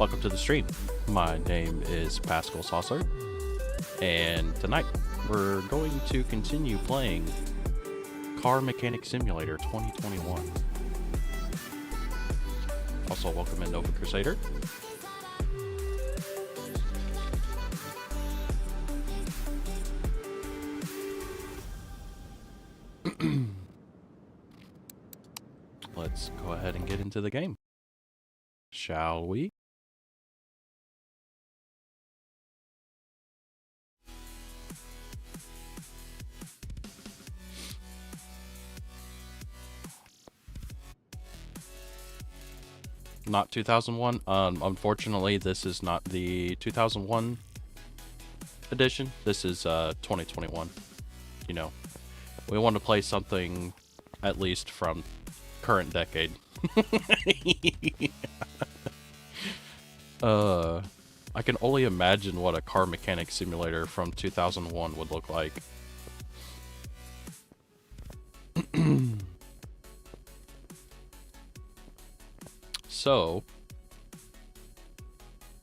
welcome to the stream. My name is Pascal Saucer, and tonight we're going to continue playing Car Mechanic Simulator 2021. Also, welcome in Nova Crusader. Let's go ahead and get into the game, shall we? Not 2001. Unfortunately, this is not the 2001 edition. This is 2021. You know, we want to play something at least from current decade. I can only imagine what a car mechanic simulator from 2001 would look like. So,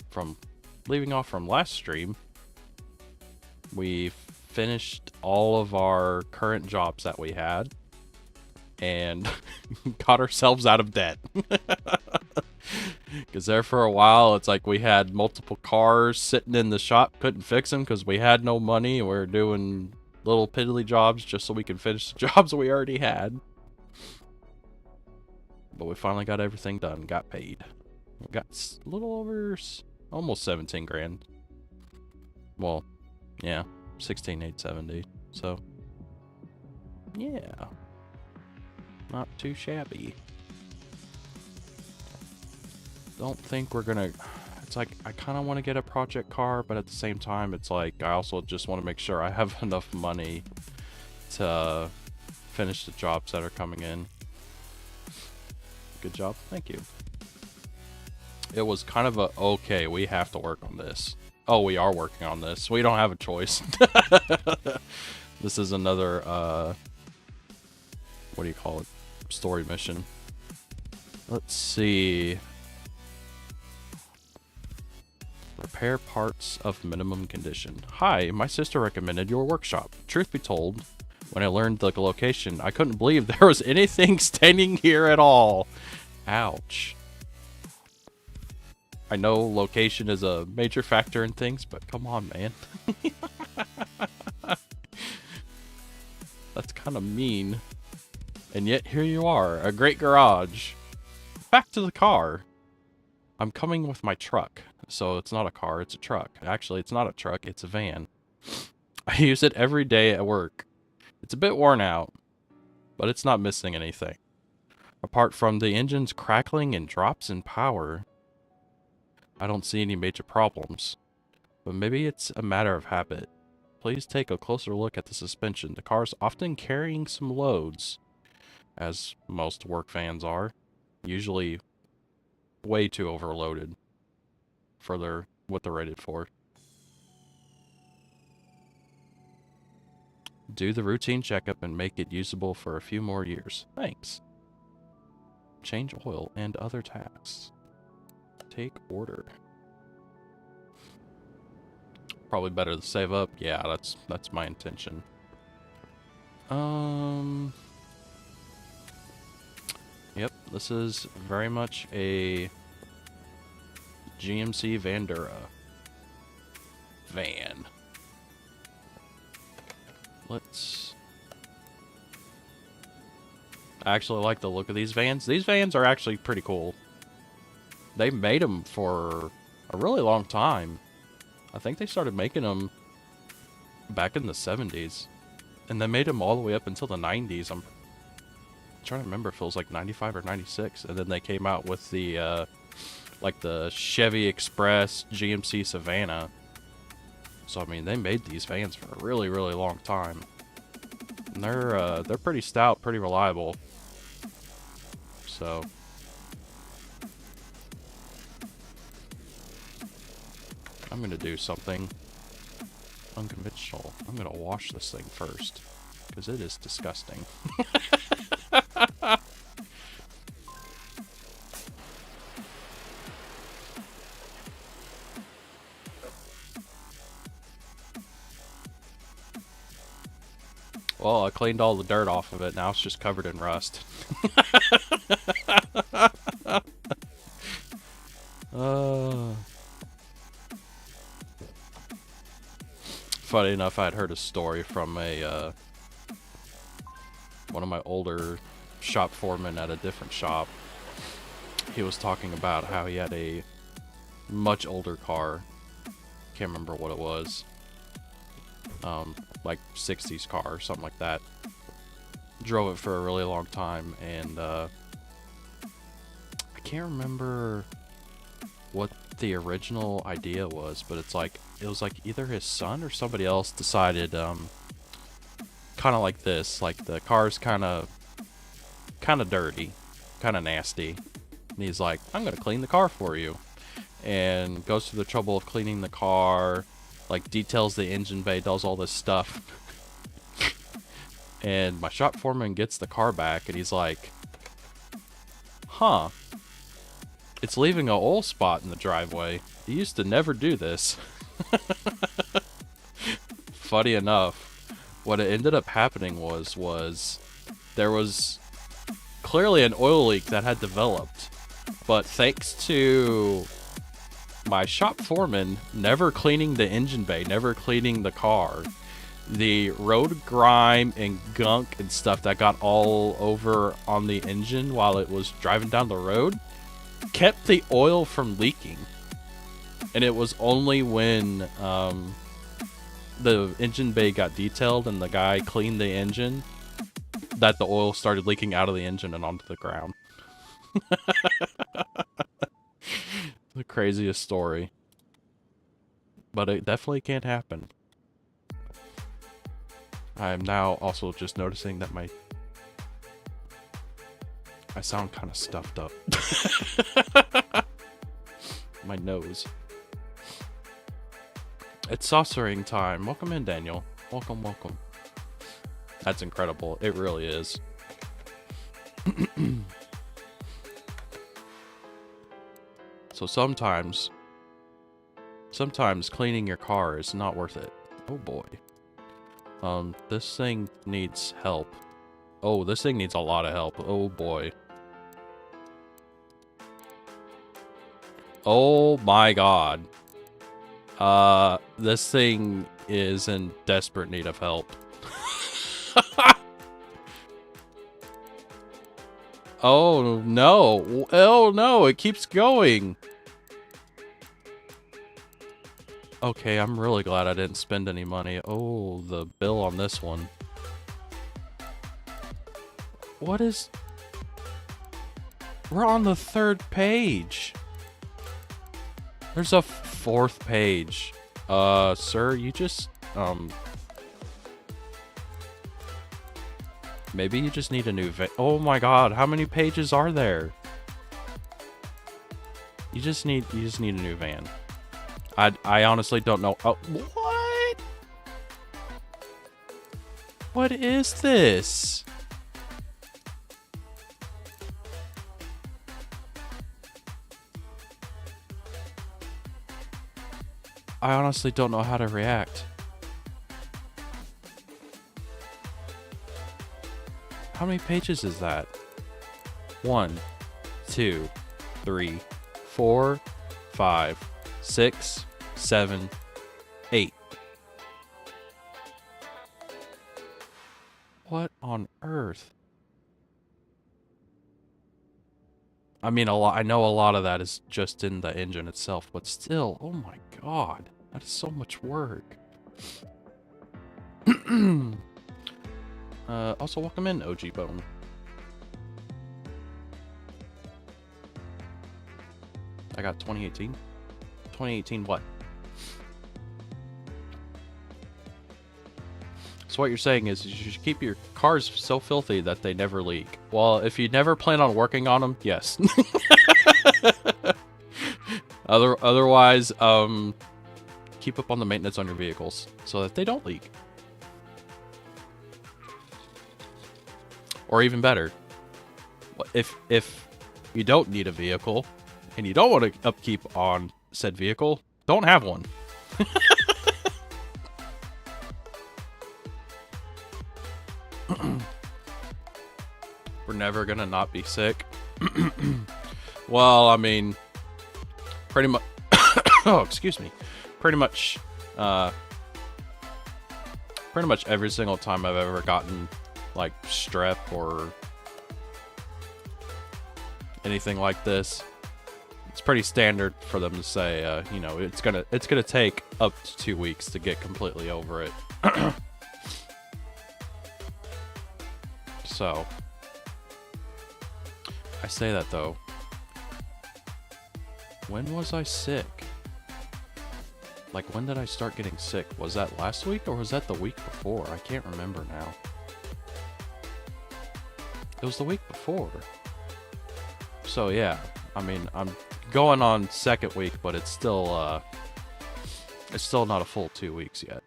from leaving off from last stream, we finished all of our current jobs that we had and got ourselves out of debt. Because there for a while, it's like we had multiple cars sitting in the shop, couldn't fix them because we had no money. We were doing little piddly jobs just so we could finish the jobs we already had. But we finally got everything done, got paid. We got a little over, almost 17 grand. Well, yeah, 16,870. So, yeah, not too shabby. Don't think we're gonna, it's like, I kind of want to get a project car, but at the same time, it's like, I also just want to make sure I have enough money to finish the jobs that are coming in. Good job. Thank you. It was kind of a, okay, we have to work on this. Oh, we are working on this. We don't have a choice. This is another, what do you call it? Story mission. Let's see. Repair parts of minimum condition. Hi, my sister recommended your workshop. Truth be told, when I learned the location, I couldn't believe there was anything standing here at all. Ouch. I know location is a major factor in things, but come on, man. That's kind of mean. And yet here you are, a great garage. Back to the car. I'm coming with my truck. So it's not a car, it's a truck. Actually, it's not a truck, it's a van. I use it every day at work. It's a bit worn out, but it's not missing anything. Apart from the engine's crackling and drops in power, I don't see any major problems. But maybe it's a matter of habit. Please take a closer look at the suspension. The car's often carrying some loads, as most work vans are. Usually way too overloaded for what they're rated for. Do the routine checkup and make it usable for a few more years. Thanks. Change oil and other tasks. Take order. Probably better to save up. Yeah, that's my intention. Yep, this is very much a GMC Vandura van. I actually like the look of these vans. These vans are actually pretty cool. They made them for a really long time. I think they started making them back in the 70s. And they made them all the way up until the 90s. I'm trying to remember if it was like 95 or 96. And then they came out with the, like the Chevy Express GMC Savannah. So, I mean, they made these vans for a really, really long time. And they're pretty stout, pretty reliable. So, I'm gonna do something unconventional. I'm gonna wash this thing first, because it is disgusting. Well, I cleaned all the dirt off of it. Now it's just covered in rust. Funny enough, I'd heard a story from a one of my older shop foremen at a different shop. He was talking about how he had a much older car. Can't remember what it was. Like 60s car or something like that. Drove it for a really long time, and I can't remember what the original idea was, but it was like either his son or somebody else decided kind of like this, like the car's kind of dirty, kind of nasty, and he's like, I'm gonna clean the car for you, and goes through the trouble of cleaning the car, like details the engine bay, does all this stuff. And my shop foreman gets the car back, and he's like, huh, it's leaving a oil spot in the driveway. He used to never do this. Funny enough, what it ended up happening was there was clearly an oil leak that had developed, but thanks to my shop foreman never cleaning the engine bay, never cleaning the car, the road grime and gunk and stuff that got all over on the engine while it was driving down the road kept the oil from leaking. And it was only when the engine bay got detailed and the guy cleaned the engine that the oil started leaking out of the engine and onto the ground. The craziest story. But it definitely can't happen. I am now also just noticing that I sound kind of stuffed up. My nose. It's saucering time. Welcome in, Daniel. Welcome, welcome. That's incredible. It really is. So sometimes cleaning your car is not worth it. Oh boy. This thing needs help. Oh, this thing needs a lot of help. Oh boy. Oh my god. This thing is in desperate need of help. Oh no. Oh no, it keeps going. Okay, I'm really glad I didn't spend any money. Oh, the bill on this one. What is... We're on the 3rd page. There's a 4th page. Sir, you just, maybe you just need a new van. Oh my god, how many pages are there? You just need a new van. I honestly don't know. Oh, what? What is this? I honestly don't know how to react. How many pages is that? 1, 2, 3, 4, 5, 6, 7, 8. What on earth? I mean, I know a lot of that is just in the engine itself, but still, oh my god, that is so much work. Also, welcome in, OG Bone. I got 2018. 2018 what? So what you're saying is you should keep your cars so filthy that they never leak. Well, if you never plan on working on them, yes. Otherwise, keep up on the maintenance on your vehicles so that they don't leak. Or even better, if you don't need a vehicle and you don't want to upkeep on said vehicle, don't have one. never gonna not be sick. Well, I mean, pretty much. Oh, excuse me. Pretty much every single time I've ever gotten like strep or anything like this, it's pretty standard for them to say, you know, it's gonna take up to 2 weeks to get completely over it. So, I say that though. When was I sick? Like, when did I start getting sick? Was that last week or was that the week before? I can't remember now. It was the week before. So yeah, I mean, I'm going on second week, but it's still not a full 2 weeks yet.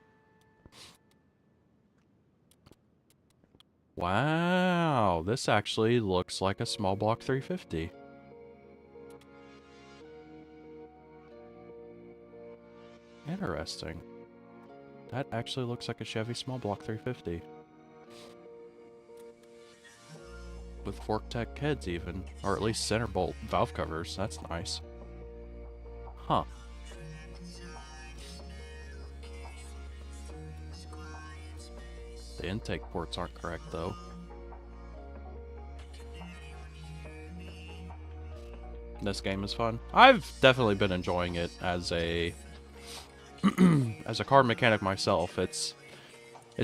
Wow, this actually looks like a small block 350. Interesting. That actually looks like a Chevy small block 350. With fork tech heads even, or at least center bolt valve covers. That's nice. Huh. The intake ports aren't correct though. This game is fun. I've definitely been enjoying it as a as a car mechanic myself. It's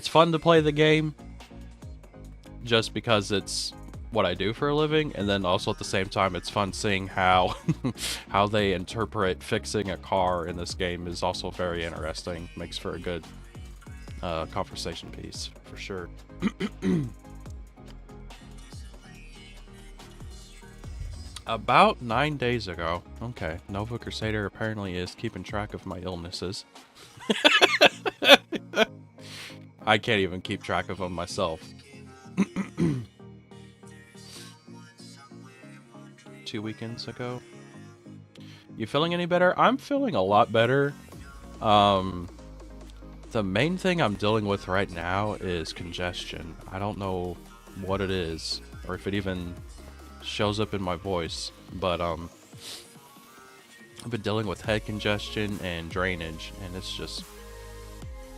fun to play the game just because it's what I do for a living, and then also at the same time it's fun seeing how how they interpret fixing a car in this game is also very interesting. Makes for a good conversation piece for sure. About 9 days ago. Okay, Nova Crusader apparently is keeping track of my illnesses. I can't even keep track of them myself. 2 weekends ago. You feeling any better? I'm feeling a lot better. The main thing I'm dealing with right now is congestion. I don't know what it is, or if it even shows up in my voice, but I've been dealing with head congestion and drainage, and it's just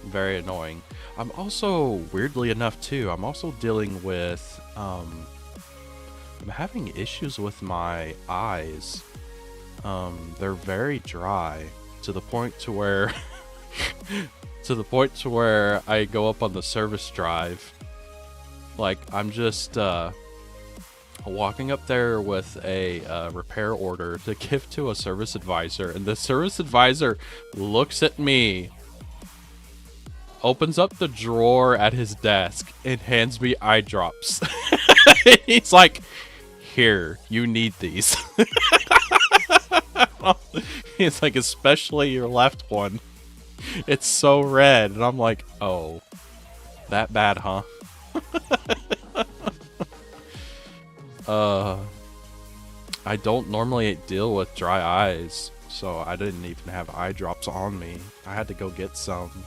very annoying. I'm also, weirdly enough too, I'm also dealing with I'm having issues with my eyes. They're very dry to the point to where I go up on the service drive, like I'm just walking up there with a repair order to give to a service advisor, and the service advisor looks at me, opens up the drawer at his desk, and hands me eye drops. He's like, "Here, you need these." He's like, "Especially your left one. It's so red." And I'm like, "Oh, that bad, huh?" I don't normally deal with dry eyes, so I didn't even have eye drops on me. I had to go get some,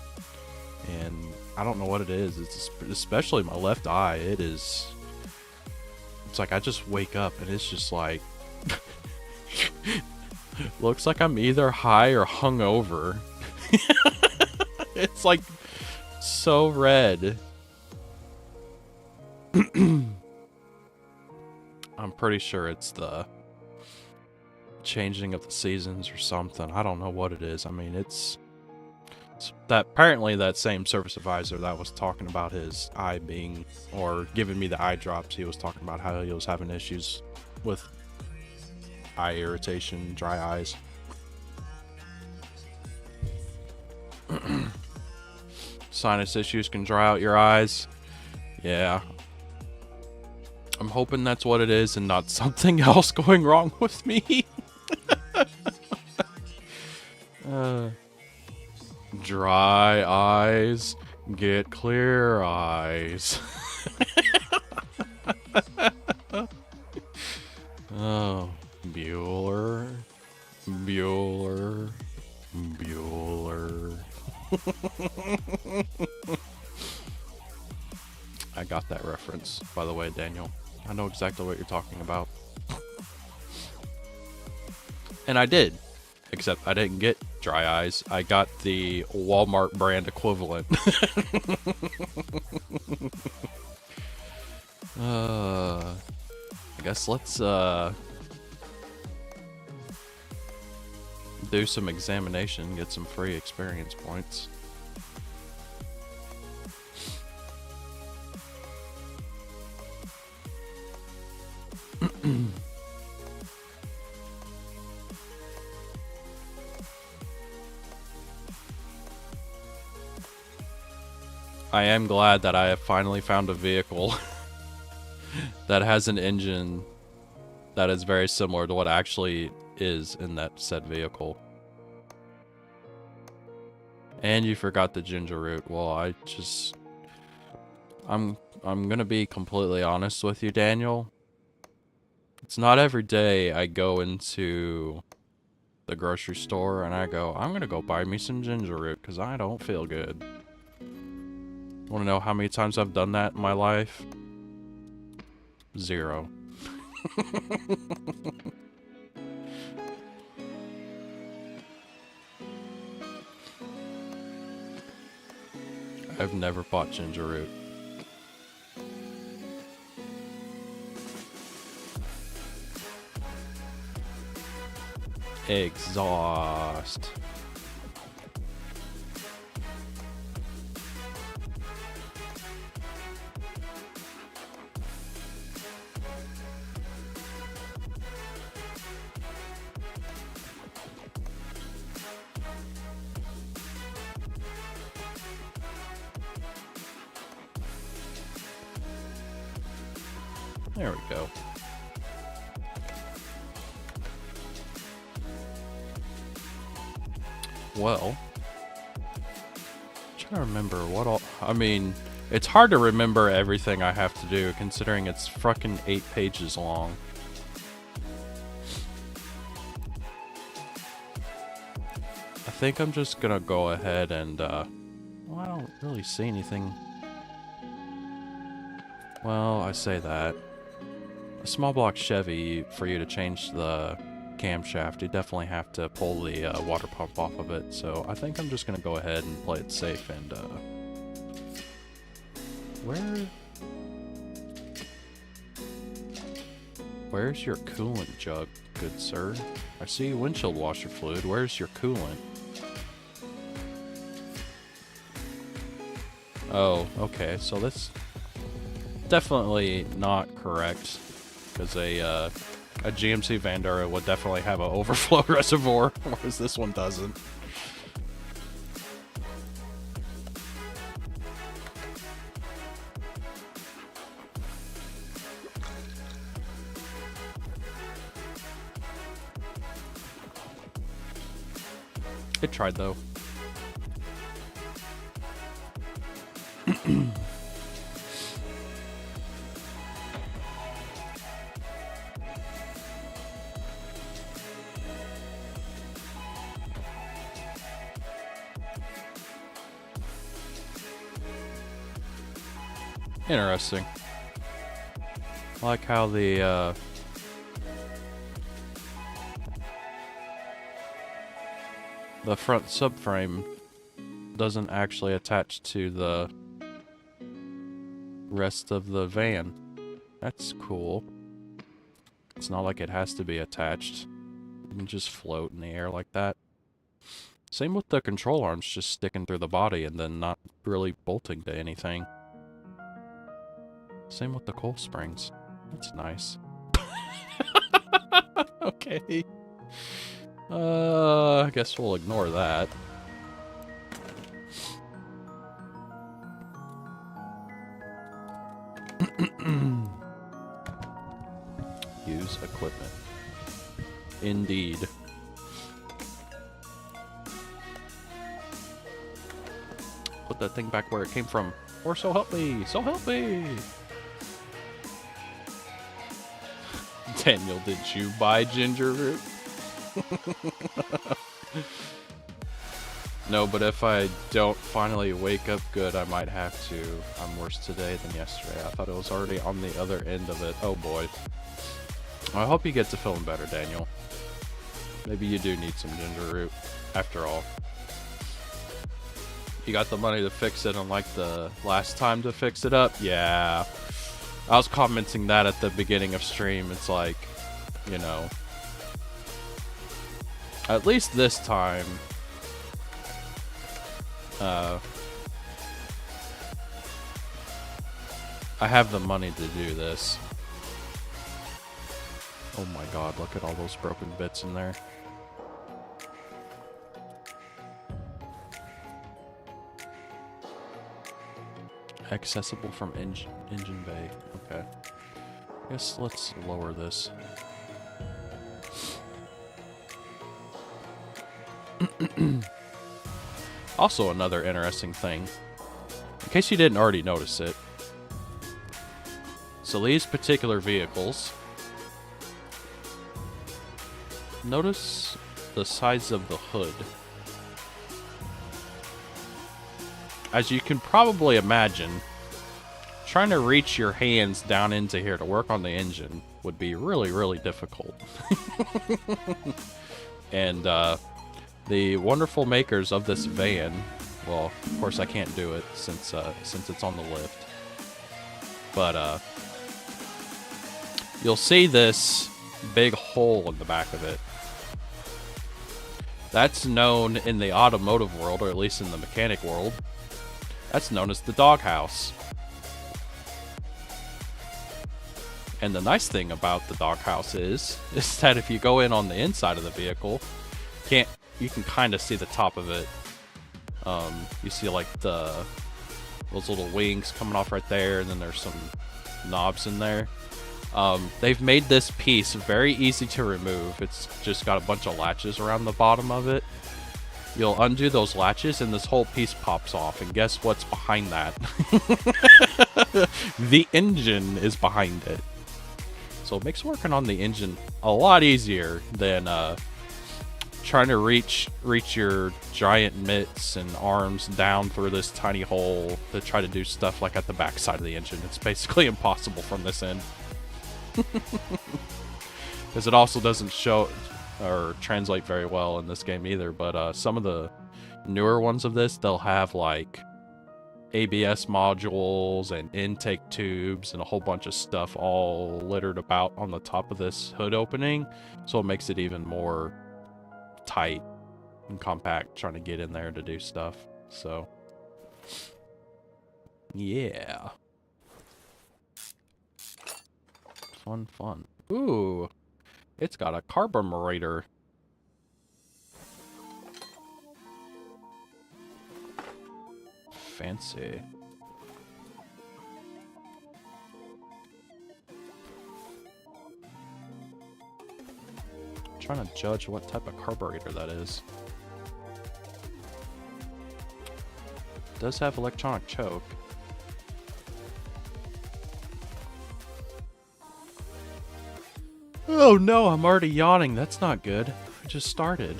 and I don't know what it is. It's especially my left eye. It's like I just wake up and it's just like looks like I'm either high or hungover. It's like so red. I'm pretty sure it's the changing of the seasons or something. I don't know what it is. I mean, it's that apparently that same service advisor that was talking about his eye being, or giving me the eye drops, he was talking about how he was having issues with eye irritation, dry eyes. Sinus issues can dry out your eyes. Yeah. I'm hoping that's what it is and not something else going wrong with me. Dry eyes, get clear eyes. Oh, Bueller. I got that reference, by the way, Daniel. I know exactly what you're talking about. And I did. Except I didn't get dry eyes. I got the Walmart brand equivalent. I guess let's do some examination, get some free experience points. I am glad that I have finally found a vehicle that has an engine that is very similar to what actually is in that said vehicle. And you forgot the ginger root. Well, I'm gonna be completely honest with you, Daniel. It's not every day I go into the grocery store and I go, I'm gonna go buy me some ginger root because I don't feel good. Want to know how many times I've done that in my life? 0. I've never bought ginger root. Exhaust. There we go. Well, I'm trying to remember what all. I mean, it's hard to remember everything I have to do considering it's fucking 8 pages long. I think I'm just gonna go ahead and, well, I don't really see anything. Well, I say that. A small block Chevy, for you to change the camshaft, you definitely have to pull the water pump off of it. So I think I'm just gonna go ahead and play it safe and where's your coolant jug, good sir? I see windshield washer fluid. Where's your coolant? Oh, okay. So that's definitely not correct. Because a GMC Vandera would definitely have an overflow reservoir, whereas this one doesn't. It tried though. Interesting. I like how the front subframe doesn't actually attach to the rest of the van. That's cool. It's not like it has to be attached. You can just float in the air like that. Same with the control arms just sticking through the body and then not really bolting to anything. Same with the coil springs. That's nice. Okay. I guess we'll ignore that. Use equipment. Indeed. Put that thing back where it came from. Or so help me! So help me! Daniel, did you buy ginger root? No, but if I don't finally wake up good, I might have to. I'm worse today than yesterday. I thought it was already on the other end of it. Oh boy. I hope you get to feeling better, Daniel. Maybe you do need some ginger root, after all. You got the money to fix it, unlike the last time to fix it up? Yeah. I was commenting that at the beginning of stream. It's like, you know, at least this time, I have the money to do this. Oh my god, look at all those broken bits in there. Accessible from engine bay. Okay. I guess let's lower this. Also, another interesting thing, in case you didn't already notice it. So these particular vehicles, notice the size of the hood. As you can probably imagine, trying to reach your hands down into here to work on the engine would be really, really difficult. And the wonderful makers of this van, well, of course I can't do it since it's on the lift, but you'll see this big hole in the back of it. That's known in the automotive world, or at least in the mechanic world, that's known as the doghouse. And the nice thing about the doghouse is that if you go in on the inside of the vehicle, you can kind of see the top of it. You see like those little wings coming off right there, and then there's some knobs in there. They've made this piece very easy to remove. It's just got a bunch of latches around the bottom of it. You'll undo those latches and this whole piece pops off, and guess what's behind that? The engine is behind it. So it makes working on the engine a lot easier than trying to reach your giant mitts and arms down through this tiny hole to try to do stuff like at the back side of the engine. It's basically impossible from this end. Because it also doesn't show or translate very well in this game either, but some of the newer ones of this, they'll have like ABS modules and intake tubes and a whole bunch of stuff all littered about on the top of this hood opening, so it makes it even more tight and compact trying to get in there to do stuff. So yeah, fun. Ooh, it's got a carburetor. Fancy. Trying to judge what type of carburetor that is. It does have electronic choke. Oh no, I'm already yawning. That's not good. I just started.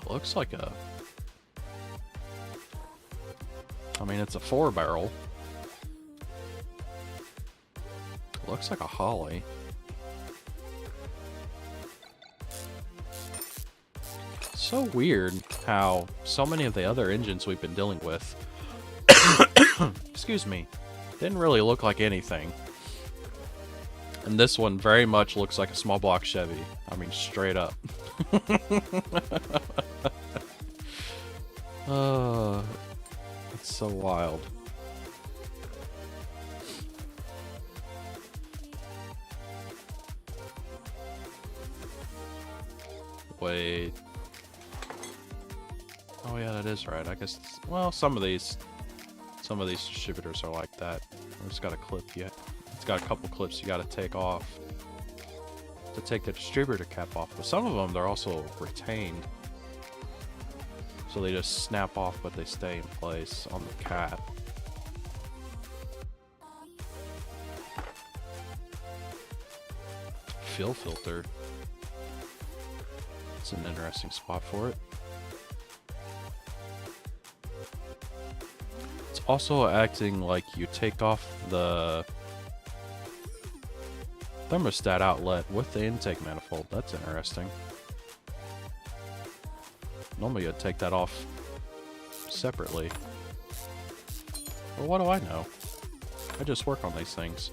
Looks like a... I mean, it's a 4-barrel. Looks like a Holly. So weird how so many of the other engines we've been dealing with, excuse me, didn't really look like anything. And this one very much looks like a small block Chevy. I mean, straight up. It's so wild. Wait. Oh yeah, that is right. I guess, well, some of these distributors are like that. It's got a clip yet. It's got a couple clips you got to take off to take the distributor cap off. But some of them, they're also retained. So they just snap off, but they stay in place on the cap. Fuel filter. That's an interesting spot for it. It's also acting like you take off the thermostat outlet with the intake manifold. That's interesting. Normally you'd take that off separately. But what do I know? I just work on these things.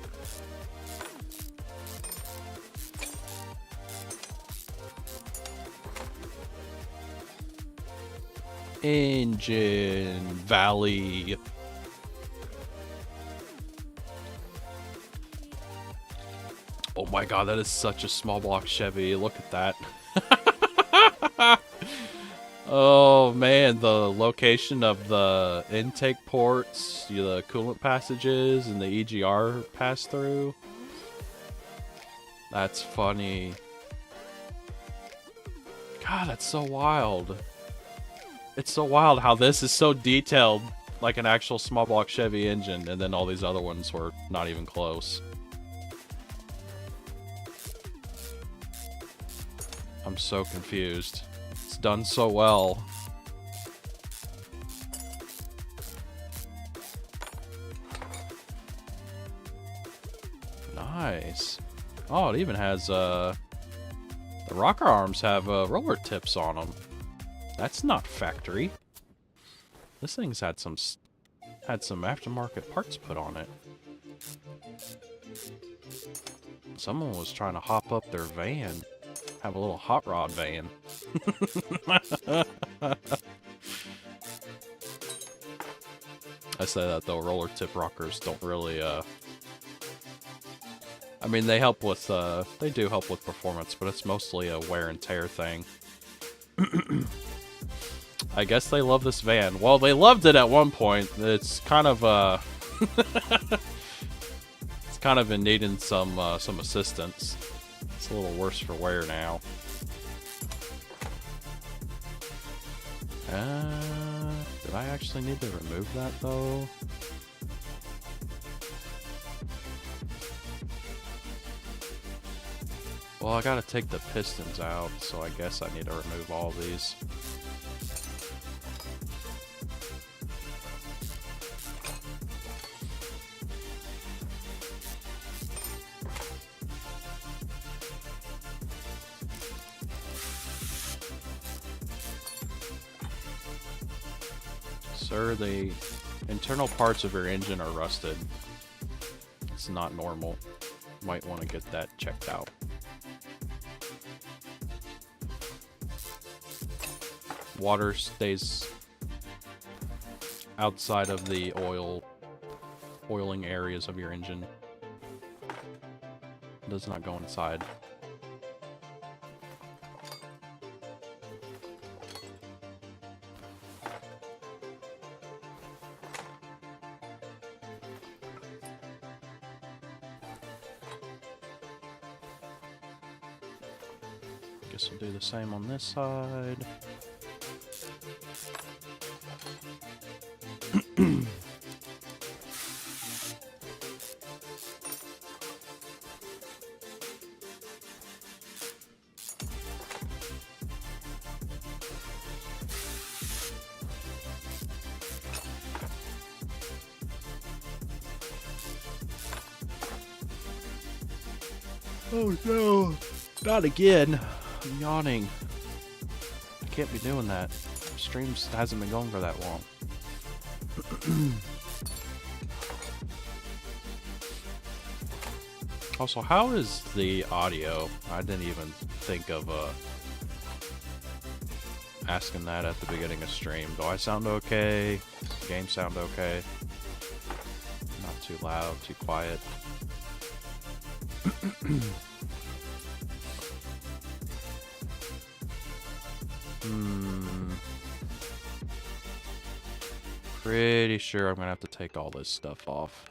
Engine Valley. Oh my god, that is such a small block Chevy. Look at that. Oh man, the location of the intake ports, the coolant passages, and the EGR pass through. That's funny. God, that's so wild. It's so wild how this is so detailed, like an actual small block Chevy engine, and then all these other ones were not even close. I'm so confused. It's done so well. Nice. Oh, it even has, the rocker arms have, roller tips on them. That's not factory. This thing's had some aftermarket parts put on it. Someone was trying to hop up their van. Have a little hot rod van. I say that though, roller tip rockers don't really, I mean, they help with, they do help with performance, but it's mostly a wear and tear thing. I guess they love this van. Well, they loved it at one point. It's kind of, it's kind of in needing some assistance. It's a little worse for wear now. Did I actually need to remove that though? Well, I gotta take the pistons out, so I guess I need to remove all these. Sir, the internal parts of your engine are rusted. It's not normal. Might want to get that checked out. Water stays outside of the oiling areas of your engine. It does not go inside. Guess we'll do the same on this side. Oh no, not again. I'm yawning. I can't be doing that. Stream hasn't been going for that long. Also, how is the audio? I didn't even think of asking that at the beginning of stream. Do I sound okay? Does the game sound okay? Not too loud, too quiet. Pretty sure I'm gonna have to take all this stuff off.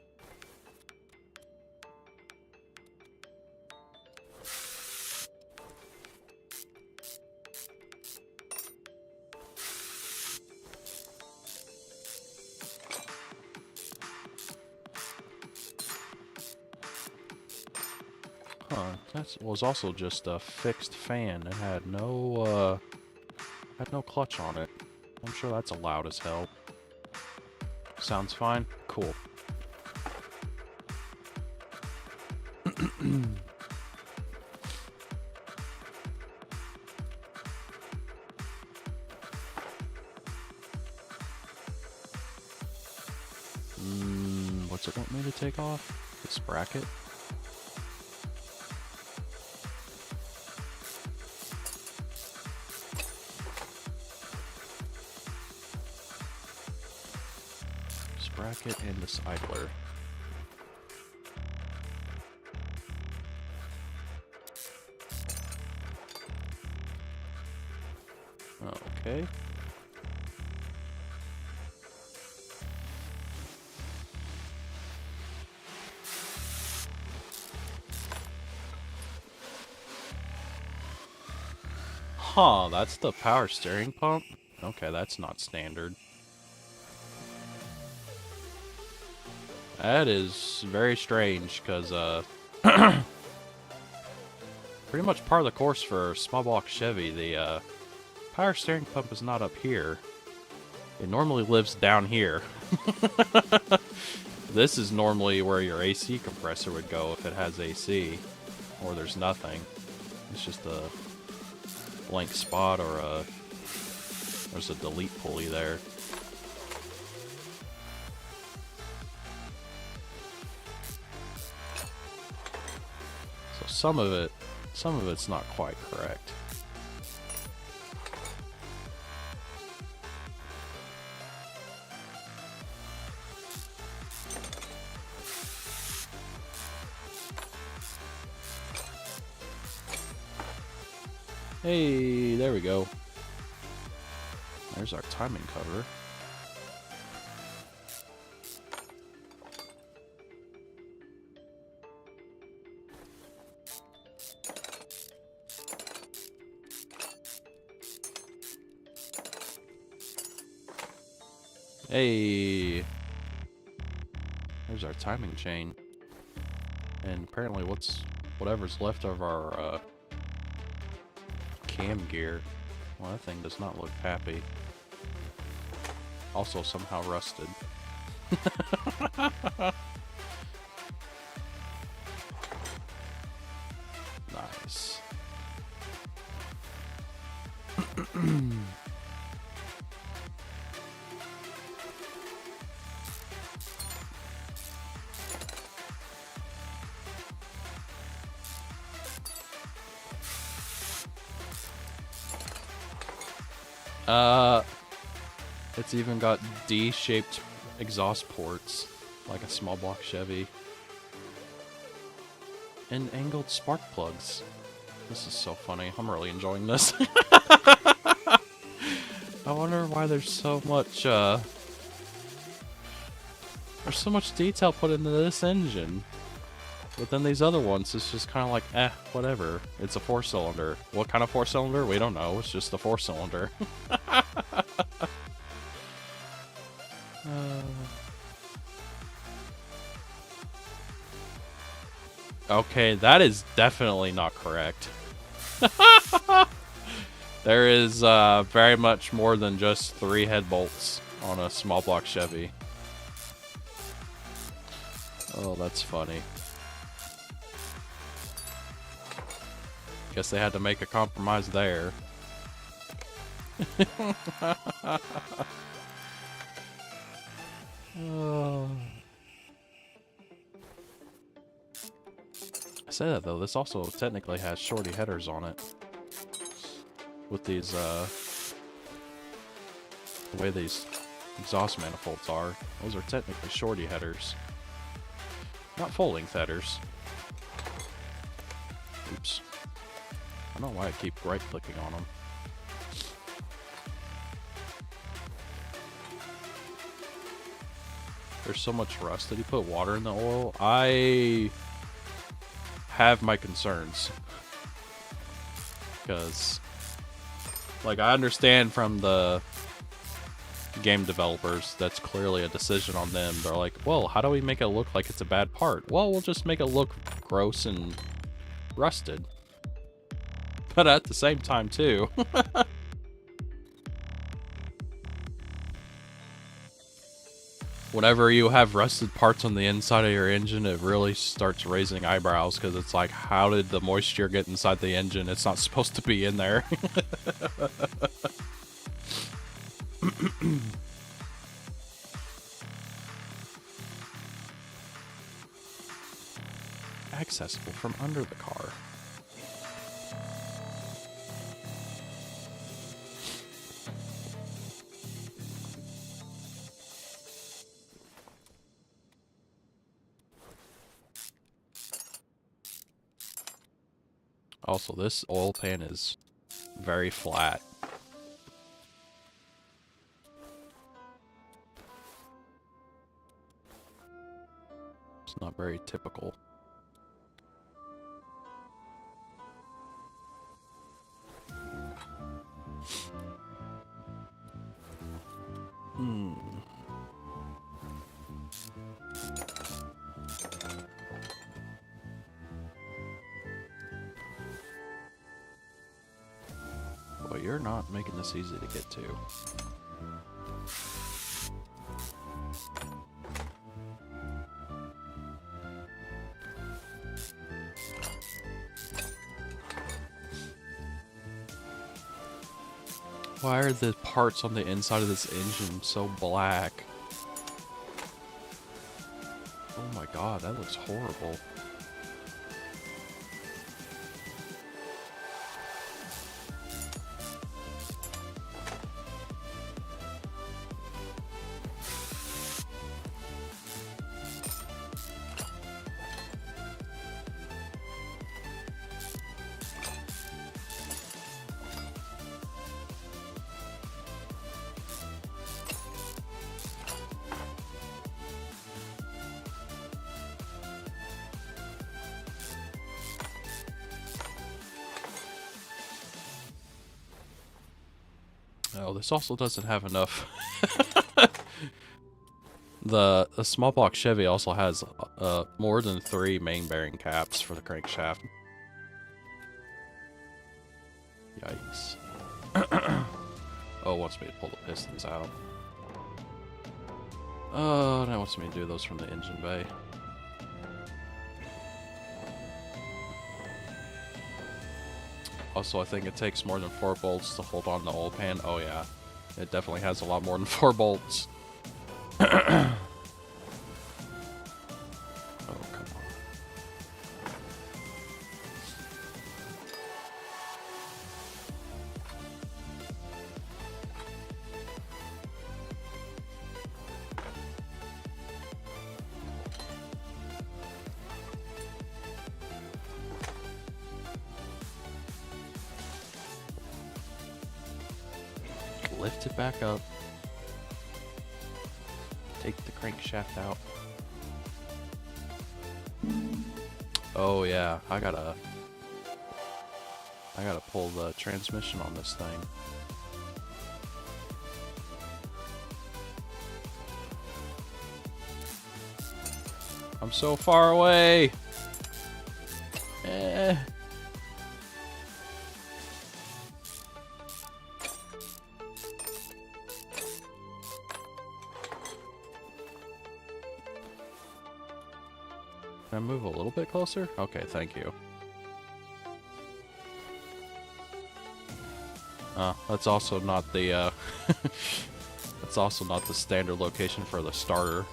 Huh. That was also just a fixed fan. It had no clutch on it. I'm sure that's loud as hell. Sounds fine? Cool. What's it want me to take off? This bracket? Bracket and this idler. Okay. Huh, that's the power steering pump? Okay, that's not standard. That is very strange, because, pretty much part of the course for small block Chevy, the, power steering pump is not up here. It normally lives down here. This is normally where your AC compressor would go if it has AC, or there's nothing. It's just a blank spot, or there's a delete pulley there. Some of it's not quite correct. Hey, there we go. There's our timing cover. Hey, there's our timing chain, and apparently whatever's left of our cam gear. Well, that thing does not look happy. Also somehow rusted. Nice. It's even got D-shaped exhaust ports, like a small block Chevy. And angled spark plugs. This is so funny. I'm really enjoying this. I wonder why there's so much detail put into this engine. But then these other ones, it's just kind of like, whatever. It's a 4-cylinder. What kind of 4-cylinder? We don't know. It's just a 4-cylinder. Okay, that is definitely not correct. There is very much more than just 3 head bolts on a small block Chevy. Oh, that's funny. Guess they had to make a compromise there. Oh. I say that though, this also technically has shorty headers on it. With these, the way these exhaust manifolds are. Those are technically shorty headers. Not full-length headers. Oops. I don't know why I keep right-clicking on them. There's so much rust. Did he put water in the oil? I have my concerns. Because, like, I understand from the game developers, that's clearly a decision on them. They're like, well, how do we make it look like it's a bad part? Well, we'll just make it look gross and rusted. But at the same time, too. Whenever you have rusted parts on the inside of your engine, it really starts raising eyebrows, because it's like, how did the moisture get inside the engine? It's not supposed to be in there. Accessible from under the car. Also, this oil pan is very flat. It's not very typical. Well, you're not making this easy to get to. Why are the parts on the inside of this engine so black? Oh my god, that looks horrible. Oh, this also doesn't have enough. The small block Chevy also has more than 3 main bearing caps for the crankshaft. Yikes. Oh, it wants me to pull the pistons out. Oh, now it wants me to do those from the engine bay. Also, I think it takes more than 4 bolts to hold on the oil pan. Oh yeah, it definitely has a lot more than 4 bolts. Oh, come on. Lift it back up. Take the crankshaft out. Oh yeah, I gotta pull the transmission on this thing. I'm so far away. Can I move a little bit closer? Okay, thank you. That's also not the that's also not the standard location for the starter.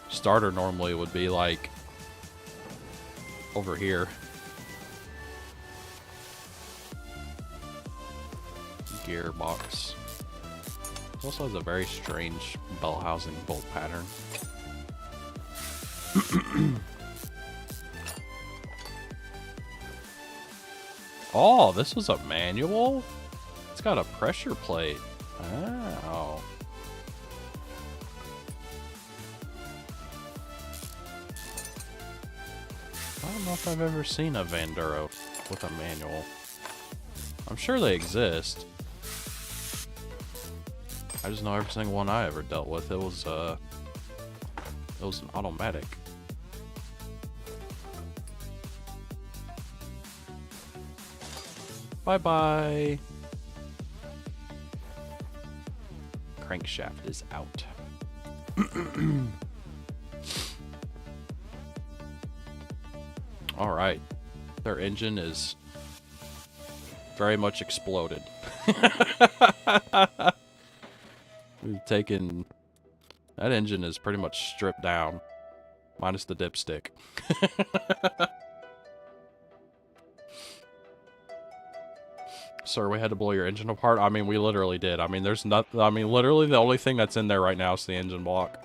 Starter normally would be like over here. Gearbox. It also has a very strange bell housing bolt pattern. Oh, this was a manual? It's got a pressure plate. Oh. I don't know if I've ever seen a Vanduro with a manual. I'm sure they exist. I just know every single one I ever dealt with, it was an automatic. Bye-bye. Crankshaft is out. All right. Their engine is very much exploded. We've taken... That engine is pretty much stripped down. Minus the dipstick. Sir, we had to blow your engine apart? I mean, we literally did. I mean, there's not... I mean, literally the only thing that's in there right now is the engine block.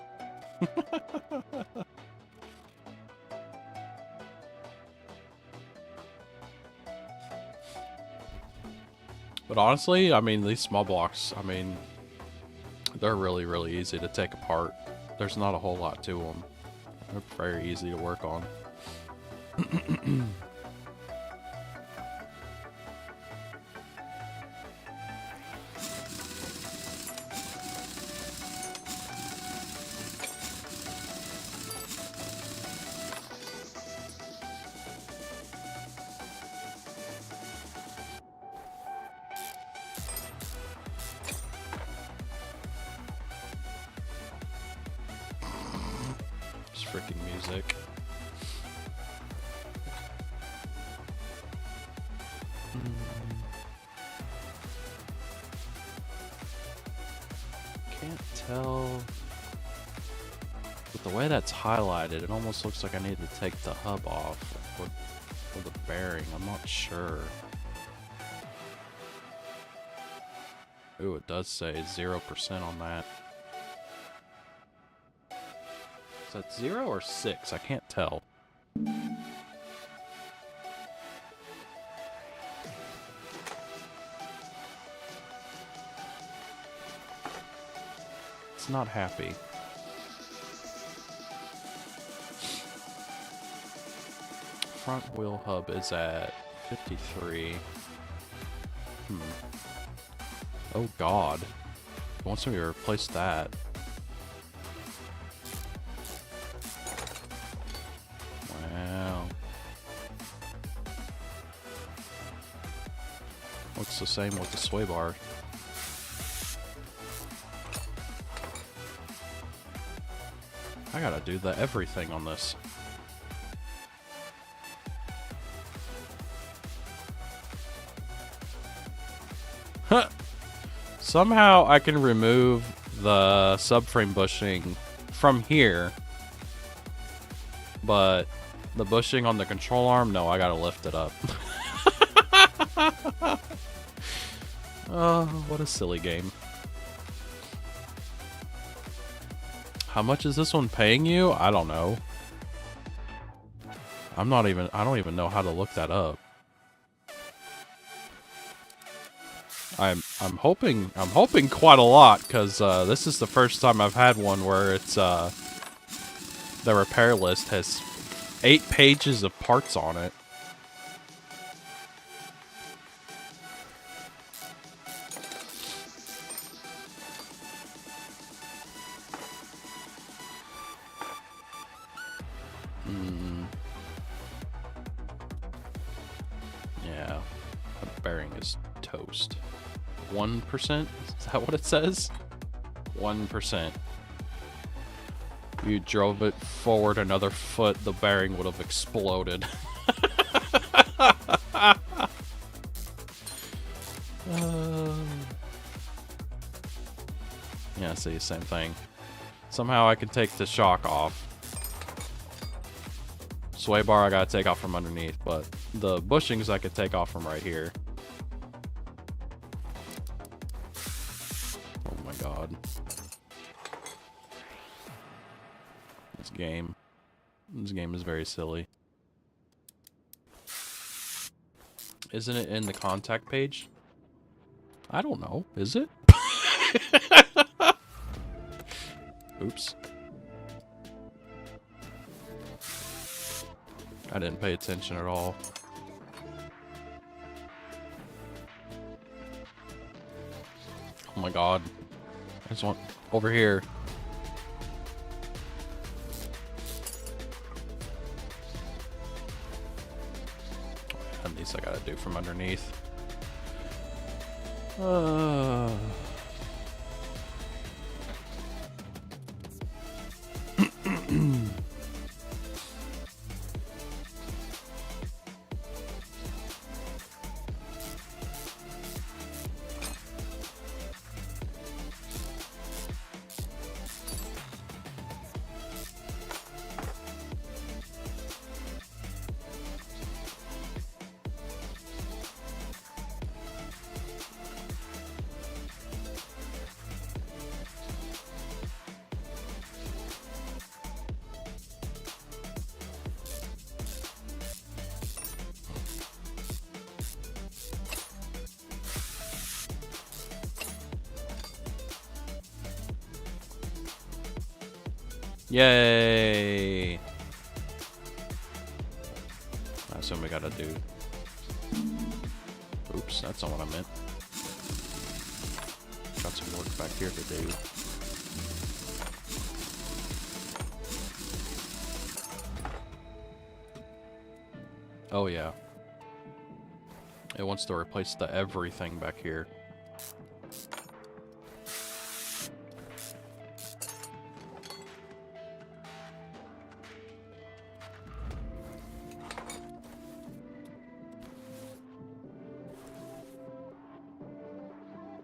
But honestly, I mean, these small blocks, I mean, they're really, really easy to take apart. There's not a whole lot to them. They're very easy to work on. Freaking music. Can't tell. With the way that's highlighted, it almost looks like I need to take the hub off or the bearing. I'm not sure. Ooh, it does say 0% on that. Is that 0 or 6? I can't tell. It's not happy. Front wheel hub is at 53. Oh god. It wants me to replace that. Wow. Looks the same with the sway bar. I gotta do the everything on this. Huh. Somehow I can remove the subframe bushing from here, but the bushing on the control arm, no, I gotta lift it up. Oh, what a silly game. How much is this one paying you? I don't know. I don't even know how to look that up. I'm hoping quite a lot, because this is the first time I've had one where it's the repair list has 8 pages of parts on it. Yeah, the bearing is toast. 1%? Is that what it says? 1%. You drove it forward another foot, the bearing would have exploded. Yeah, see, same thing. Somehow I can take the shock off. Sway bar I gotta take off from underneath, but the bushings I could take off from right here. Oh my god. This game is very silly. Isn't it in the contact page? I don't know. Is it? Oops. I didn't pay attention at all. Oh my god. I just want over here. And these I gotta do from underneath. Uh... Yay! That's what we gotta do. Oops, that's not what I meant. Got some work back here to do. Oh yeah. It wants to replace the everything back here.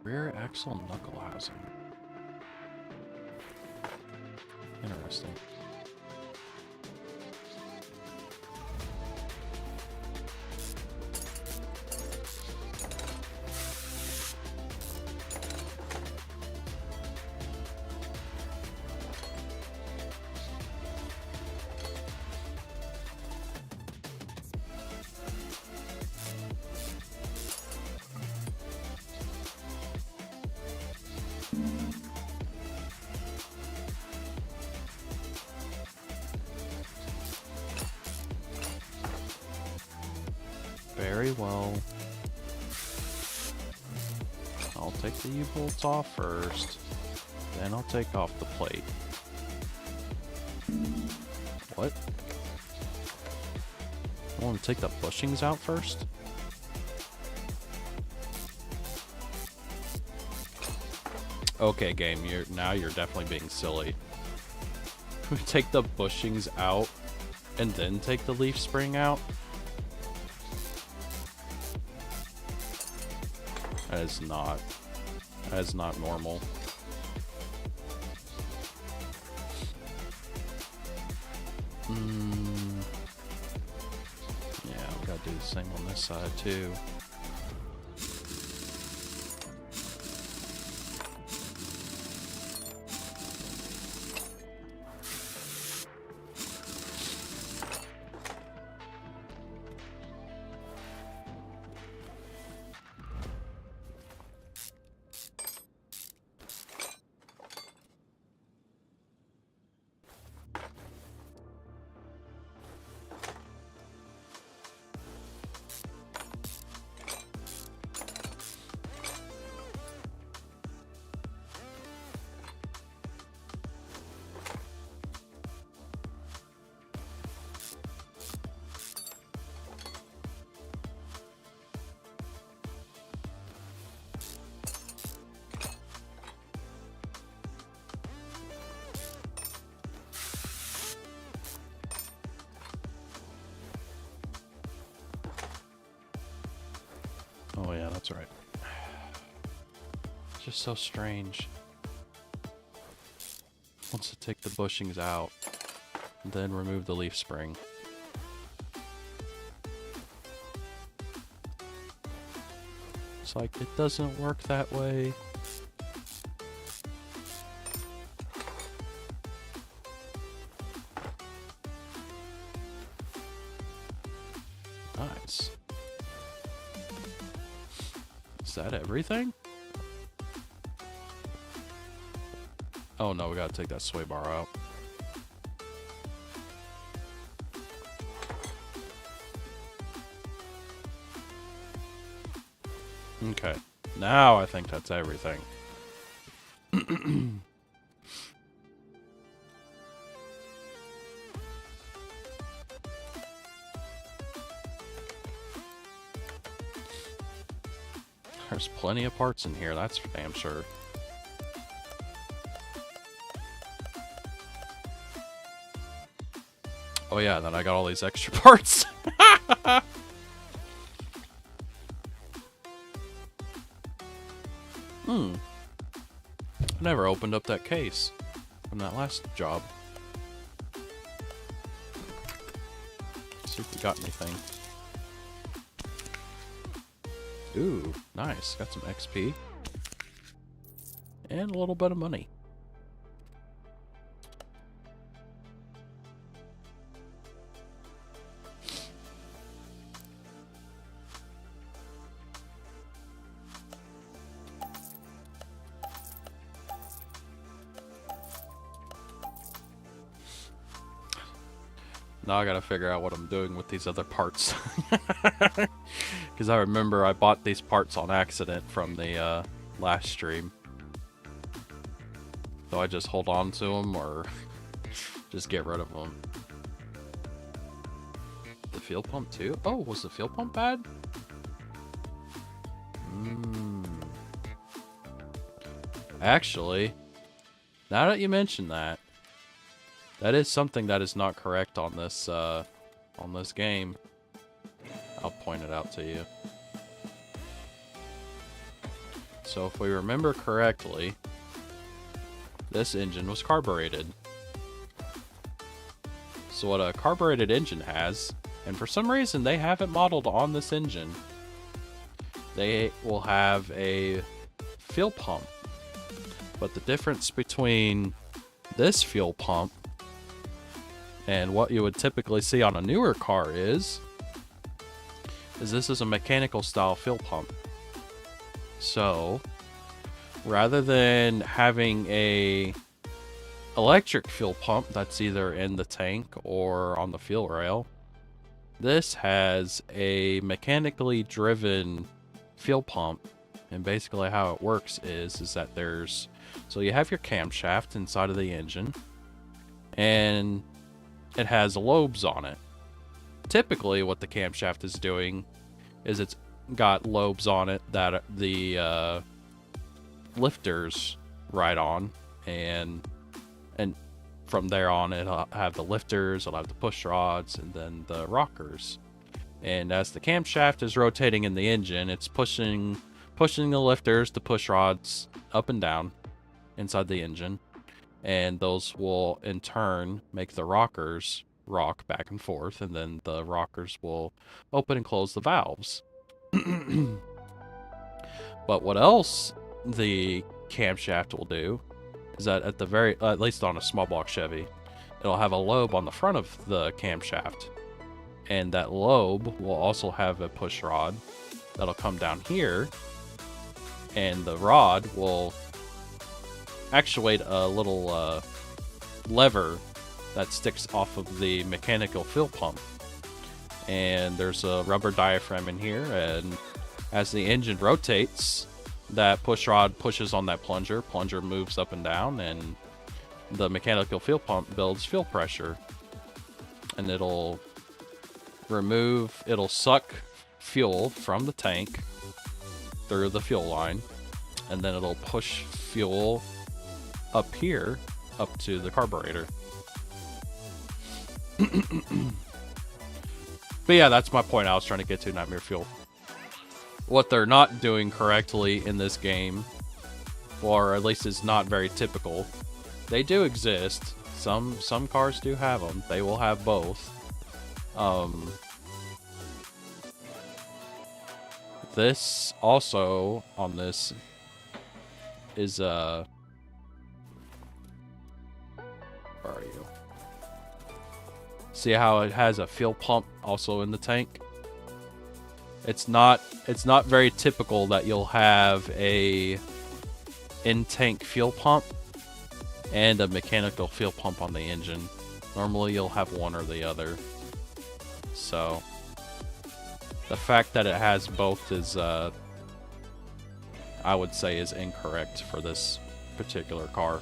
Rear axle knuckle housing. Interesting. Very well. I'll take the U-bolts off first, then I'll take off the plate. What? I want to take the bushings out first? Okay, game, now you're definitely being silly. Take the bushings out and then take the leaf spring out? That is not normal. Yeah, we gotta do the same on this side too. Oh yeah, that's right. It's just so strange. Wants to take the bushings out, then remove the leaf spring. It's like, it doesn't work that way. Nice. Is that everything? Oh no, we gotta take that sway bar out. Okay, now I think that's everything. There's plenty of parts in here, that's for damn sure. Oh yeah, then I got all these extra parts. I never opened up that case from that last job. Let's see if we got anything. Ooh, nice. Got some XP. And a little bit of money. Now I gotta figure out what I'm doing with these other parts. Because I remember I bought these parts on accident from the last stream. Do I just hold on to them or just get rid of them? The fuel pump too? Oh, was the fuel pump bad? Actually, now that you mention that, that is something that is not correct on this game. I'll point it out to you. So if we remember correctly, this engine was carbureted. So what a carbureted engine has, and for some reason they have it modeled on this engine, they will have a fuel pump. But the difference between this fuel pump and what you would typically see on a newer car is this is a mechanical style fuel pump. So rather than having a electric fuel pump that's either in the tank or on the fuel rail, this has a mechanically driven fuel pump. And basically how it works is that so you have your camshaft inside of the engine, and it has lobes on it. Typically what the camshaft is doing is it's got lobes on it that the lifters ride on, and from there on it'll have the lifters, it'll have the push rods, and then the rockers. And as the camshaft is rotating in the engine, it's pushing the lifters, the push rods up and down inside the engine, and those will in turn make the rockers rock back and forth, and then the rockers will open and close the valves. But what else the camshaft will do is that at least on a small block Chevy, it'll have a lobe on the front of the camshaft, and that lobe will also have a push rod that'll come down here, and the rod will actuate a little lever that sticks off of the mechanical fuel pump. And there's a rubber diaphragm in here, and as the engine rotates, that push rod pushes on that plunger moves up and down, and the mechanical fuel pump builds fuel pressure, and it'll suck fuel from the tank through the fuel line, and then it'll push fuel up here up to the carburetor. But yeah, that's my point I was trying to get to, Nightmare Fuel. What they're not doing correctly in this game, or at least is not very typical, they do exist. Some cars do have them. They will have both. This also on this is where are you? See how it has a fuel pump also in the tank? It's not very typical that you'll have a in-tank fuel pump and a mechanical fuel pump on the engine. Normally you'll have one or the other. So the fact that it has both is I would say is incorrect for this particular car.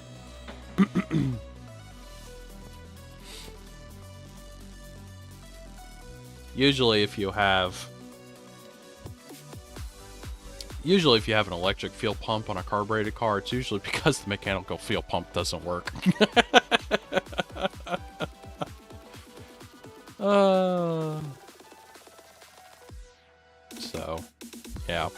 Usually Usually if you have an electric fuel pump on a carbureted car, it's usually because the mechanical fuel pump doesn't work. So, yeah.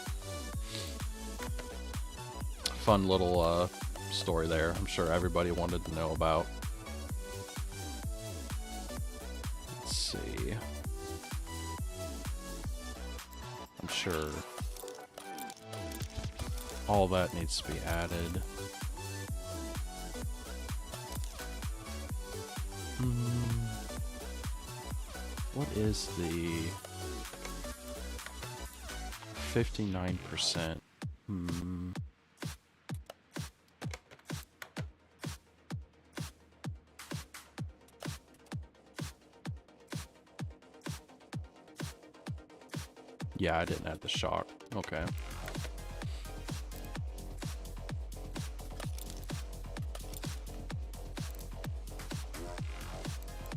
Fun little story there. I'm sure everybody wanted to know about. Let's see. I'm sure all that needs to be added. What is the 59%? Yeah, I didn't add the shock. Okay.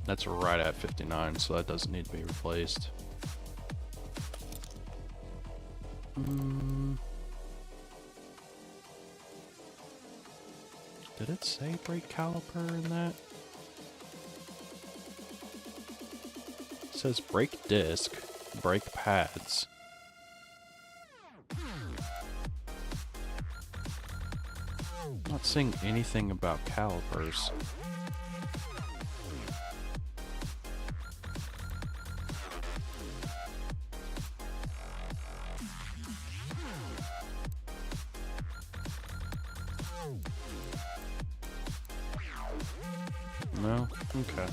That's right at 59, so that doesn't need to be replaced. Did it say brake caliper in that? It says brake disc, brake pads. I'm not seeing anything about calipers. No? Okay.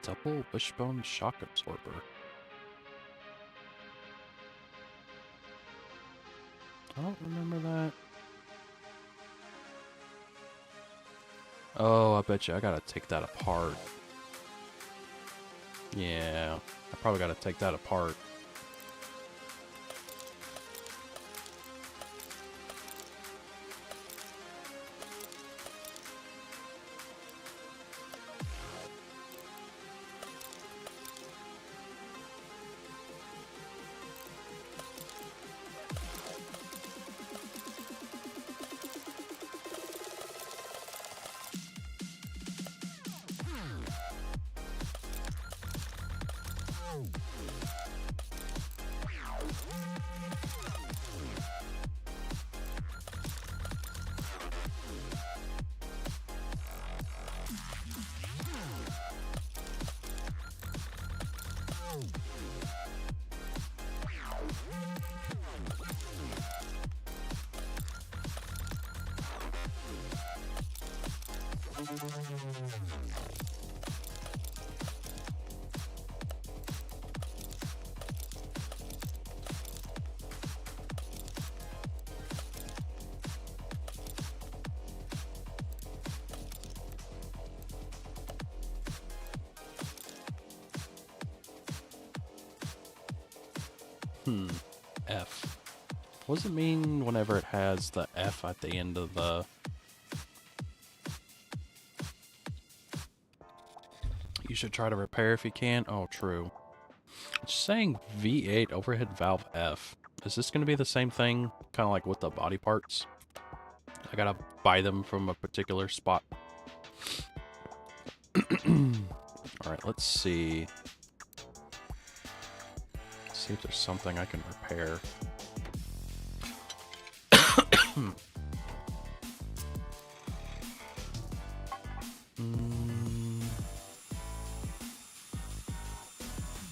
Double wishbone shock absorber. I don't remember that. Oh, I bet you I gotta take that apart. Yeah, I probably gotta take that apart. F. What does it mean whenever it has the F at the end of the... You should try to repair if you can? Oh, true. It's saying V8 overhead valve F. Is this going to be the same thing? Kind of like with the body parts? I gotta buy them from a particular spot. Alright, let's see. Let's see if there's something I can repair.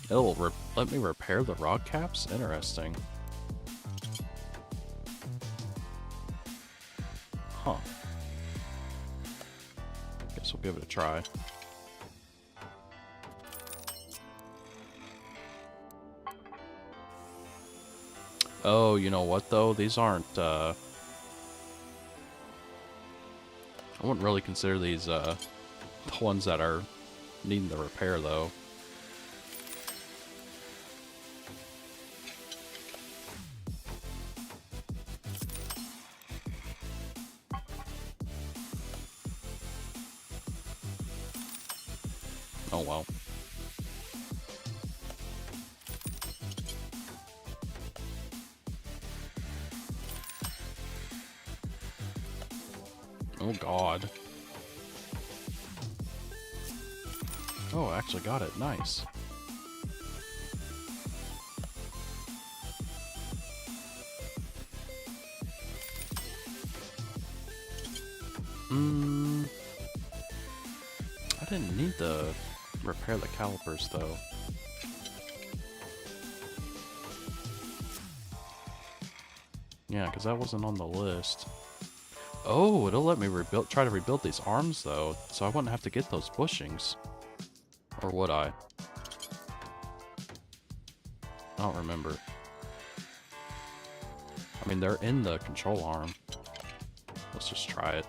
It'll let me repair the rod caps? Interesting. Huh. Guess we'll give it a try. Oh, you know what though? These aren't, I wouldn't really consider these the ones that are needing the repair though. Oh well. Oh god. Oh, I actually got it. Nice. I didn't need to repair the calipers though. Yeah, because that wasn't on the list. Oh, it'll let me try to rebuild these arms though, so I wouldn't have to get those bushings. Or would I? I don't remember. I mean, they're in the control arm. Let's just try it.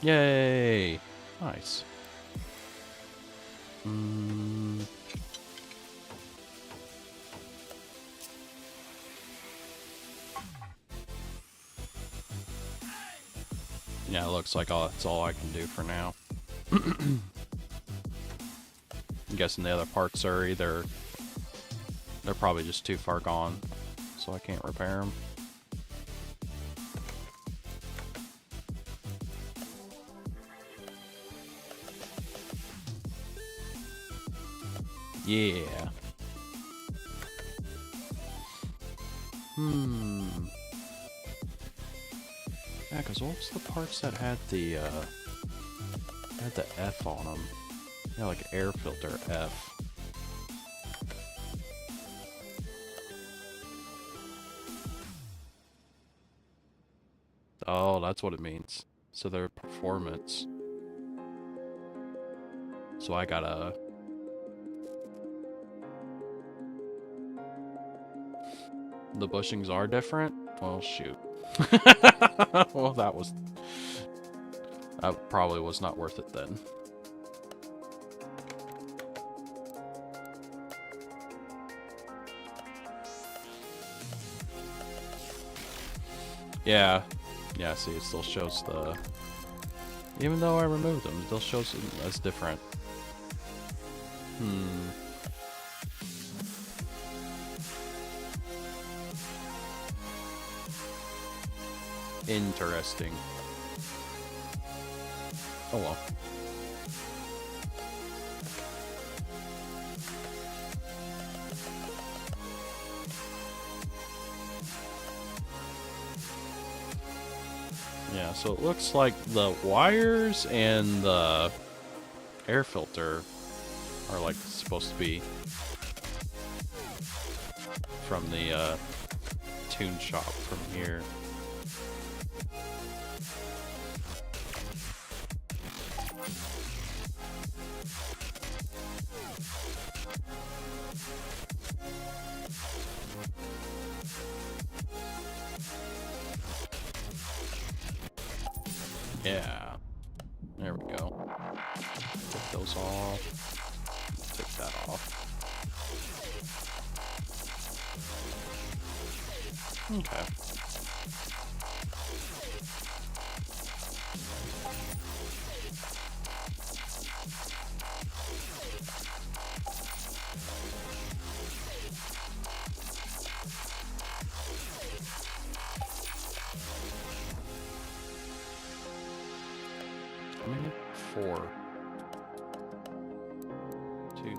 Yay! Nice. Yeah, it looks like that's all I can do for now. I'm guessing the other parts are either... They're probably just too far gone, so I can't repair them. Yeah. Yeah, because what was the parts that had the F on them? Yeah, like air filter F. Oh, that's what it means. So their performance. So I gotta... The bushings are different? Well, shoot. Well, that probably was not worth it then. Yeah. Yeah, see, it still shows the... Even though I removed them, it still shows it as different. Interesting. Oh well. Yeah, so it looks like the wires and the air filter are like supposed to be from the tune shop from here. Yeah, there we go. Take those off. Take that off. Okay. I mean, 4. 2, 3, 4.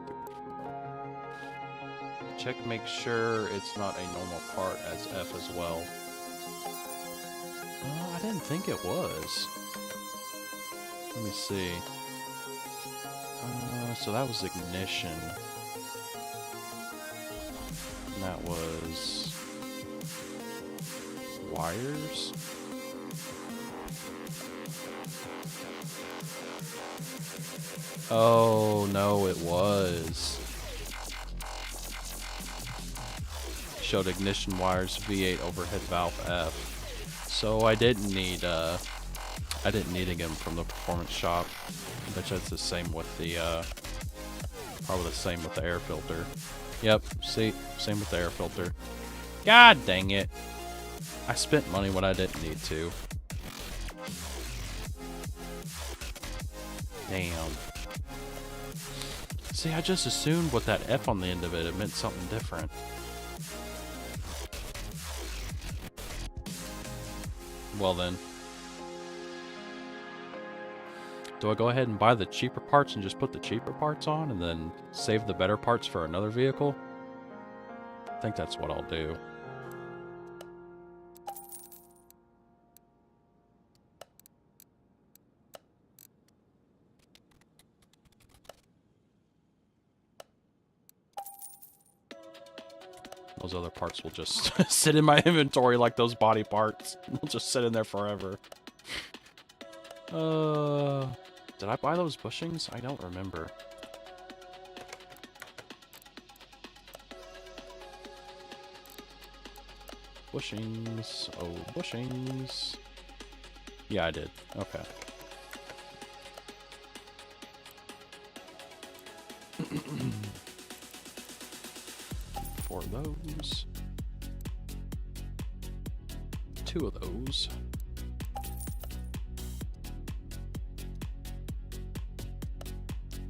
Check, make sure it's not a normal part as F as well. I didn't think it was. Let me see. So that was ignition. And that was wires. Oh, no, it was. Showed ignition wires V8 overhead valve F. So I didn't need again from the performance shop. I bet you it's the same with the probably the same with the air filter. Yep, see, same with the air filter. God dang it. I spent money when I didn't need to. Damn. See, I just assumed with that F on the end of it, it meant something different. Well then. Do I go ahead and buy the cheaper parts and just put the cheaper parts on and then save the better parts for another vehicle? I think that's what I'll do. Those other parts will just sit in my inventory like those body parts. They'll just sit in there forever. Did I buy those bushings? I don't remember. Bushings. Oh, bushings. Yeah, I did. Okay. Four of those. Two of those.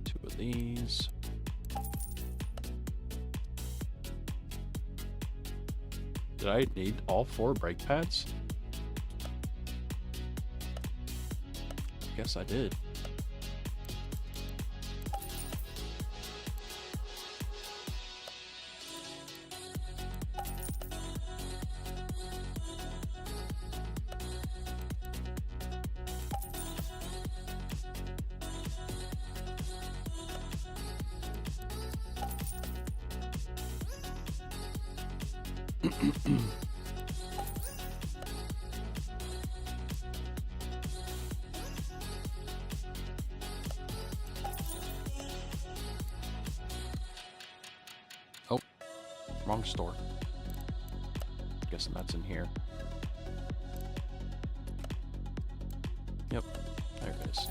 Two of these. Did I need all 4 brake pads? I guess I did. Oh, wrong store. Guessing that's in here. Yep, there it is.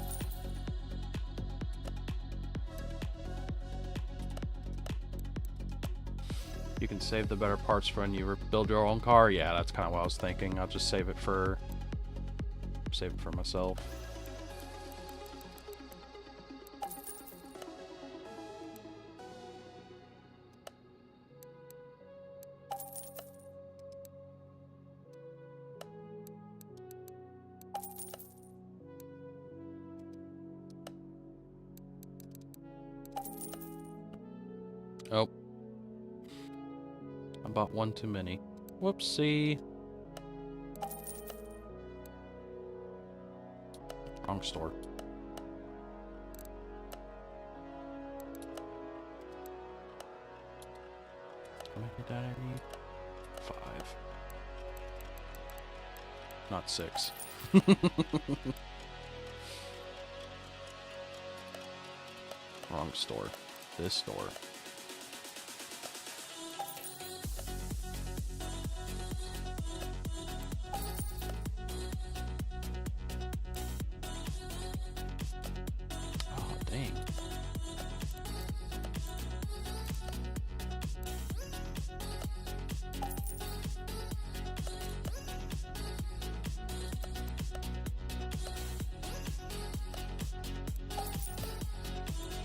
You can save the better parts for when you build your own car. Yeah, that's kind of what I was thinking. I'll just save it for myself. Oh. I bought one too many. Whoopsie. Wrong store. How many did I need? 5. Not 6. Wrong store. This store.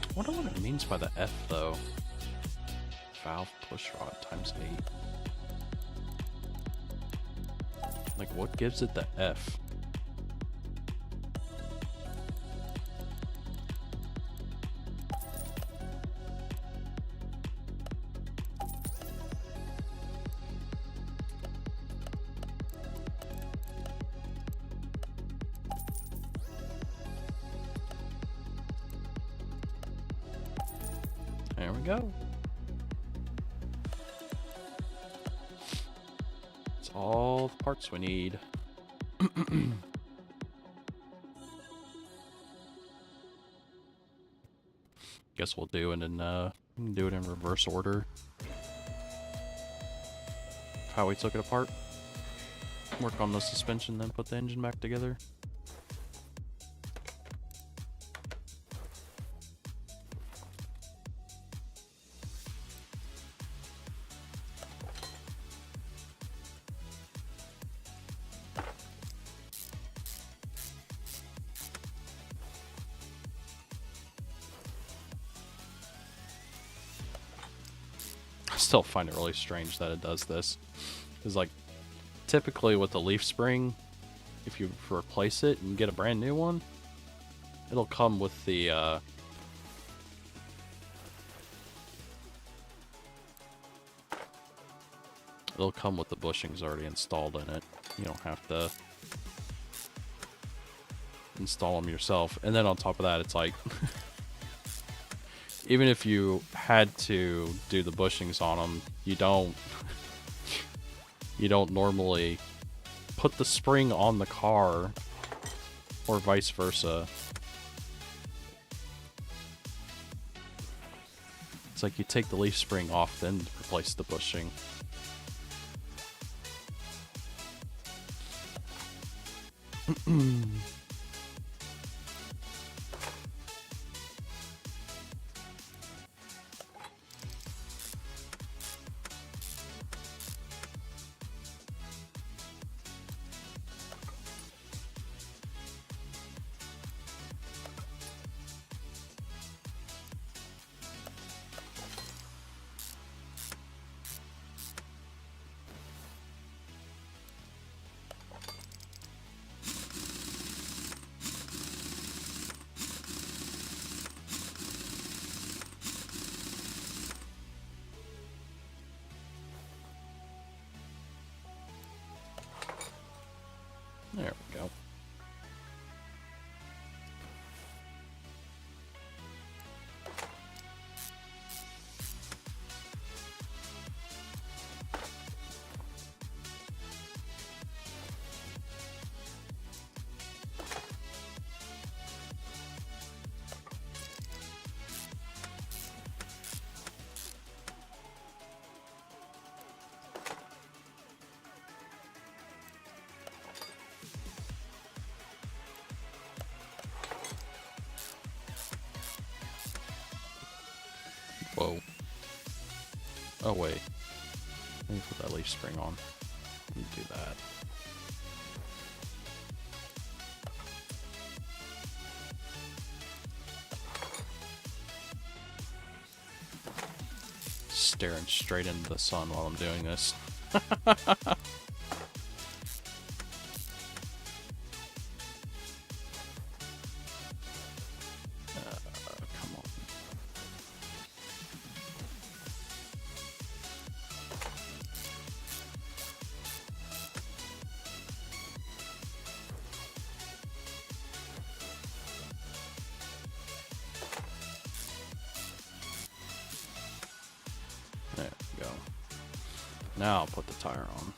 I wonder what it means by the F, though. Valve push rod times 8. Like, what gives it the F? There we go. It's all the parts we need. Guess we'll do it in reverse order. How we took it apart. Work on the suspension, then put the engine back together. I still find it really strange that it does this. Because, like, typically with the leaf spring, if you replace it and get a brand new one, it'll come with the, it'll come with the bushings already installed in it. You don't have to install them yourself. And then on top of that, it's like, even if you had to do the bushings on them, you don't normally put the spring on the car, or vice versa. It's like you take the leaf spring off, then replace the bushing. There we go. Whoa. Oh, wait. Let me put that leaf spring on. Let me do that. Staring straight into the sun while I'm doing this. Come on. There we go. Now I'll put the tire on.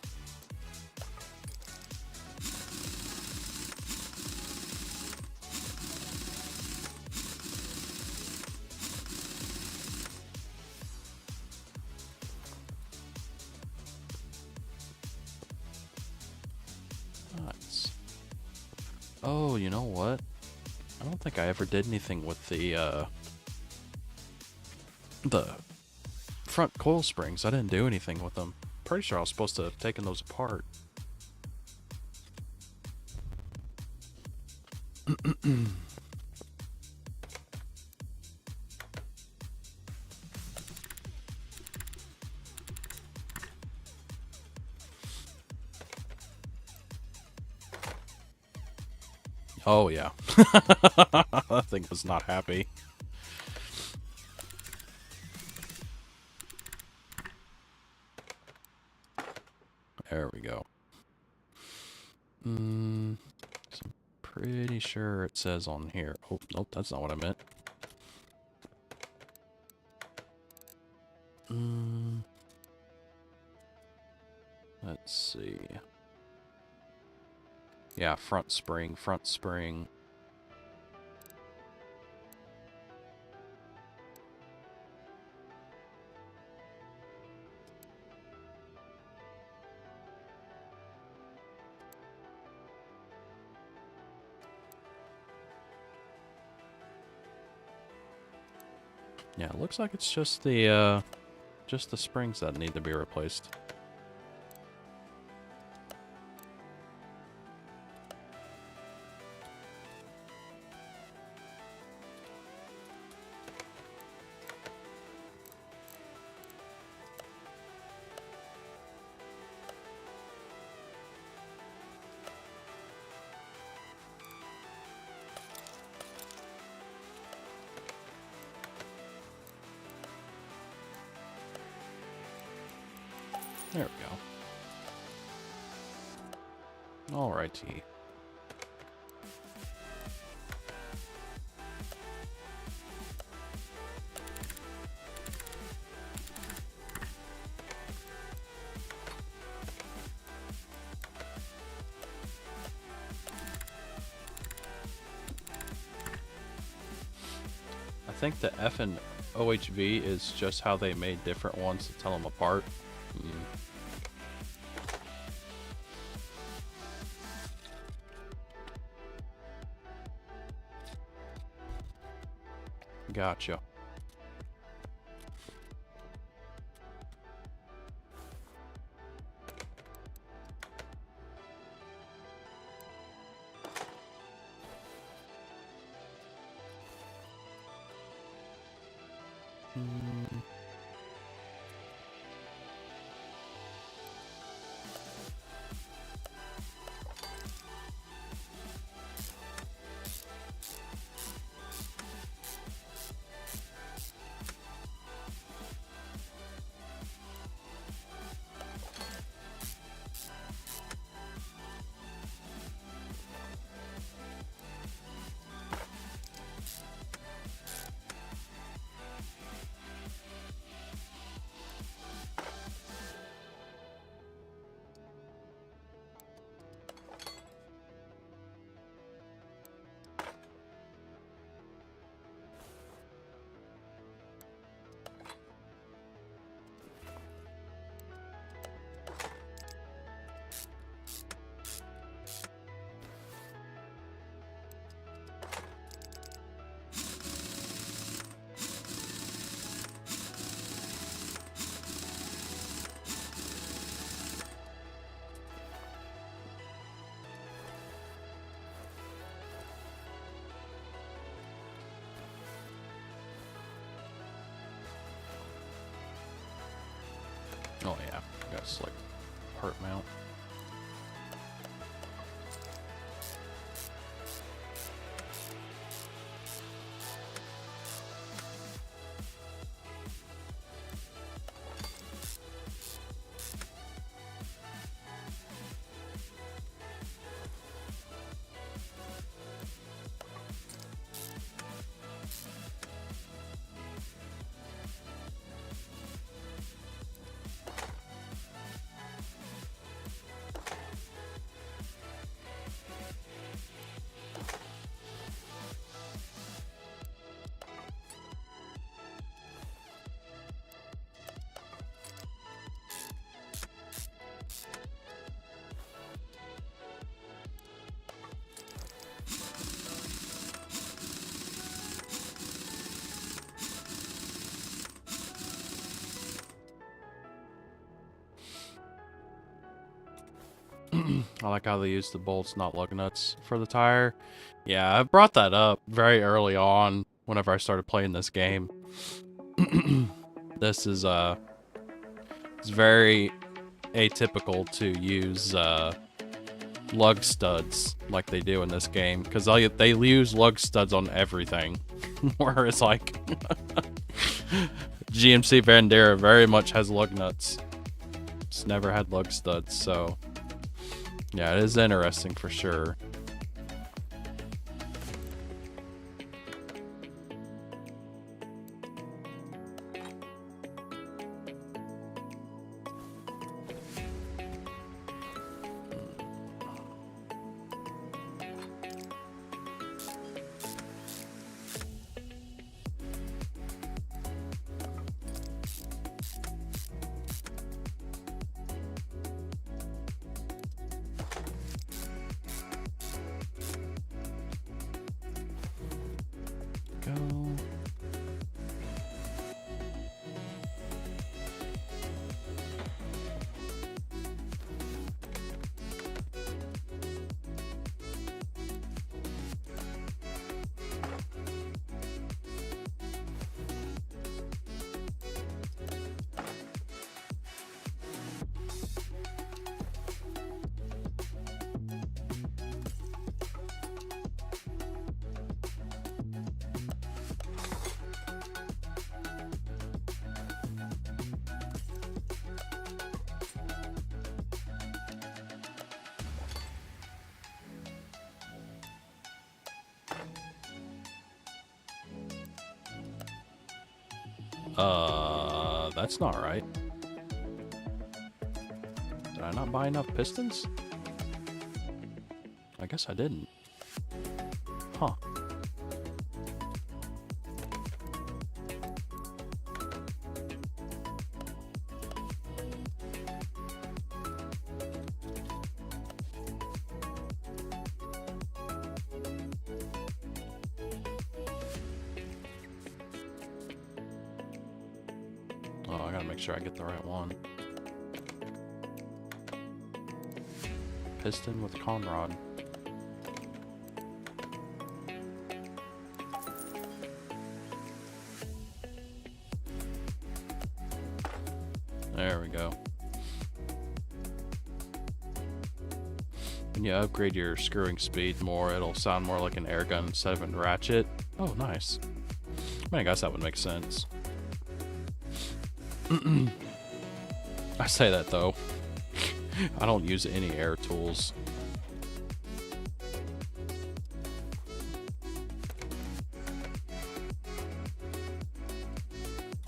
Nice. Oh, you know what? I don't think I ever did anything with the front coil springs. I didn't do anything with them. Pretty sure I was supposed to have taken those apart. Oh yeah. That thing was not happy. There we go. So I'm pretty sure it says on here. Oh, nope, that's not what I meant. Let's see. Yeah, front spring, front spring. Yeah, it looks like it's just the springs that need to be replaced. There we go. Alrighty. I think the F and OHV is just how they made different ones to tell them apart. Gotcha. Oh yeah, I got select part mount. I like how they use the bolts, not lug nuts, for the tire. Yeah, I brought that up very early on whenever I started playing this game. This is it's very atypical to use lug studs like they do in this game, because they use lug studs on everything. Whereas like GMC Bandera very much has lug nuts. It's never had lug studs, so yeah, it is interesting for sure. That's not right. Did I not buy enough pistons? I guess I didn't. Huh. Oh, I gotta make sure I get the right one. Piston with conrod. There we go. When you upgrade your screwing speed more, it'll sound more like an air gun instead of a ratchet. Oh, nice. I mean, I guess that would make sense. I say that though. I don't use any air tools.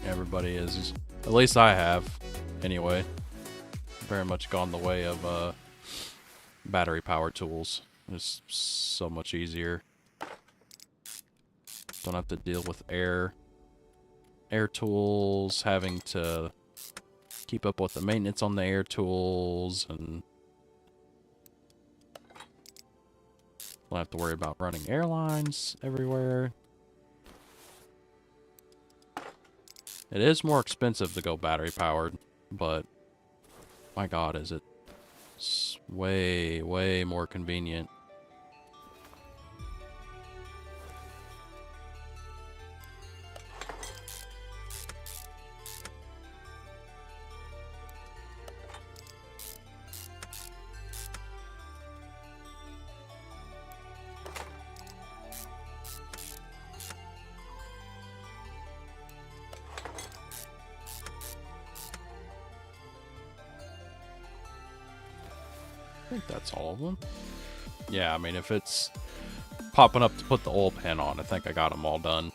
Everybody is, at least I have, anyway, very much gone the way of battery power tools. It's so much easier. Don't have to deal with air tools, having to keep up with the maintenance on the air tools, and don't have to worry about running airlines everywhere. It is more expensive to go battery powered, but my god, is it way, way more convenient. I think that's all of them. Yeah, I mean, if it's popping up to put the oil pan on, I think I got them all done.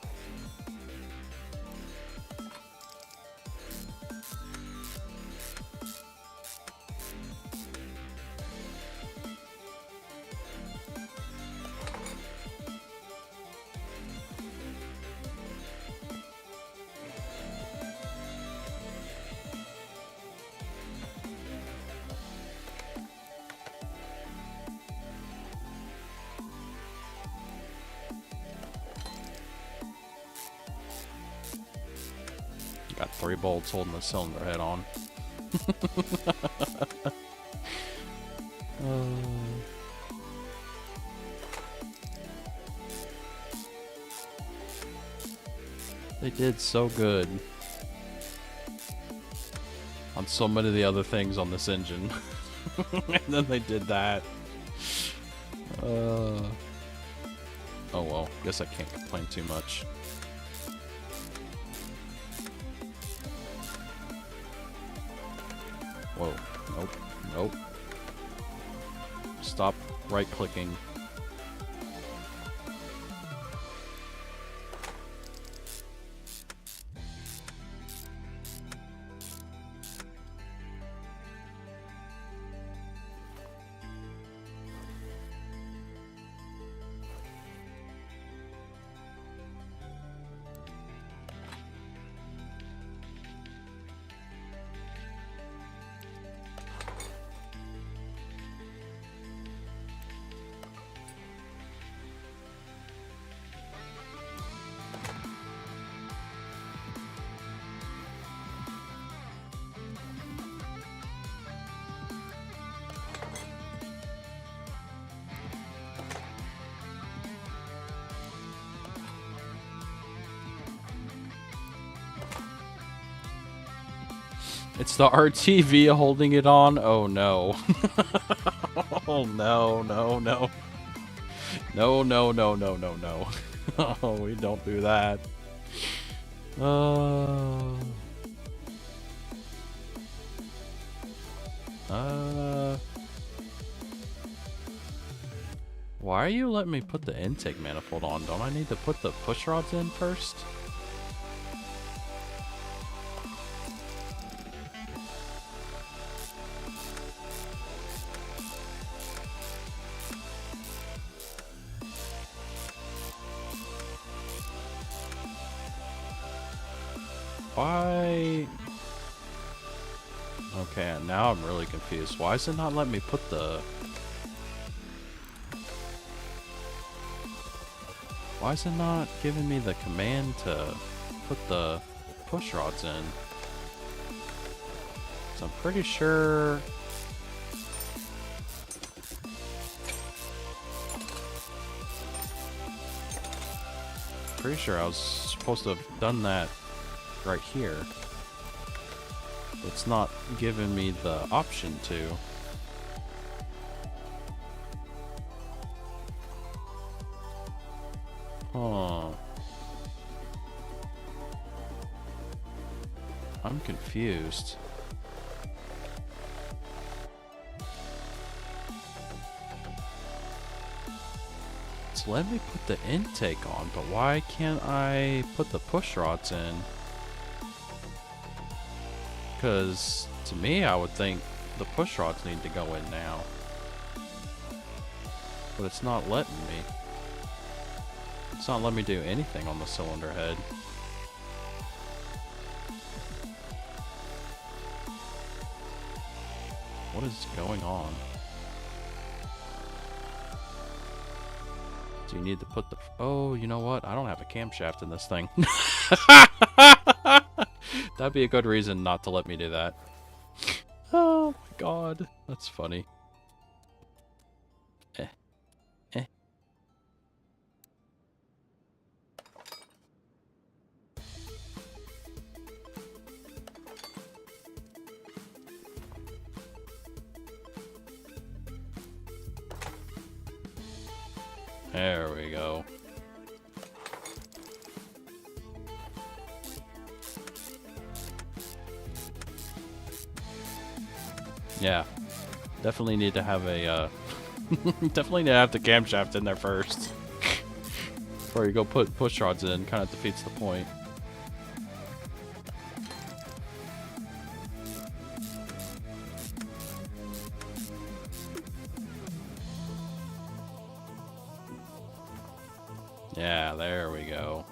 Got 3 bolts holding the cylinder head on. They did so good on so many of the other things on this engine. And then they did that. Oh well, guess I can't complain too much. Whoa, nope, nope. Stop right-clicking. It's the RTV holding it on. Oh no. Oh no, no, no. No, no, no, no, no, no. Oh, we don't do that. Why are you letting me put the intake manifold on? Don't I need to put the push rods in first? Why? Okay, now I'm really confused. Why is it not letting me put the... Why is it not giving me the command to put the push rods in? So I'm pretty sure... Pretty sure I was supposed to have done that right here. It's not giving me the option to. Huh. I'm confused. It's letting me put the intake on, but why can't I put the push rods in? Because to me, I would think the push rods need to go in now. But it's not letting me. It's not letting me do anything on the cylinder head. What is going on? Do you need to put the... Oh, you know what? I don't have a camshaft in this thing. That'd be a good reason not to let me do that. Oh my god. That's funny. There we go. Yeah, definitely need to have a definitely need to have the camshaft in there first before you go put push rods in. Kind of defeats the point. Yeah, there we go.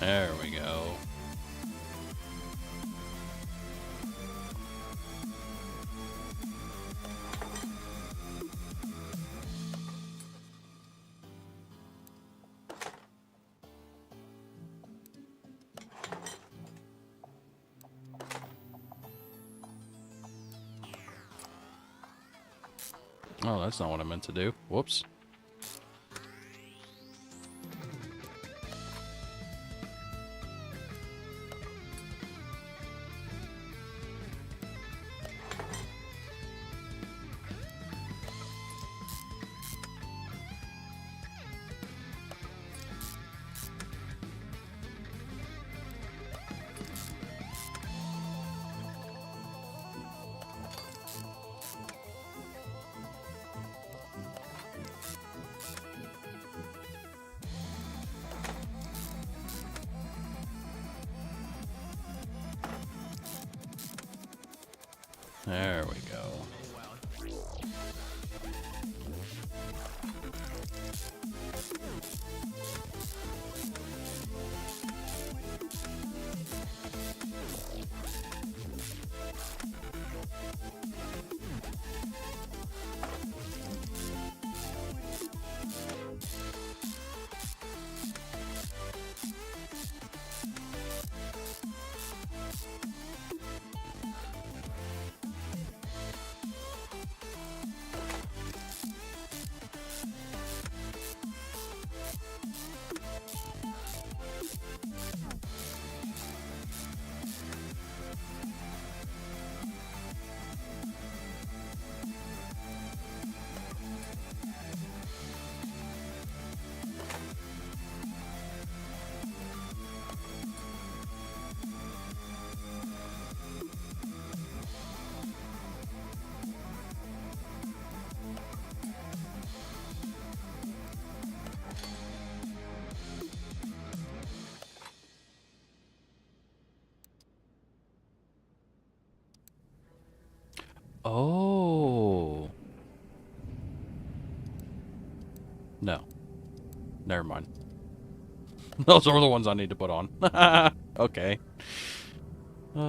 There we go. Oh, that's not what I meant to do. Whoops. There we go. Oh. No. Never mind. Those are the ones I need to put on. Okay. Uh...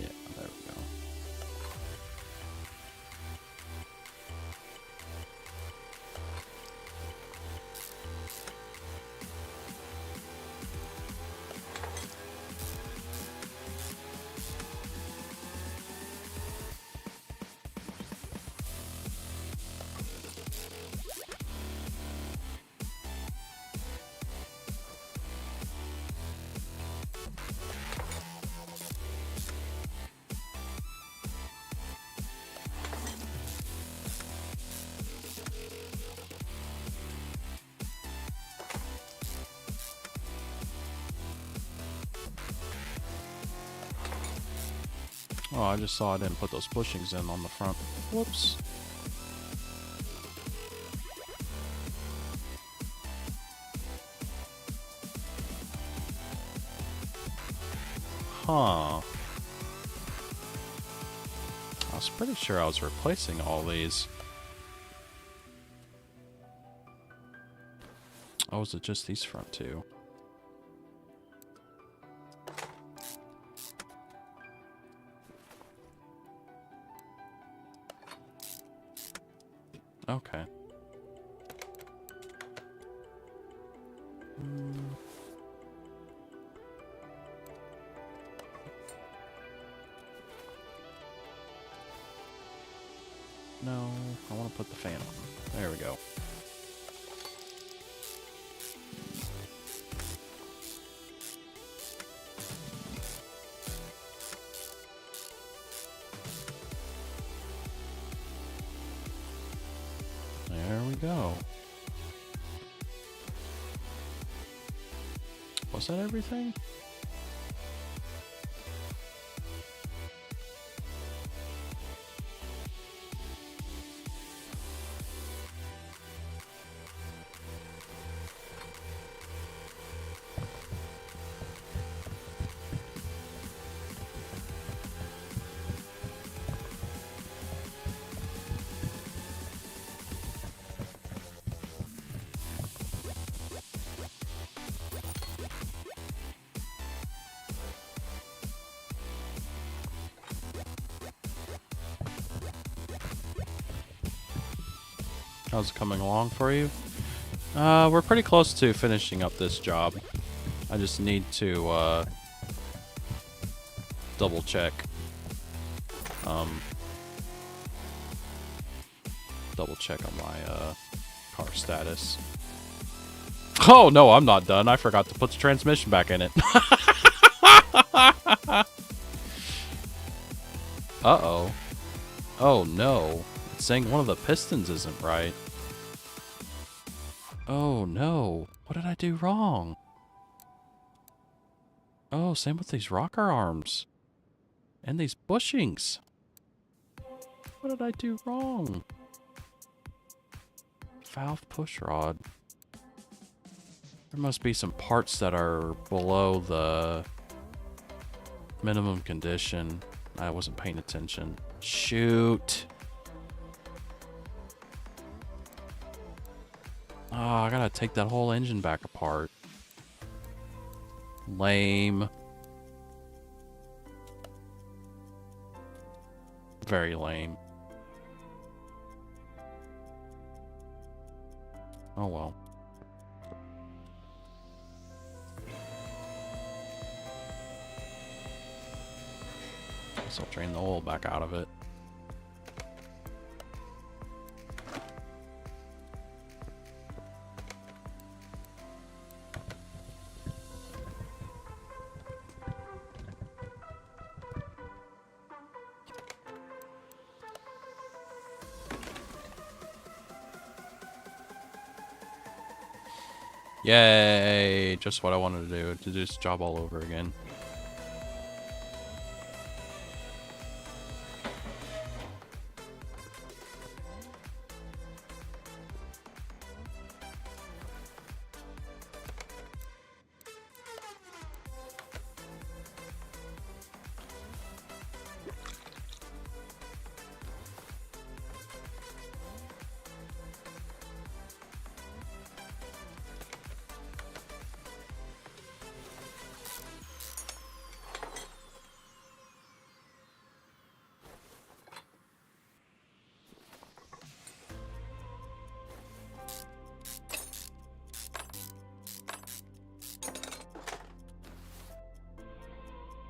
yeah, there we go. Oh, I just saw I didn't put those bushings in on the front. Whoops. Huh. I was pretty sure I was replacing all these. Oh, is it just these front two? Okay. No, I want to put the fan on. There we go. There we go. Was that everything? How's it coming along for you? We're pretty close to finishing up this job. I just need to, double check. Double check on my, car status. Oh, no, I'm not done. I forgot to put the transmission back in it. Uh-oh. Oh, no. It's saying one of the pistons isn't right. Oh, no. What did I do wrong? Oh, same with these rocker arms. And these bushings. What did I do wrong? Valve push rod. There must be some parts that are below the minimum condition. I wasn't paying attention. Shoot. Oh, I gotta take that whole engine back apart. Lame. Very lame. Oh well. Guess I'll drain the oil back out of it. Yay! Just what I wanted to do this job all over again.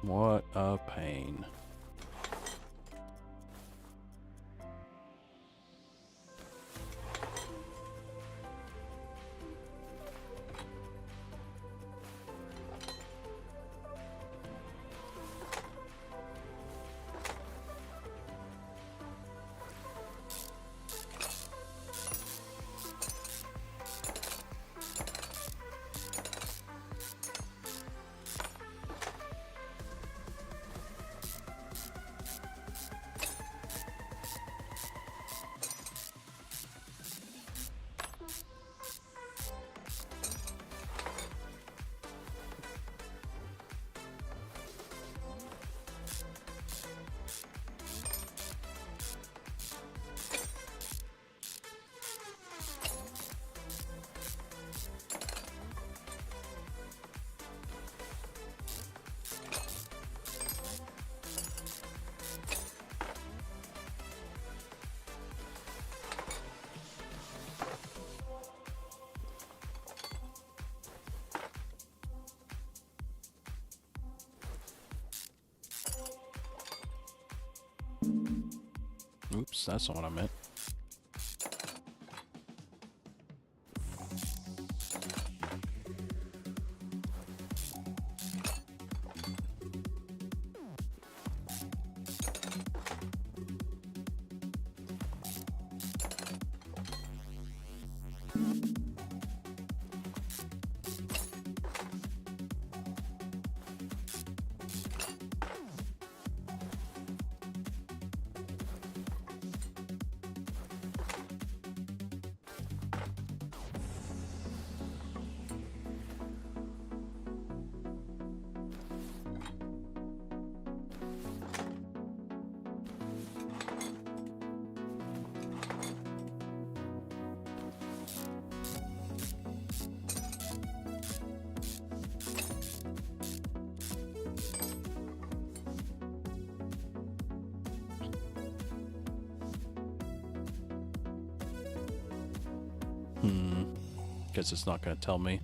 What a pain. Oops, that's not what I meant. Guess it's not going to tell me.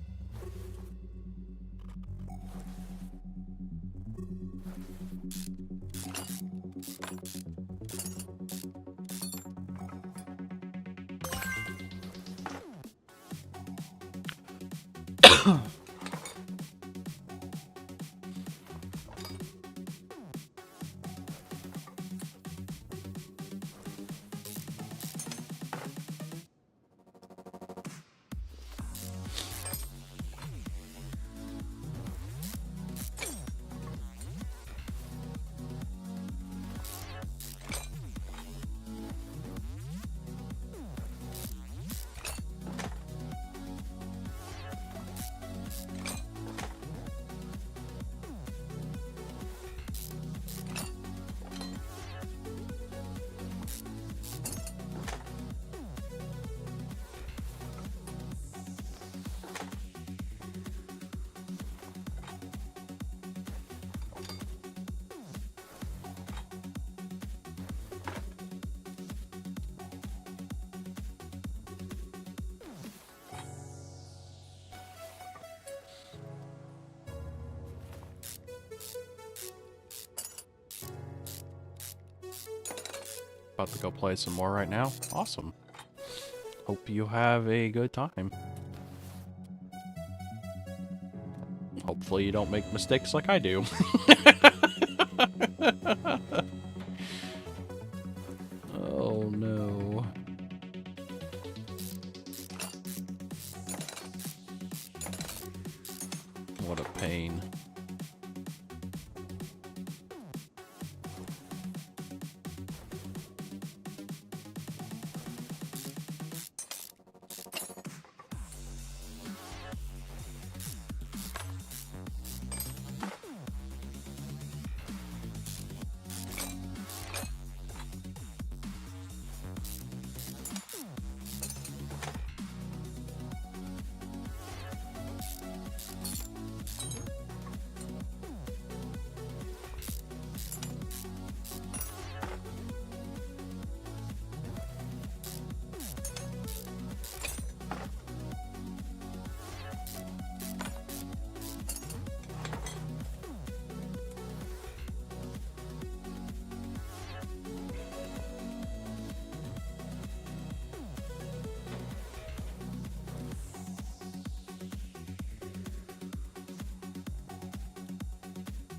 About to go play some more right now. Awesome. Hope you have a good time. Hopefully you don't make mistakes like I do. Oh no.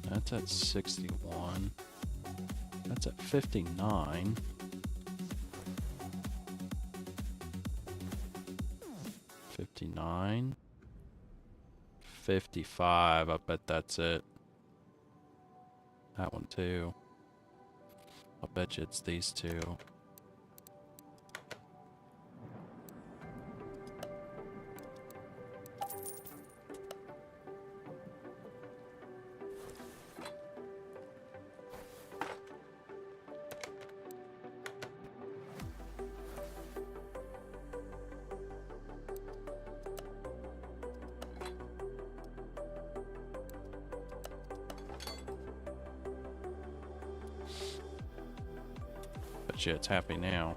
That's at 61. That's at 59. 59. 55. I bet that's it. That one too. I'll bet you it's these two. Bet you it's happy now.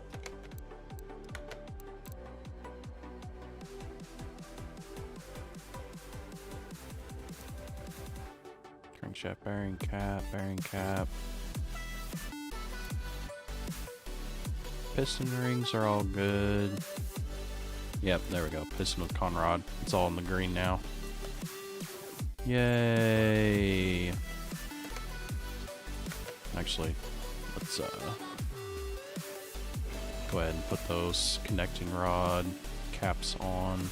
Crankshaft bearing cap, bearing cap. Piston rings are all good. Yep, there we go. Piston with Conrod. It's all in the green now. Yay! Actually, let's go ahead and put those connecting rod caps on.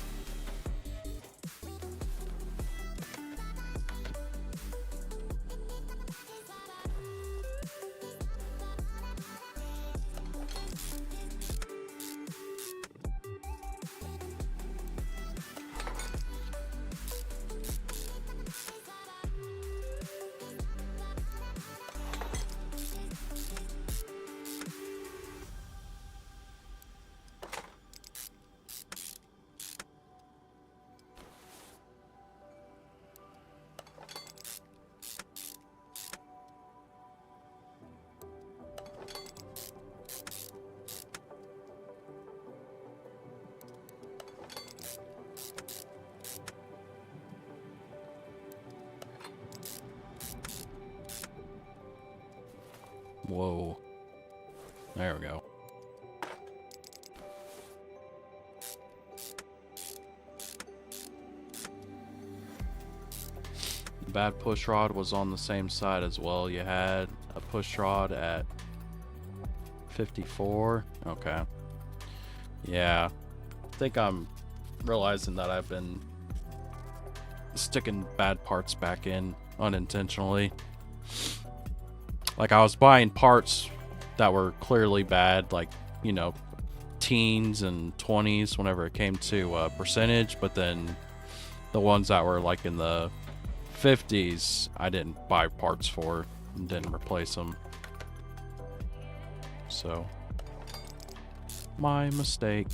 Whoa. There we go. The bad push rod was on the same side as well. You had a push rod at 54. Okay. Yeah. I think I'm realizing that I've been sticking bad parts back in unintentionally. Like, I was buying parts that were clearly bad, like, you know, teens and 20s whenever it came to percentage, but then the ones that were like in the 50s, I didn't buy parts for and didn't replace them. So, my mistake.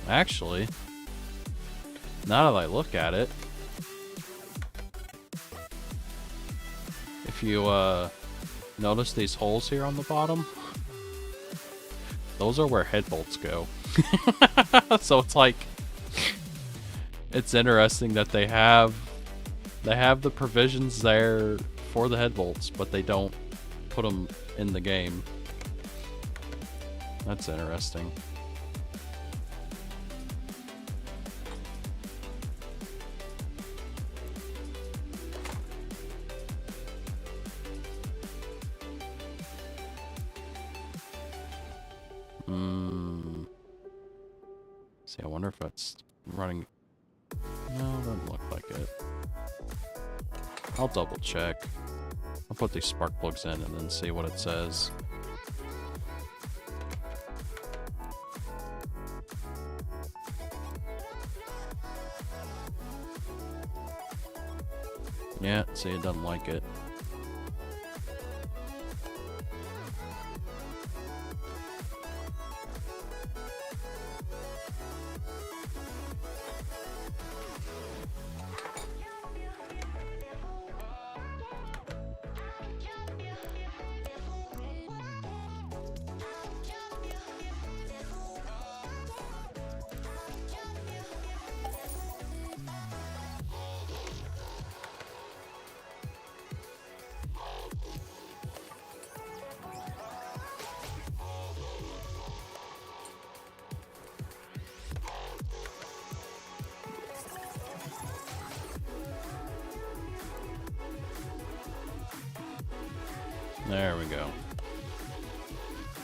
Actually, now that I look at it, if you notice these holes here on the bottom, those are where head bolts go. So it's like, it's interesting that they have the provisions there for the head bolts, but they don't put them in the game. That's interesting. See, I wonder if that's running. No, it doesn't look like it. I'll double check. I'll put these spark plugs in and then see what it says. Yeah, see, it doesn't like it. There we go.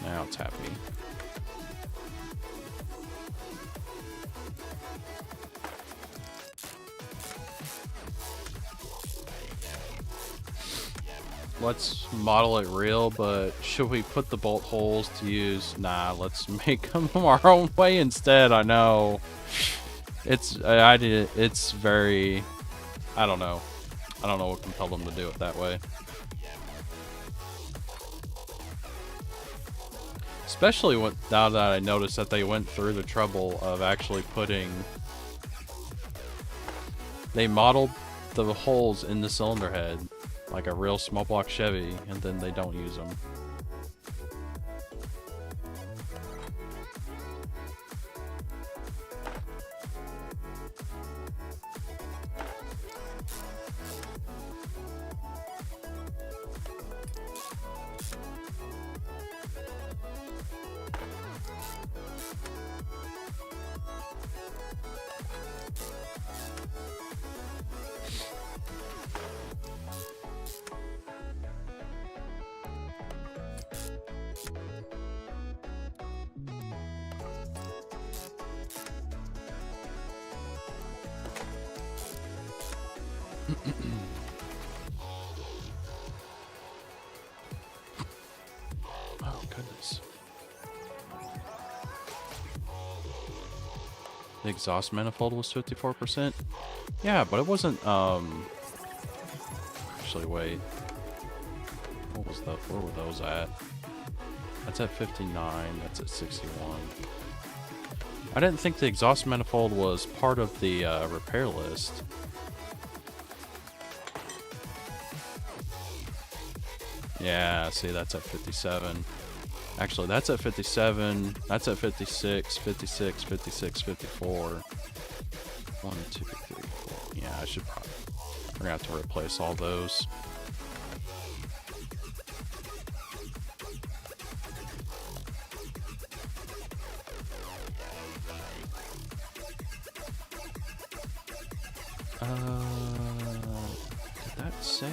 Now it's happy. Let's model it real, but should we put the bolt holes to use? Nah, let's make them our own way instead. I know. It's very, I don't know. I don't know what compelled them to do it that way. Especially now that I noticed that they went through the trouble of actually they modeled the holes in the cylinder head like a real small block Chevy, and then they don't use them. Oh, goodness. The exhaust manifold was 54%? Yeah, but it wasn't, actually, wait. Where were those at? That's at 59, that's at 61. I didn't think the exhaust manifold was part of the, repair list. Yeah, see, that's at 57. Actually, that's at 57. That's at 56, 56, 56, 54. 1, 2, 3, 4. Yeah, I should probably... We're gonna have to replace all those. Did that say...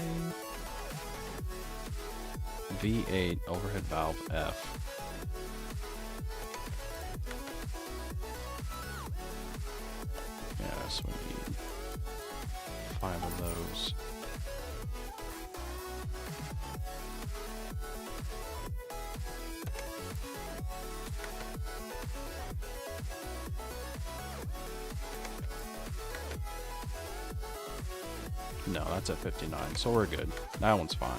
V8 overhead valve F. Yeah, so we need 5 of those. No, that's at 59, so we're good. That one's fine.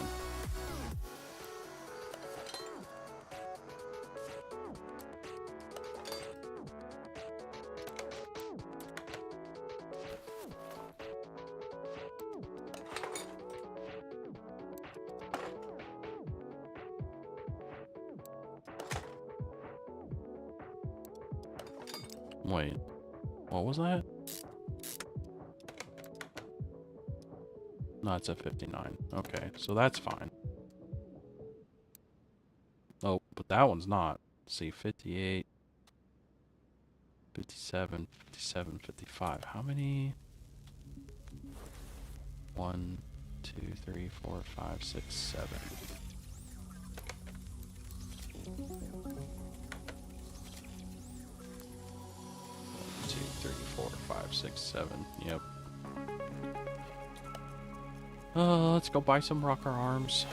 Wait, what was that? No, it's at 59. Okay, so that's fine. Oh, but that one's not. Let's see, 58, 57, 57, 55. How many? 1, 2, 3, 4, 5, 6, 7. 2, 3, 4, 5, 6, 7. Yep. Let's go buy some rocker arms.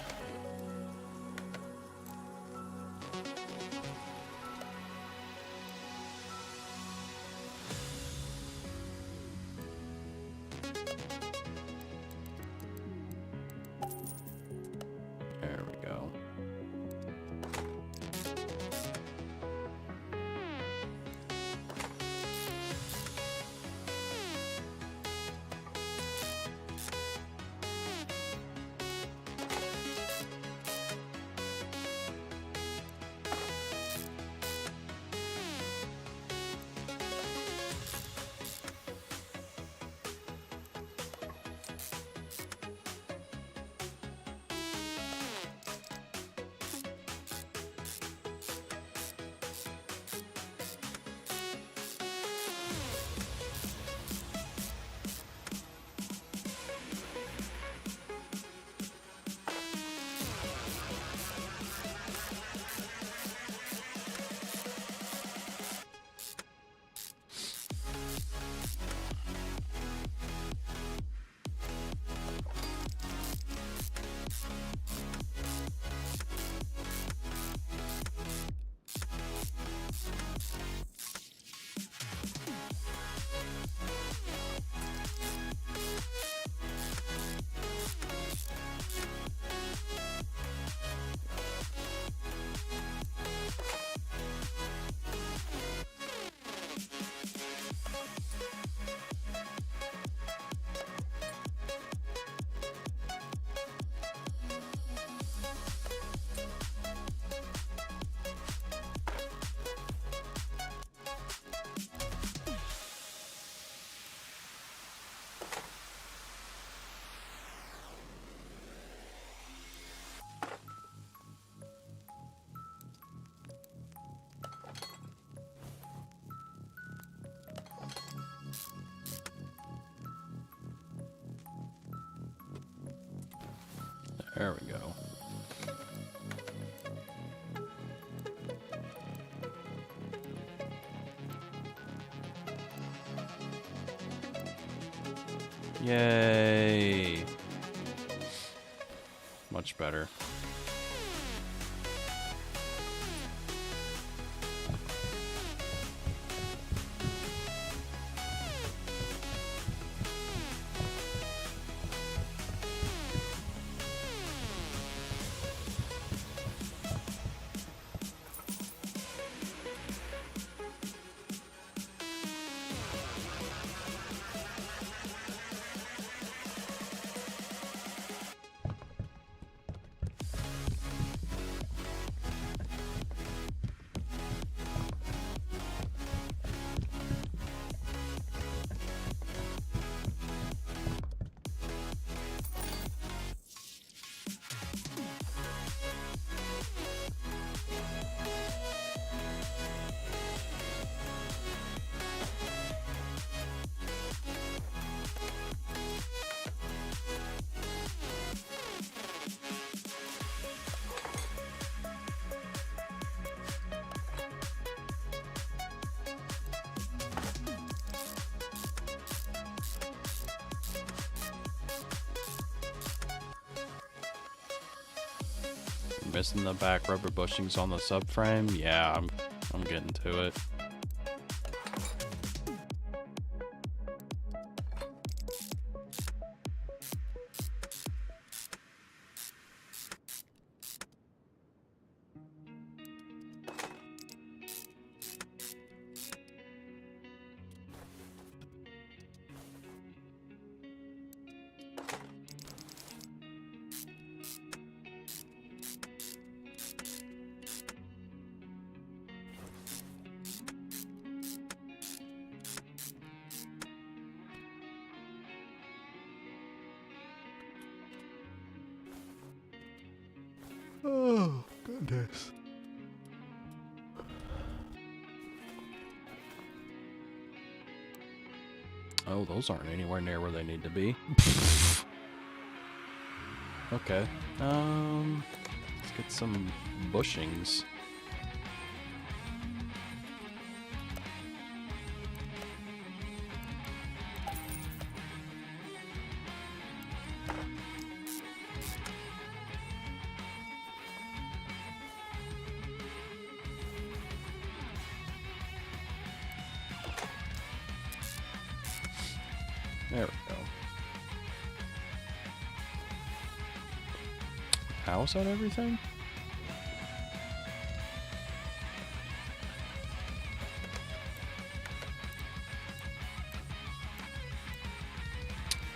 There we go. Yay! Much better. Missing the back rubber bushings on the subframe. Yeah, I'm getting to it. Oh, goodness. Oh, those aren't anywhere near where they need to be. Okay. Let's get some bushings. There we go. How is that everything?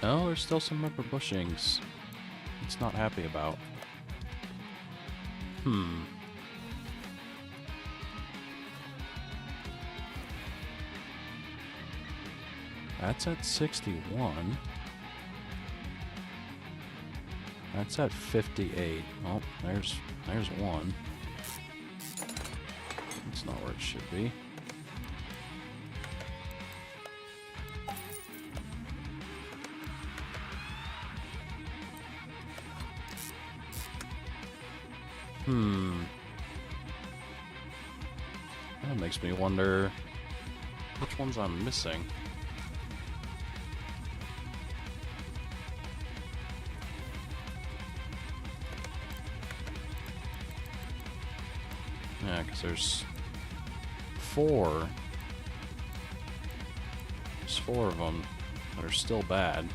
Oh, there's still some rubber bushings. It's not happy about. That's at 61. That's at 58. Oh, there's one. It's not where it should be. That makes me wonder which ones I'm missing. Yeah, because there's four. There's four of them that are still bad.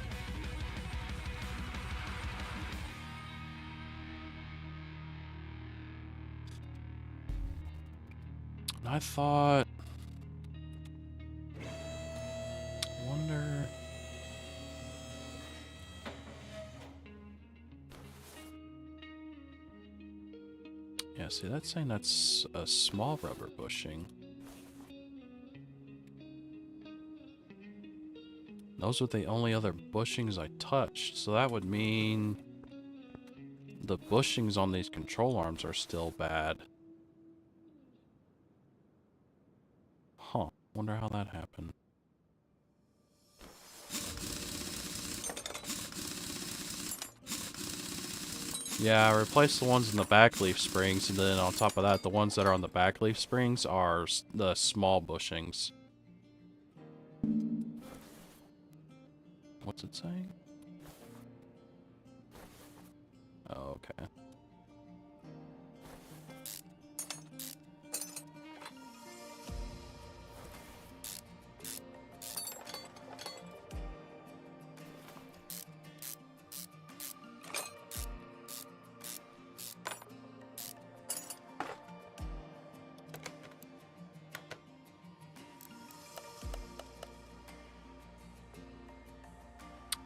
I thought... wonder... Yeah, see, that's saying that's a small rubber bushing. Those are the only other bushings I touched, so that would mean the bushings on these control arms are still bad. Huh. Wonder how that happened. Yeah, replace the ones in the back leaf springs, and then on top of that, the ones that are on the back leaf springs are the small bushings. What's it saying? Oh, okay.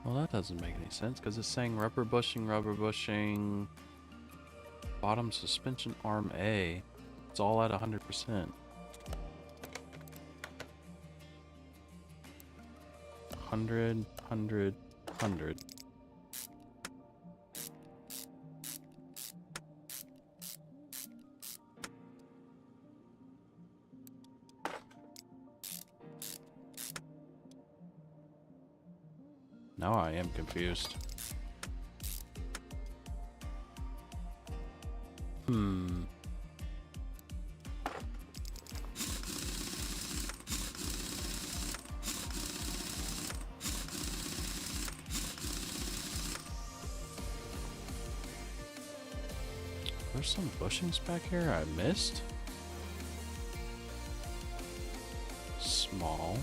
Well, that doesn't make any sense because it's saying rubber bushing, bottom suspension arm A. It's all at 100%. 100. Now I am confused. There's some bushings back here I missed. Small.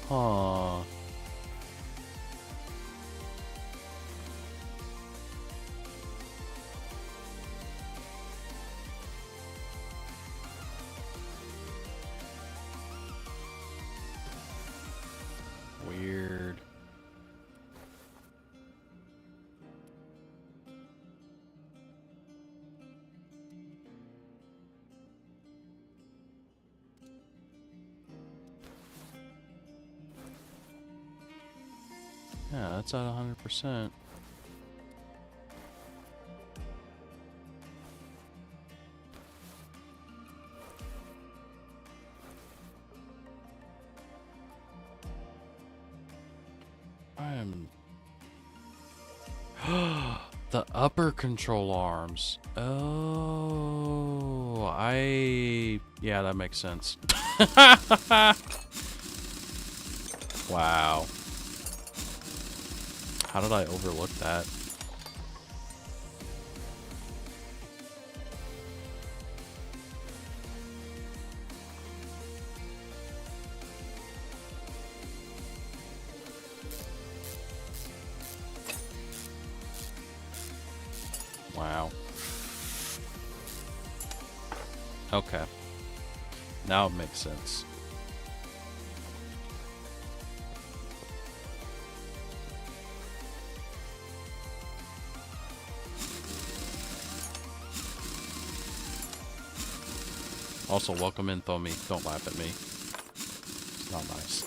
Huh. Weird. Yeah, that's at 100%. The upper control arms. Oh, yeah, that makes sense. Wow. How did I overlook that? Wow. Okay. Now it makes sense. Also, welcome in, Thomi. Don't laugh at me. It's not nice.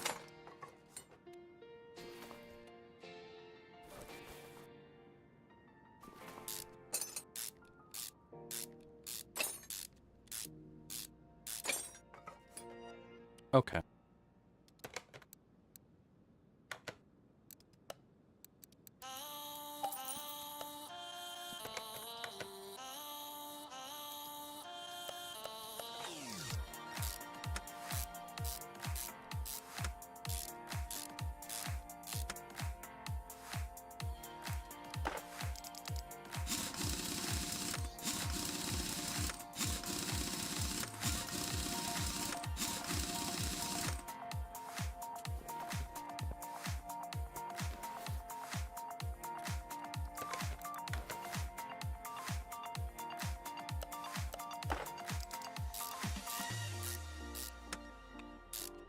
Okay.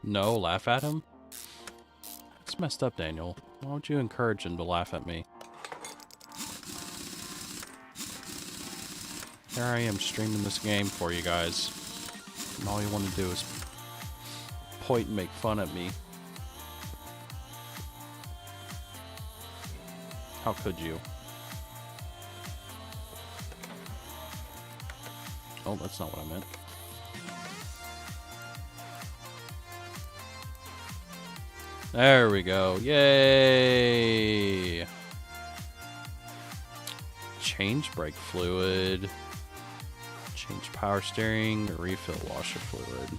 No, laugh at him? It's messed up, Daniel. Why don't you encourage him to laugh at me? Here I am streaming this game for you guys. And all you want to do is point and make fun at me. How could you? Oh, that's not what I meant. There we go. Yay! Change brake fluid. Change power steering. Refill washer fluid.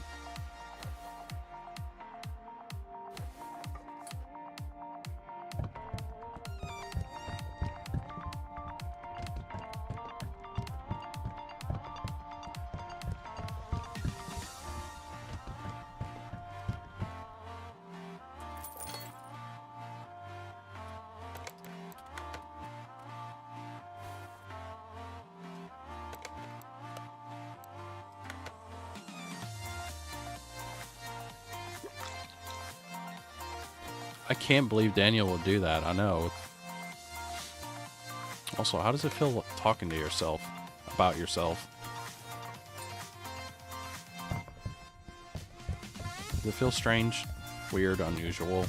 I can't believe Daniel would do that. I know. Also, how does it feel talking to yourself about yourself? Does it feel strange, weird, unusual?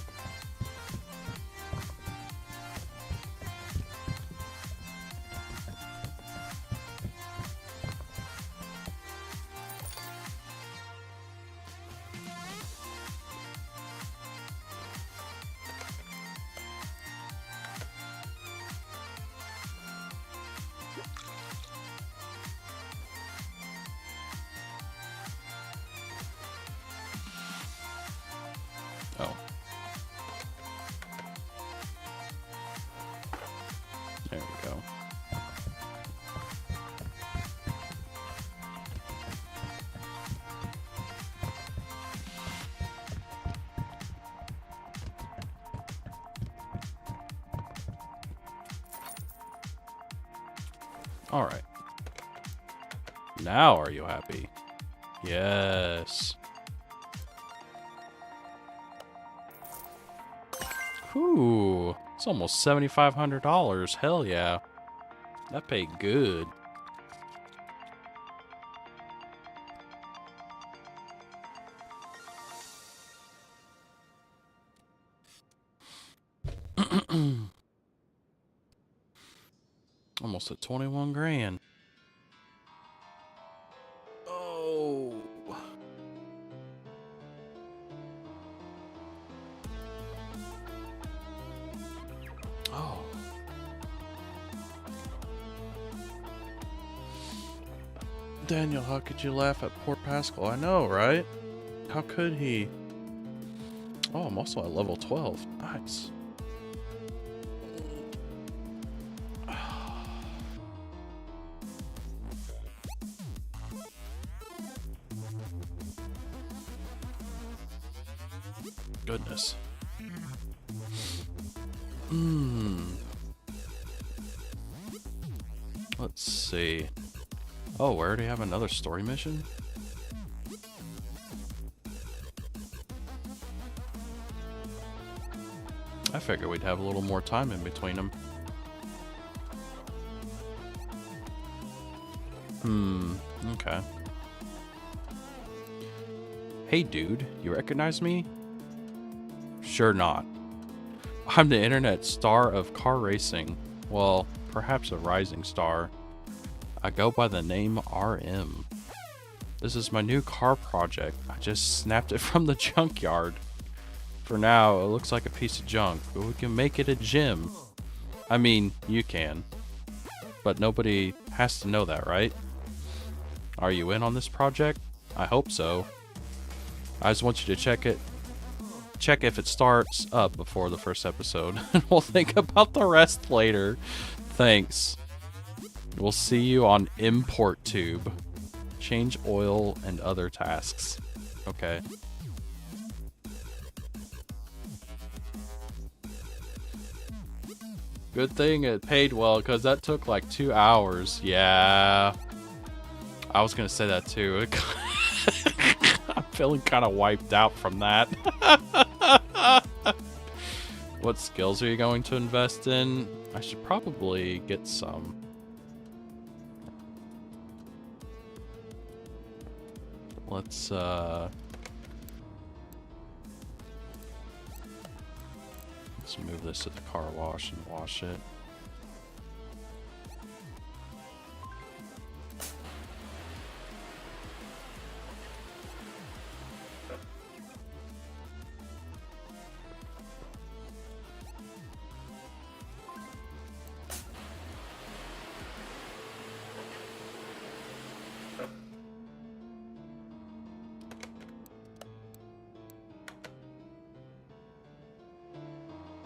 Oh. There we go. All right. Now are you happy? Yes. Whew. It's almost $7,500. Hell yeah. That paid good. Almost at 21 grand. Oh. Oh. Daniel, how could you laugh at poor Pascal? I know, right? How could he? Oh, I'm also at level 12. Nice. Goodness. Let's see. Oh, we already have another story mission? I figured we'd have a little more time in between them. Okay. Hey dude, you recognize me? Sure not. I'm the internet star of car racing. Well, perhaps a rising star. I go by the name RM. This is my new car project. I just snapped it from the junkyard. For now, it looks like a piece of junk, but we can make it a gym. I mean, you can. But nobody has to know that, right? Are you in on this project? I hope so. I just want you to check if it starts up before the first episode. We'll think about the rest later. Thanks. We'll see you on Import Tube. Change oil and other tasks. Okay. Good thing it paid well, because that took like 2 hours. Yeah. I was going to say that too. I'm feeling kind of wiped out from that. What skills are you going to invest in? I should probably get some. Let's move this to the car wash and wash it.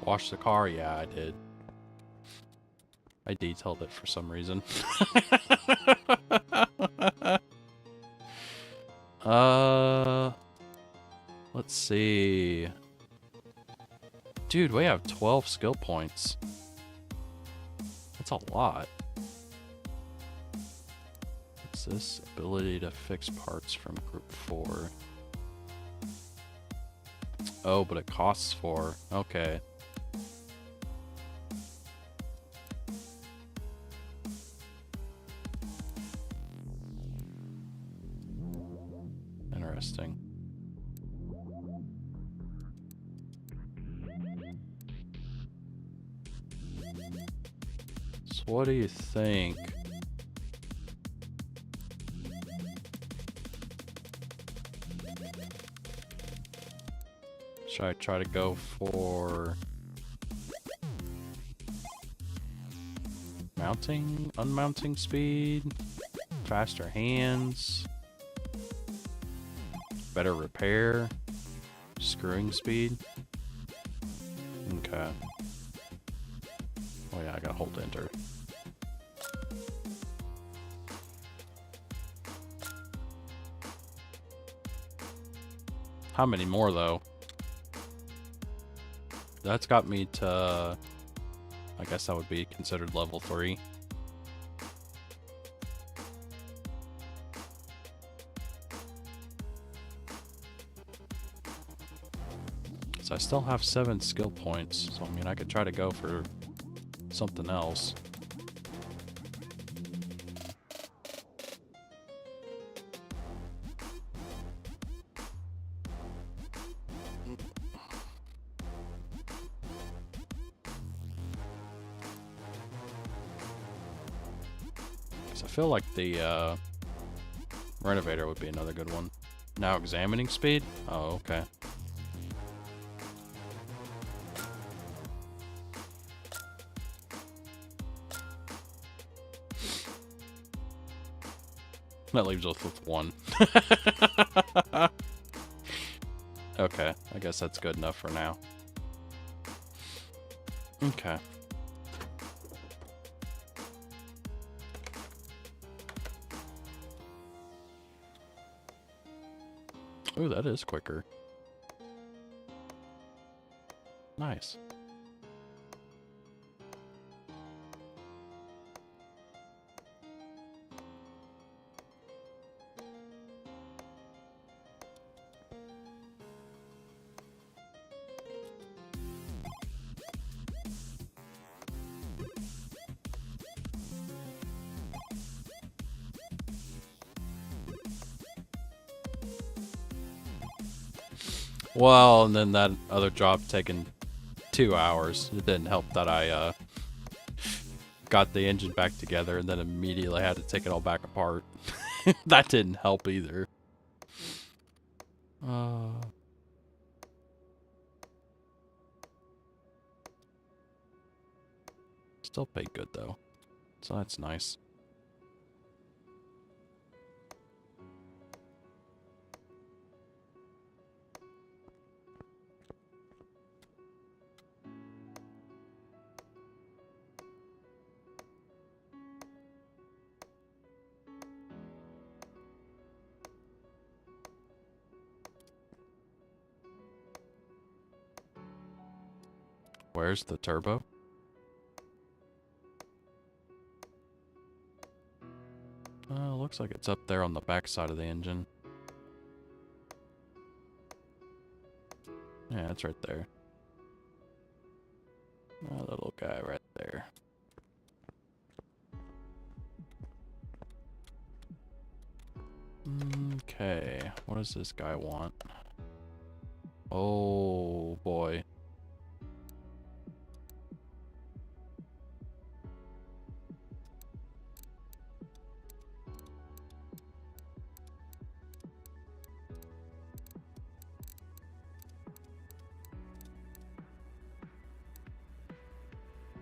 Wash the car? Yeah, I did. I detailed it for some reason. Let's see. Dude, we have 12 skill points. That's a lot. What's this? Ability to fix parts from group 4. Oh, but it costs 4. Okay. Interesting. So what do you think? Should I try to go for mounting, unmounting speed, faster hands, better repair, screwing speed? Okay. Oh yeah, I gotta hold enter. How many more though? That's got me to, I guess that would be considered level 3. So I still have 7 skill points, so I mean I could try to go for something else. I feel like the renovator would be another good one. Now examining speed? Oh, okay. That leaves us with 1. Okay, I guess that's good enough for now. Okay. Ooh, that is quicker. Nice. Well, and then that other job taking 2 hours. It didn't help that I got the engine back together and then immediately had to take it all back apart. That didn't help either. Still paid good though, so that's nice. Where's the turbo? Looks like it's up there on the back side of the engine. Yeah, it's right there. A little guy right there. Okay, what does this guy want? Oh boy.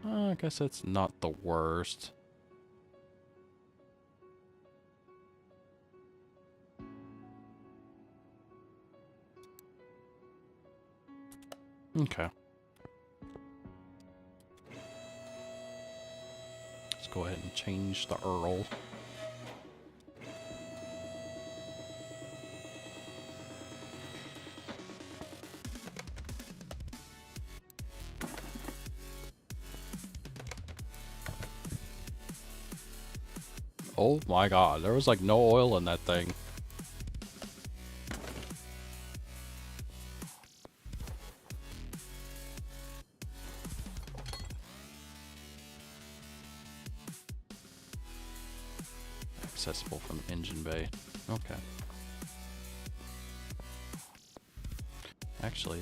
I guess it's not the worst. Okay. go ahead and change the Earl. Oh my god, there was like no oil in that thing. Accessible from engine bay. Okay. Actually,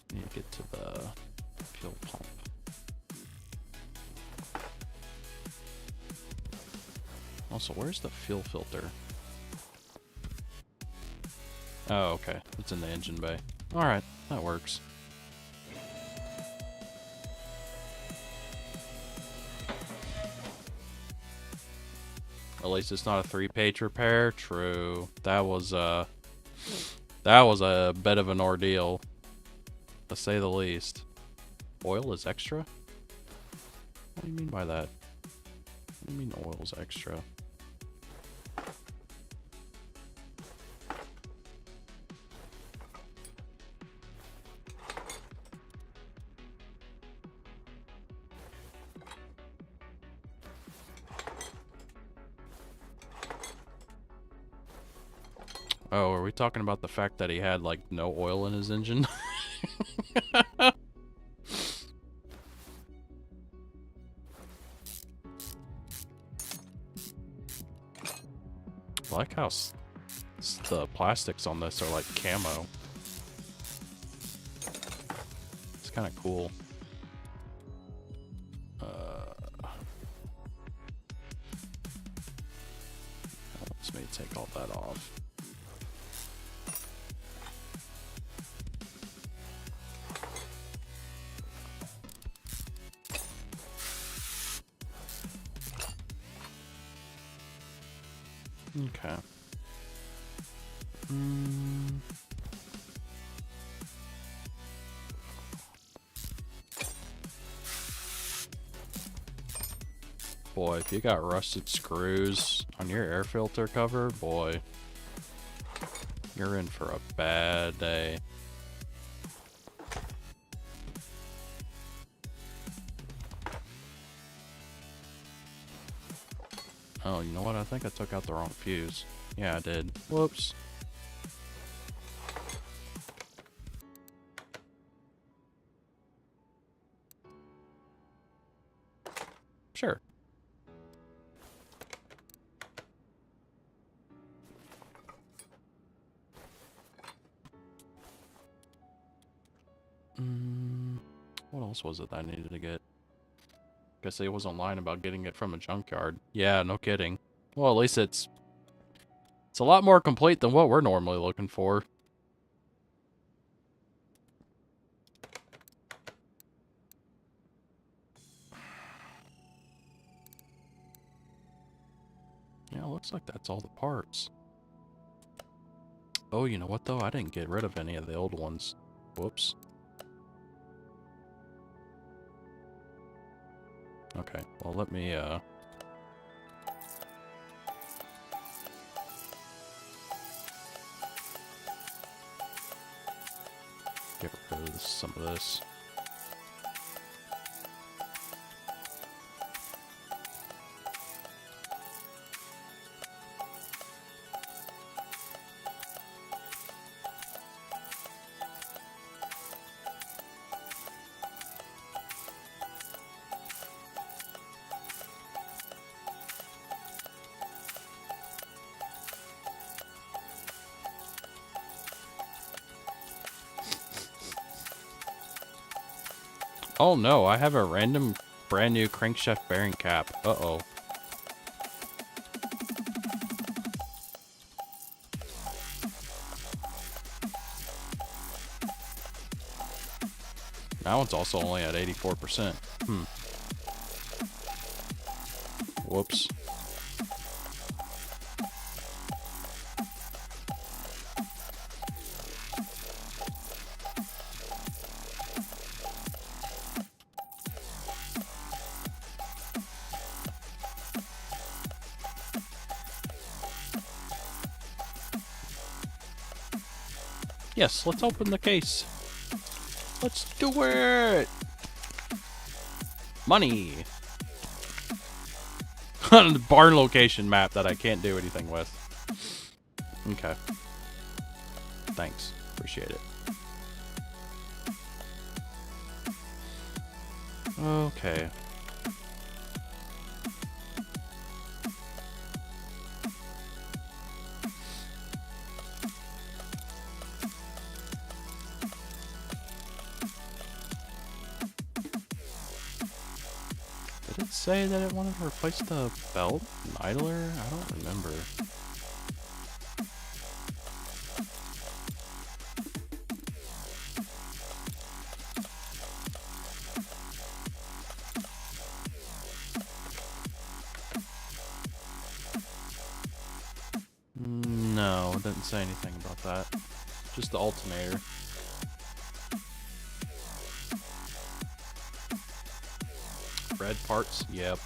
I need to get to the fuel pump. Also, where's the fuel filter? Oh, okay. It's in the engine bay. Alright, that works. At least it's not a 3-page repair. True. That was a bit of an ordeal, to say the least. Oil is extra? What do you mean by that? What do you mean oil's extra? Oh, are we talking about the fact that he had, like, no oil in his engine? I like how the plastics on this are, like, camo. It's kind of cool. Let's maybe take all that off. Okay. Boy, if you got rusted screws on your air filter cover, boy, you're in for a bad day. Oh, you know what? I think I took out the wrong fuse. Yeah, I did. Whoops. Sure. What else was it that I needed to get? Guess it was online about getting it from a junkyard. Yeah, no kidding. Well, at least it's a lot more complete than what we're normally looking for. Yeah, looks like that's all the parts. Oh, you know what though? I didn't get rid of any of the old ones. Whoops. Okay, well let me get rid of some of this. Oh no, I have a random brand new crankshaft bearing cap. Uh-oh. That one's also only at 84%. Whoops. Yes, let's open the case. Let's do it! Money! On the barn location map that I can't do anything with. Okay. Thanks. Appreciate it. Okay. Did it say that it wanted to replace the belt and idler? I don't remember. No, it didn't say anything about that. Just the alternator. Red parts? Yep.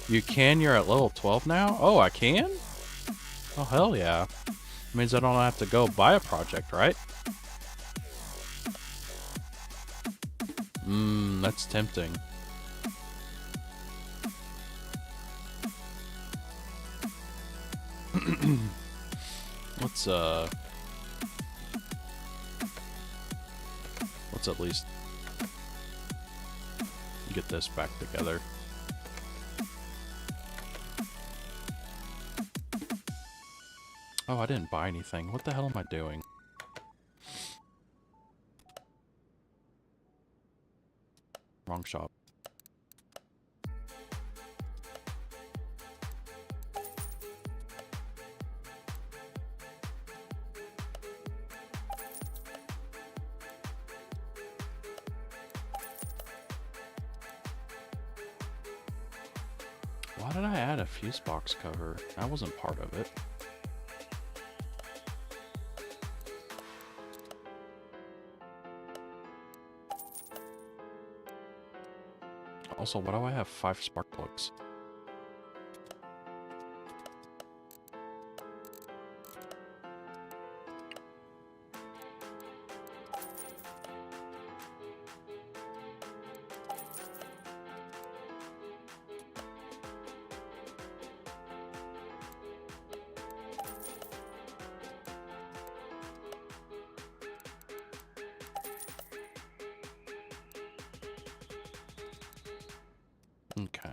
You can? You're at level 12 now? Oh, I can? Oh, hell yeah. Means I don't have to go buy a project, right? That's tempting. Let's at least get this back together. Oh, I didn't buy anything. What the hell am I doing? Wrong shop. Why did I add a fuse box cover? That wasn't part of it. Also, why do I have 5 spark plugs? Okay.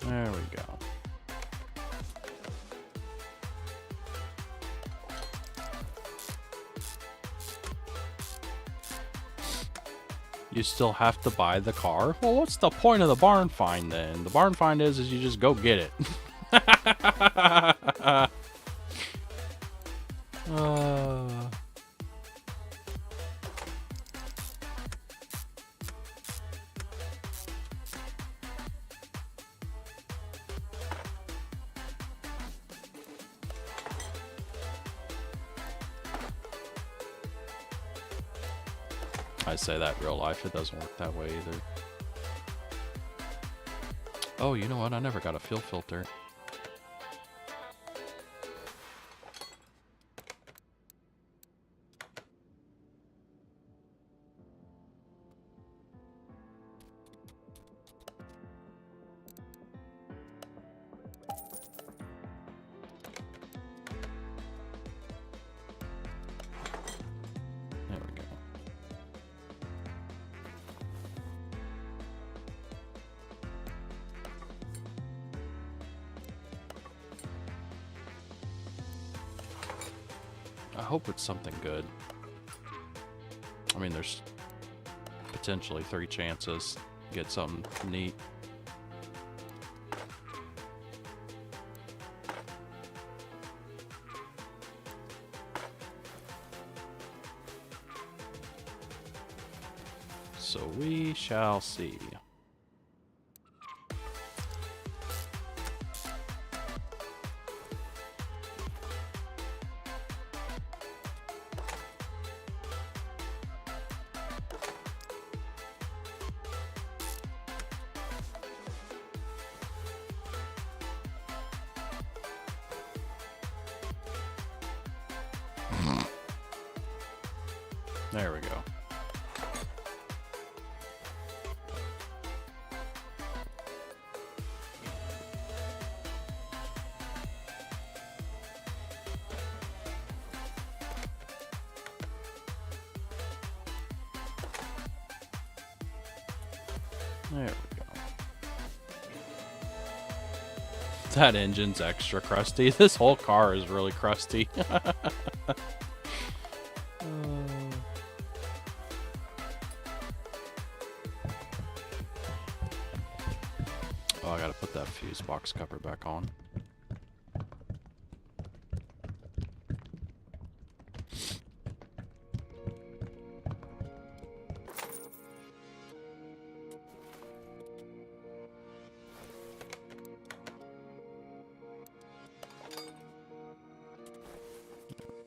There we go. You still have to buy the car? Well, what's the point of the barn find then? The barn find is you just go get it. I say that in real life, it doesn't work that way either. Oh, you know what? I never got a fuel filter. There we go. I hope it's something good. I mean, there's potentially 3 chances to get something neat. So we shall see. There we go. There we go. That engine's extra crusty. This whole car is really crusty. Oh, I gotta put that fuse box cover back on.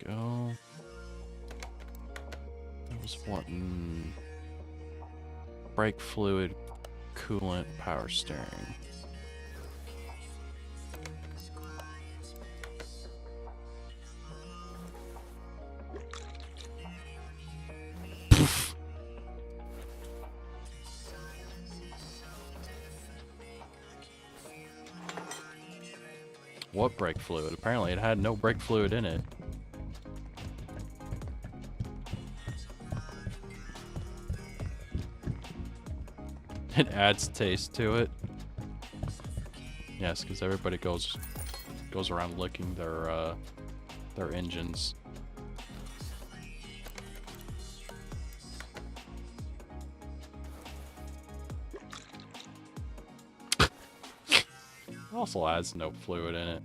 Go. I was wanting brake fluid, coolant, power steering. What brake fluid? Apparently it had no brake fluid in it. It adds taste to it. Yes, because everybody goes around licking their engines. It also adds no fluid in it.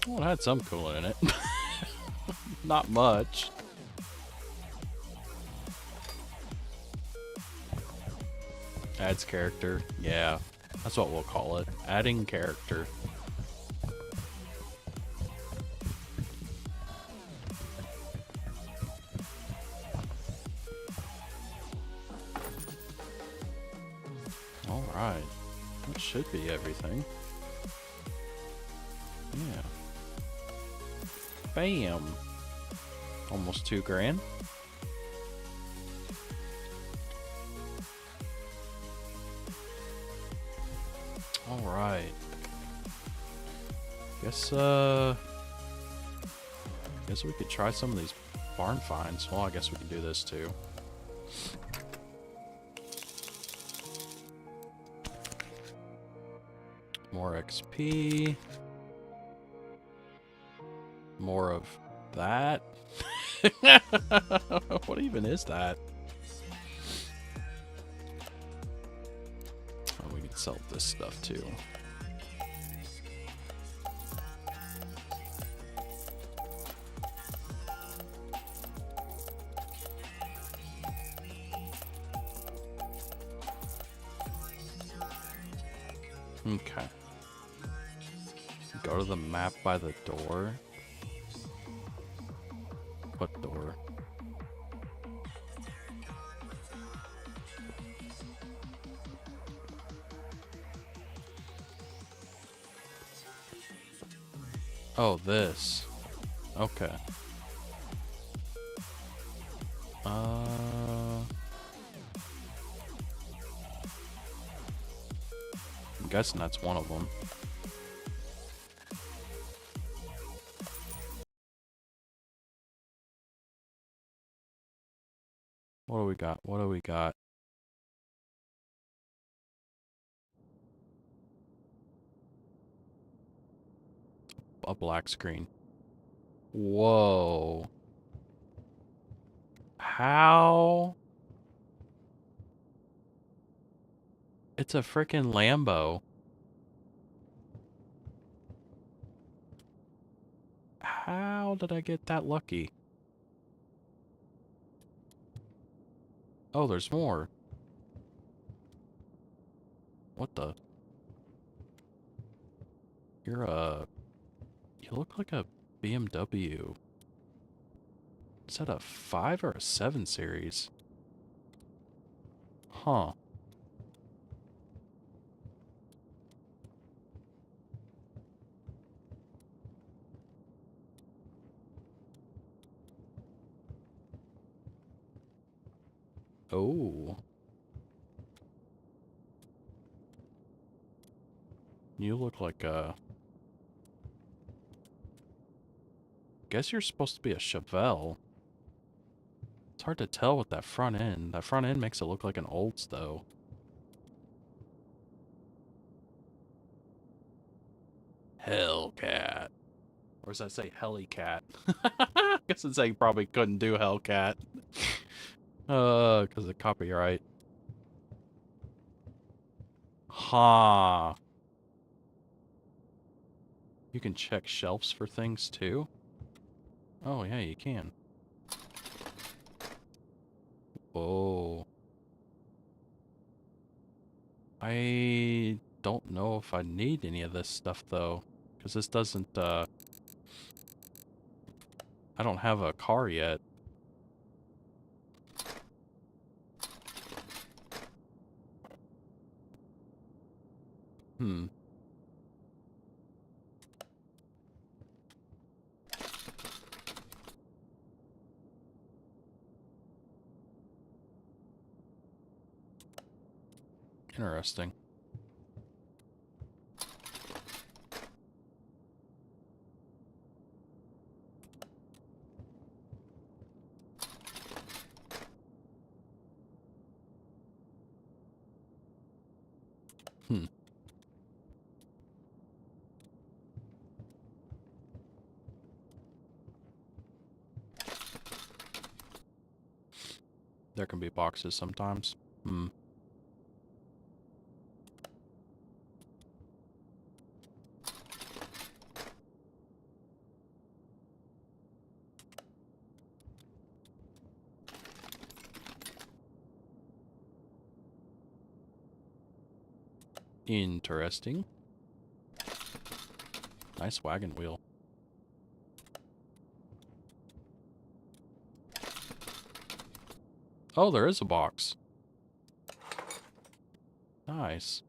Well, it had some coolant in it. Not much. Adds character. Yeah, that's what we'll call it. Adding character. Alright. That should be everything. Yeah. Bam! Almost $2,000. Alright. Guess we could try some of these barn finds. Well, I guess we can do this too. More XP. More of that. What even is that? Oh, we can sell this stuff too. Okay. Go to the map by the door. What door? Oh, this. Okay. I'm guessing that's one of them. What do we got? What do we got? a black screen. Whoa. How? It's a frickin' Lambo. How did I get that lucky? Oh, there's more. What the? You're a... You look like a BMW. Is that a 5 or a 7 series? Huh. Oh. You look like a... Guess you're supposed to be a Chevelle. It's hard to tell with that front end. That front end makes it look like an Olds, though. Hellcat. Or does that say Helicat? Guess it's saying probably couldn't do Hellcat. Because of copyright. Ha. You can check shelves for things, too? Oh, yeah, you can. Whoa. I don't know if I need any of this stuff, though. Because this doesn't, I don't have a car yet. Hmm. Interesting. Hmm. There can be boxes sometimes. Hmm. Interesting. Nice wagon wheel. Oh, there is a box. Nice.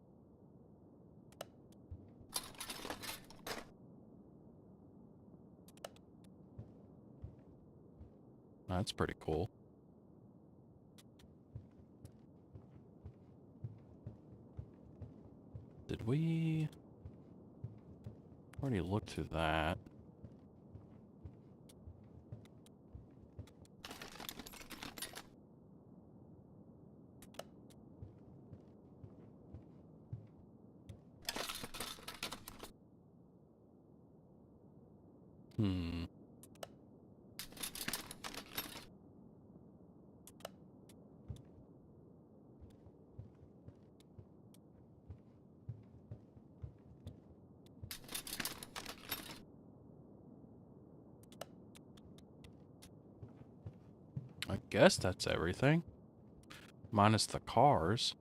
That's pretty cool. Did we already look through that? Hmm. I guess that's everything. Minus the cars.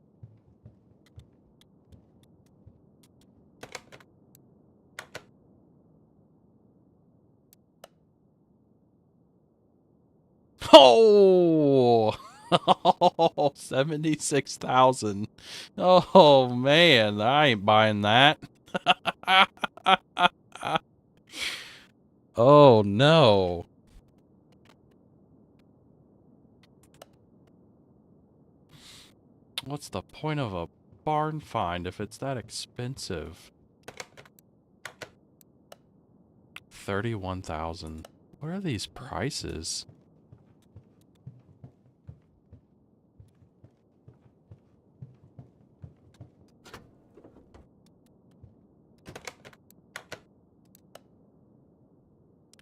Oh! 76,000. Oh, man. I ain't buying that. Oh, no. What's the point of a barn find if it's that expensive? 31,000. What are these prices?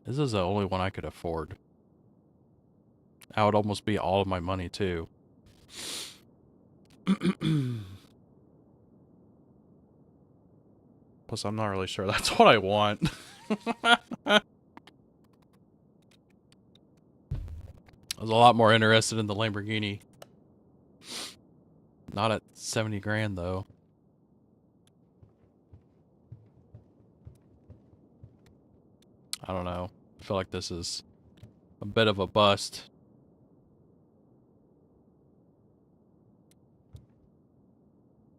This is the only one I could afford. That would almost be all of my money, too. Plus, I'm not really sure that's what I want. I was a lot more interested in the Lamborghini. Not at 70 grand, though. I don't know. I feel like this is a bit of a bust.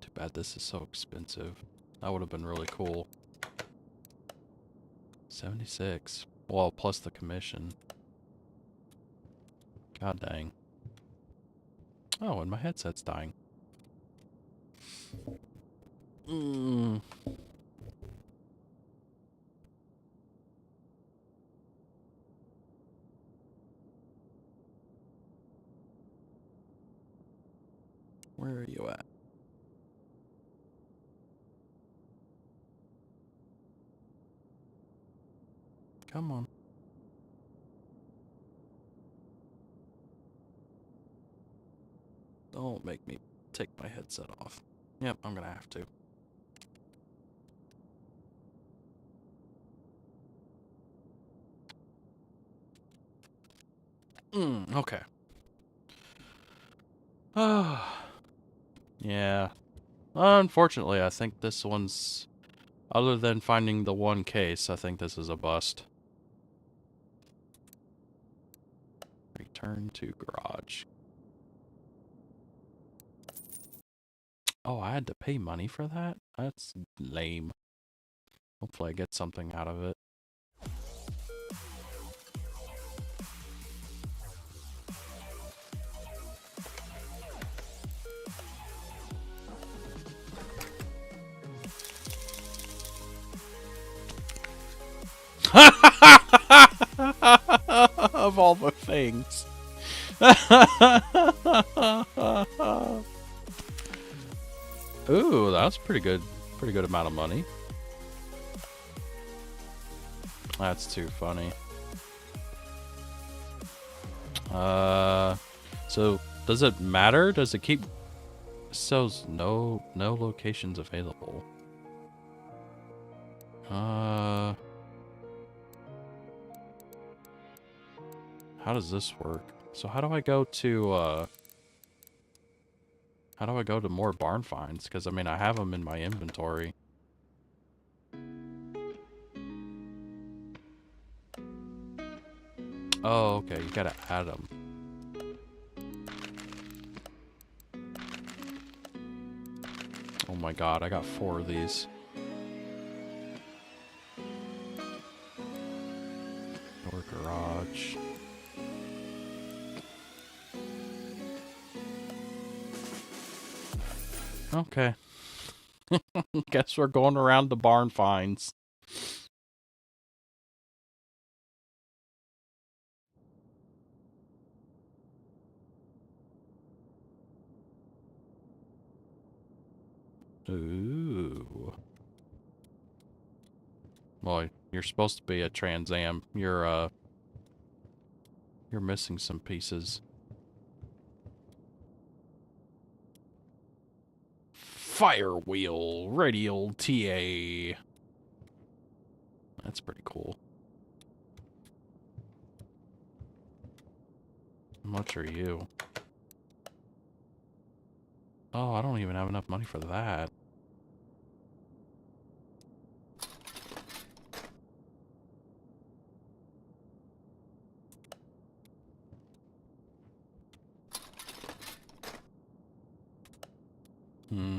Too bad this is so expensive. That would have been really cool. 76. Well, plus the commission. God dang. Oh, and my headset's dying. Where are you at? Come on. Don't make me take my headset off. Yep, I'm gonna have to. Okay. Yeah. Unfortunately, I think this one's... Other than finding the one case, I think this is a bust. Return to garage. Oh, I had to pay money for that? That's lame. Hopefully I get something out of it. Of all the things. Ooh, that's pretty good. Pretty good amount of money. That's too funny. So does it matter? Does it keep... Shows no locations available. How does this work? So how do I go to how do I go to more barn finds? Because I mean I have them in my inventory. Oh, okay, you gotta add them. Oh my god, I got 4 of these. Door garage. Okay. Guess we're going around the barn finds. Ooh. Well, you're supposed to be a Trans Am. You're missing some pieces. Firewheel radial TA. That's pretty cool. How much are you? Oh, I don't even have enough money for that. Hmm.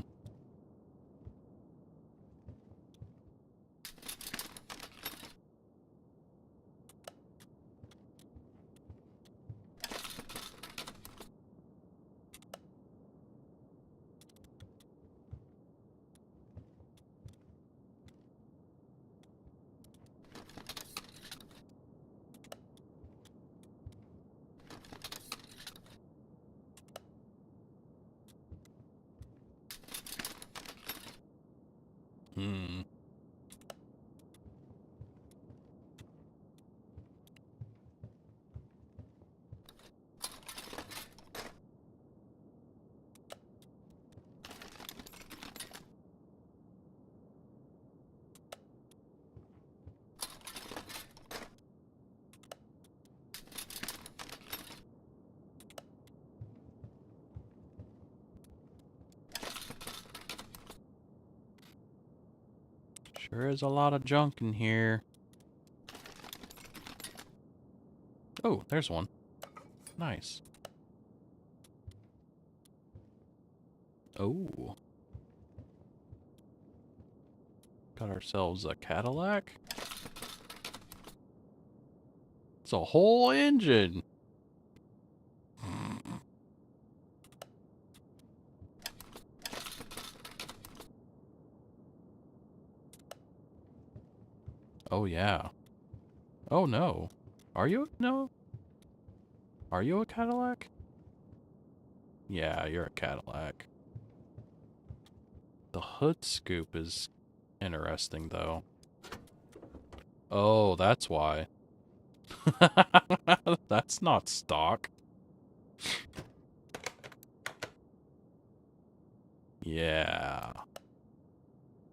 Hmm. Sure is a lot of junk in here. Oh, there's one. Nice. Oh. Got ourselves a Cadillac. It's a whole engine. Oh, yeah. Oh, no. Are you? No. Are you a Cadillac? Yeah, you're a Cadillac. The hood scoop is interesting, though. Oh, that's why. That's not stock. Yeah.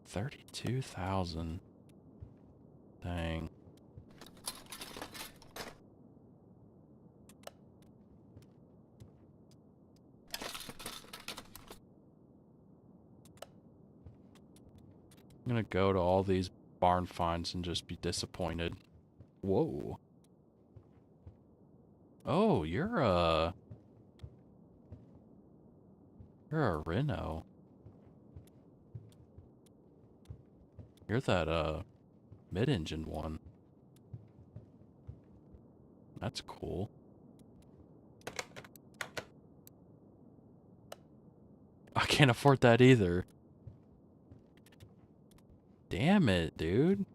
32,000. Dang. I'm gonna go to all these barn finds and just be disappointed. Whoa. Oh, you're a Renault. You're that mid-engine one. That's cool. I can't afford that either. Damn it, dude.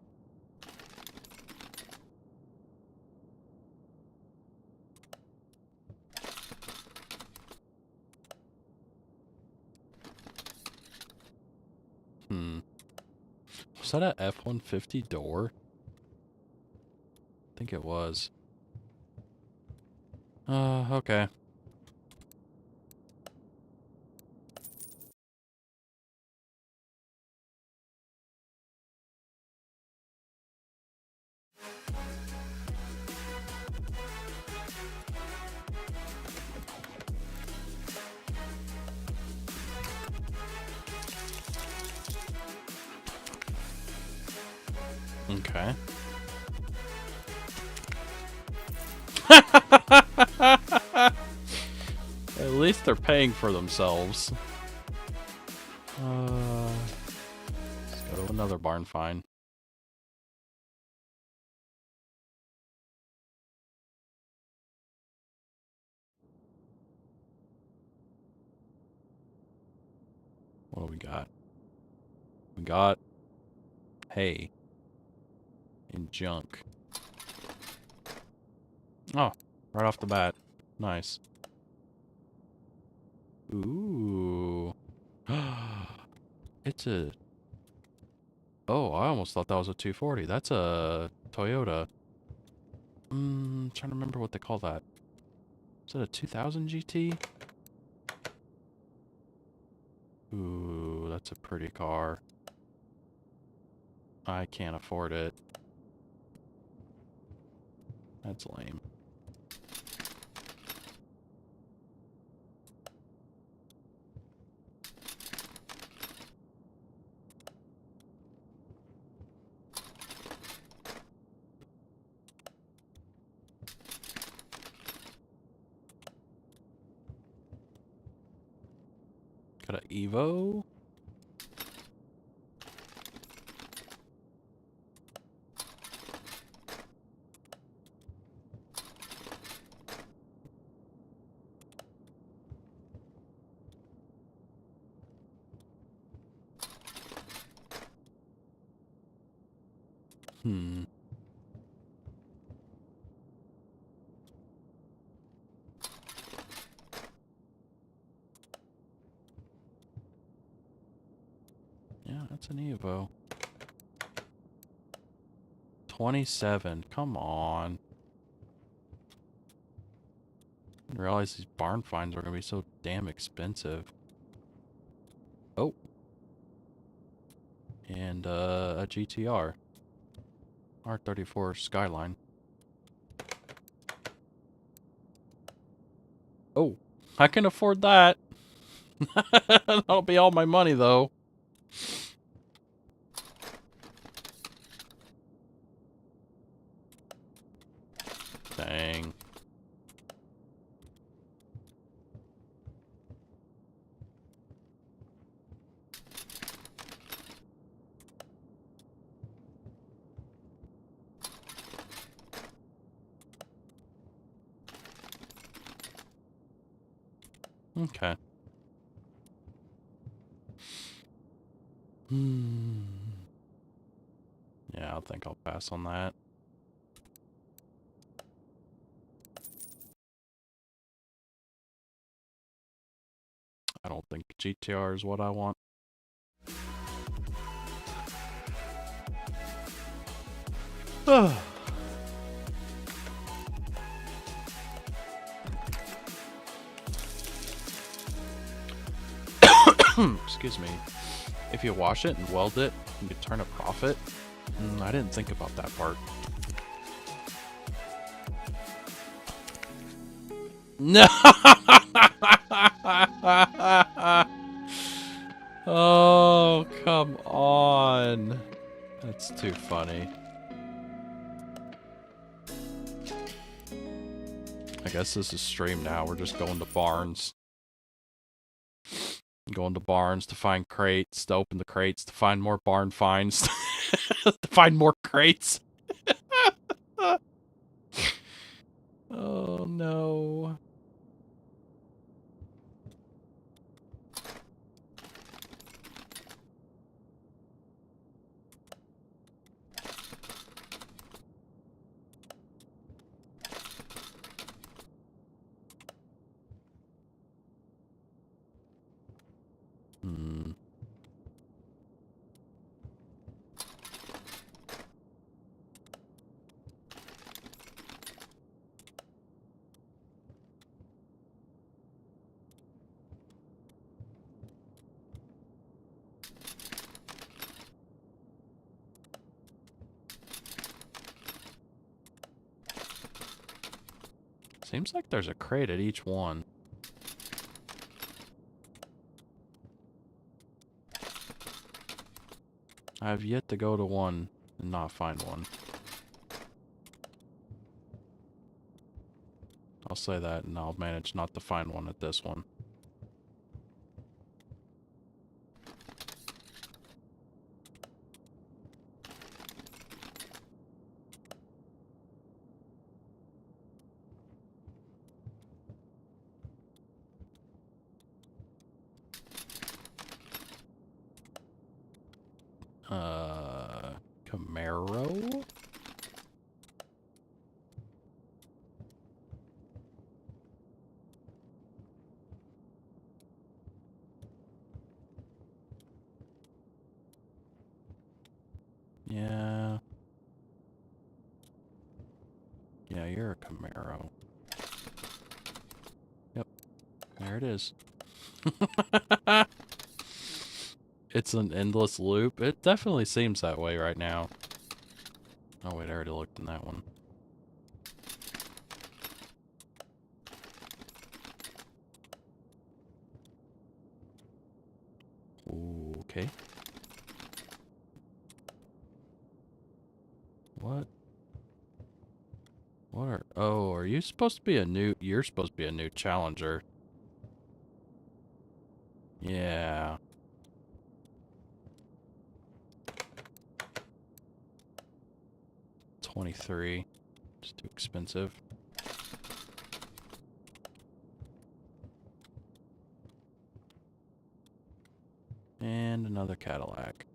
Was that a F-150 door? I think it was. Okay. Okay. At least they're paying for themselves. Let's go to another barn find. What do we got? We got hay and junk. Oh, right off the bat. Nice. Ooh. It's a... Oh, I almost thought that was a 240. That's a Toyota. Trying to remember what they call that. Is it a 2000 GT? Ooh, that's a pretty car. I can't afford it. That's lame. Got an Evo. Yeah, that's an Evo. 27. Come on. I didn't realize these barn finds are going to be so damn expensive. Oh. And a GTR. R34 Skyline. Oh, I can afford that. That'll be all my money, though. Okay. Yeah, I think I'll pass on that. I don't think GTR is what I want. Excuse me. If you wash it and weld it, you could turn a profit. I didn't think about that part. No! Oh, come on. That's too funny. I guess this is stream now. We're just going to barns. Going to barns to find crates, to open the crates, to find more barn finds, to find more crates. Oh, no. Seems like there's a crate at each one. I have yet to go to one and not find one. I'll say that, and I'll manage not to find one at this one. Camaro? Yeah. Yeah, you're a Camaro. Yep. There it is. It's an endless loop. It definitely seems that way right now. Oh wait, I already looked in that one. Ooh, okay. What? What are... Oh, are you supposed to be a new... You're supposed to be a new challenger. Yeah. $23. It's too expensive. And another Cadillac.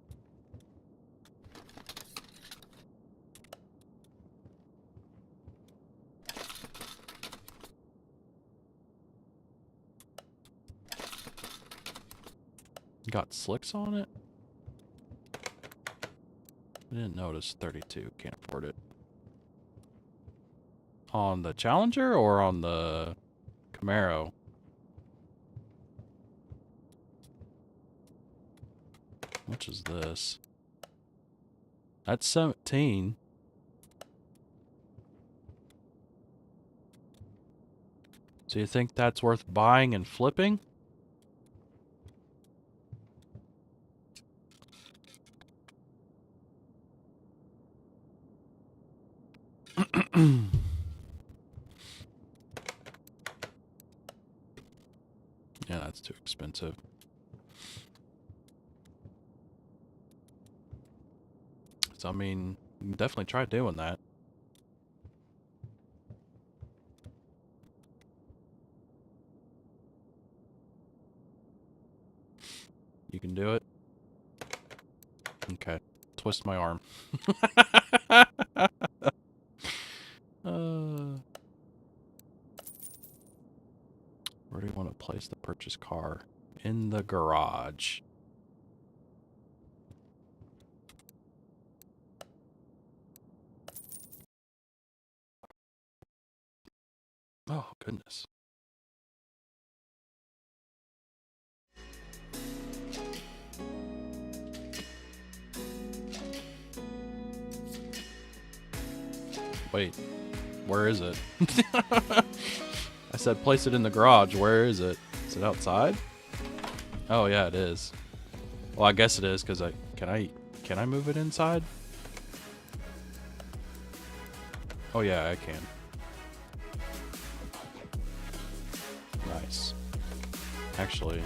Got slicks on it? I didn't notice 32. Can't afford it. On the Challenger or on the Camaro? How much is this? That's 17. So you think that's worth buying and flipping? Yeah, that's too expensive. So, I mean, you can definitely try doing that. You can do it? Okay. Twist my arm. Where do you want to place the purchased car? In the garage. Oh, goodness. Wait, where is it? I said place it in the garage. Where is it? Is it outside? Oh yeah, it is. Well, I guess it is because can I move it inside? Oh yeah, I can. Nice. Actually,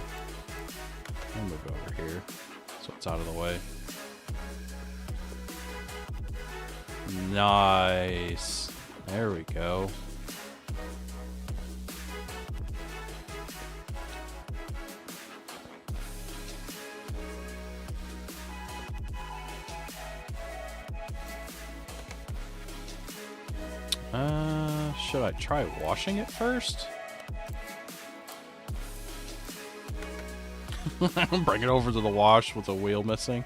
I'll move it over here so it's out of the way. Nice. There we go. Should I try washing it first? Bring it over to the wash with a wheel missing.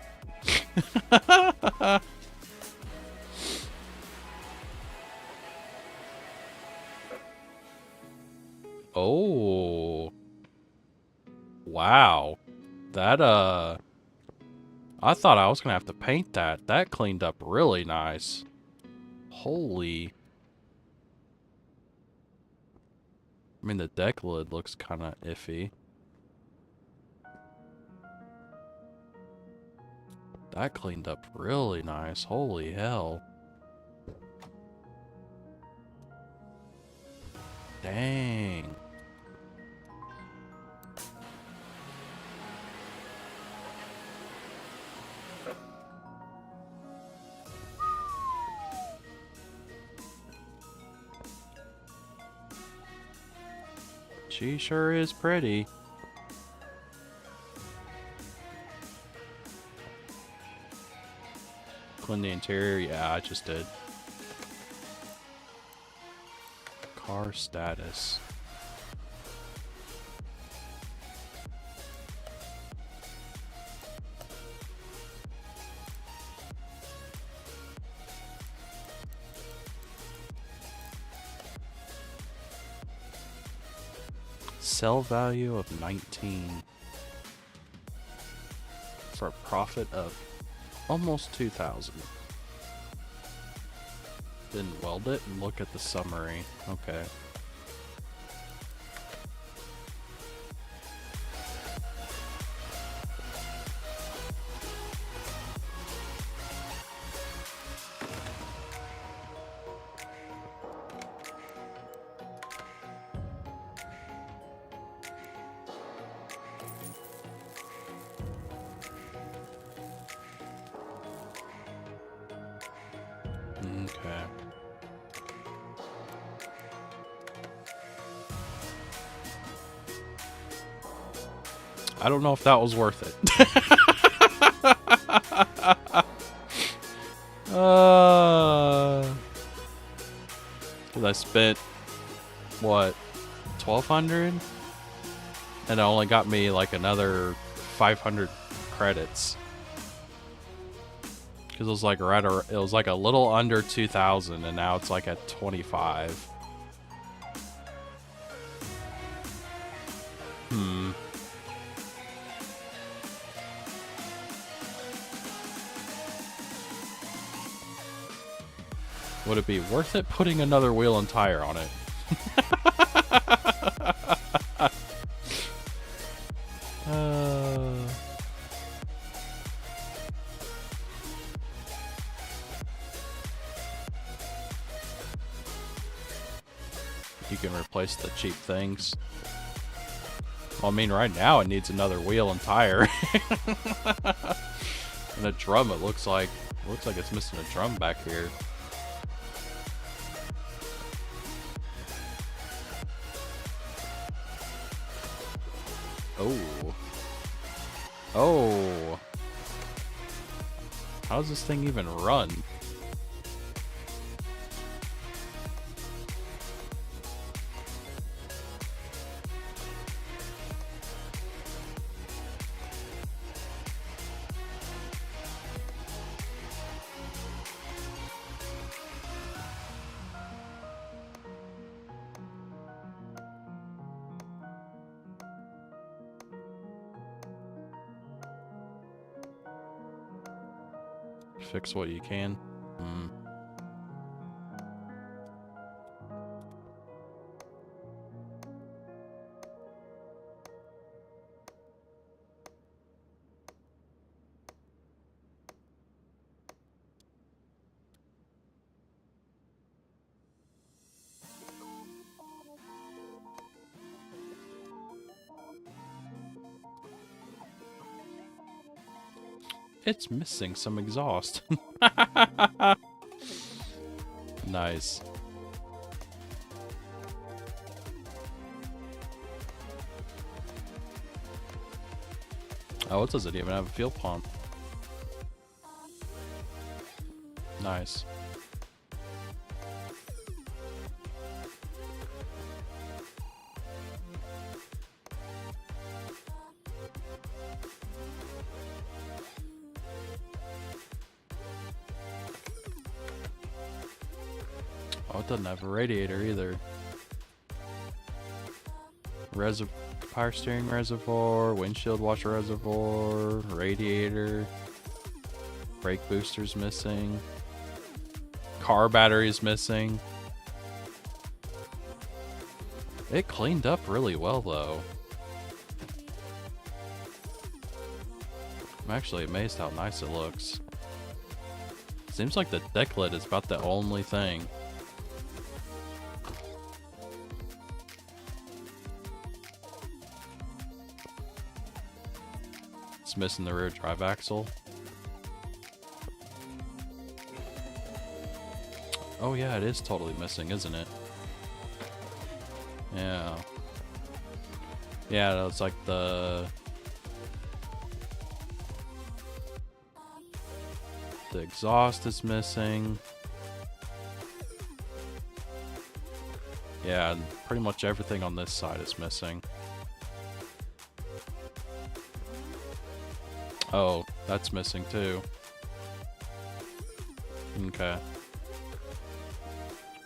Oh. Wow. That, I thought I was gonna have to paint that. That cleaned up really nice. Holy. I mean, the deck lid looks kind of iffy. That cleaned up really nice. Holy hell. Dang. She sure is pretty. Clean the interior? Yeah, I just did. Car status. Sell value of 19 for a profit of almost 2,000. Then weld it and look at the summary. Okay. Okay. I don't know if that was worth it. Cause I spent what, 1,200, and it only got me like another 500 credits. Because it was like it was like a little under 2,000, and now it's like at 25. Would it be worth it putting another wheel and tire on it? You can replace the cheap things. Well, I mean, right now it needs another wheel and tire. And a drum, it looks like it's missing a drum back here. Oh. Oh. How does this thing even run? Fix what you can. Hmm. It's missing some exhaust. Nice. Oh, it doesn't even have a fuel pump. Nice. Oh, it doesn't have a radiator either. Power steering reservoir, windshield washer reservoir, radiator, brake booster's missing, car battery's missing. It cleaned up really well though. I'm actually amazed how nice it looks. Seems like the deck lid is about the only thing. It's missing the rear drive axle. Oh yeah, it is totally missing, isn't it? Yeah. Yeah, it's like the exhaust is missing. Yeah, pretty much everything on this side is missing. Oh, that's missing too. Okay.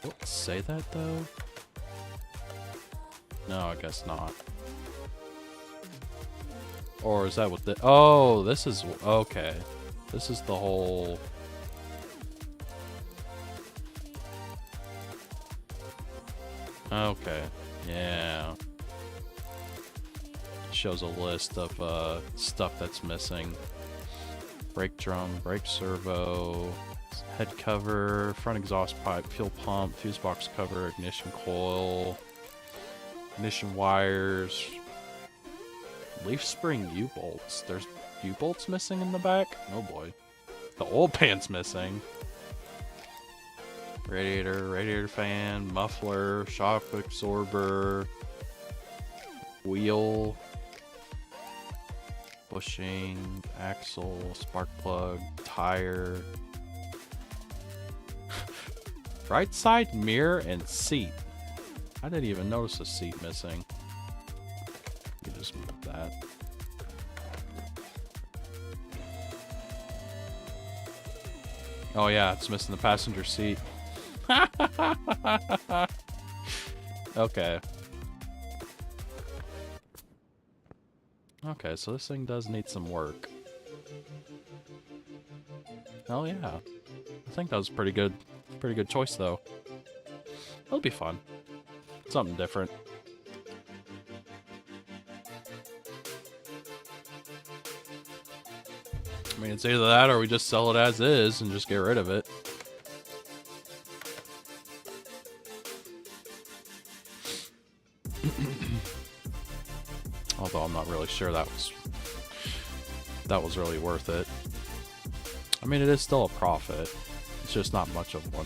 Will it say that though? No, I guess not. Or is that what the... Oh, this is... Okay. This is the whole... Okay. Yeah. Shows a list of stuff that's missing. Brake drum, brake servo, head cover, front exhaust pipe, fuel pump, fuse box cover, ignition coil, ignition wires, leaf spring U-bolts. There's U-bolts missing in the back? Oh boy. The oil pan's missing. Radiator fan, muffler, shock absorber, wheel, bushing, axle, spark plug, tire, right side mirror, and seat. I didn't even notice a seat missing. You just move that. Oh yeah, it's missing the passenger seat. Okay. Okay, so this thing does need some work. Oh yeah. I think that was pretty good choice though. It'll be fun. Something different. I mean, it's either that or we just sell it as is and just get rid of it. Although I'm not really sure that was really worth it. I mean, it is still a profit. It's just not much of one.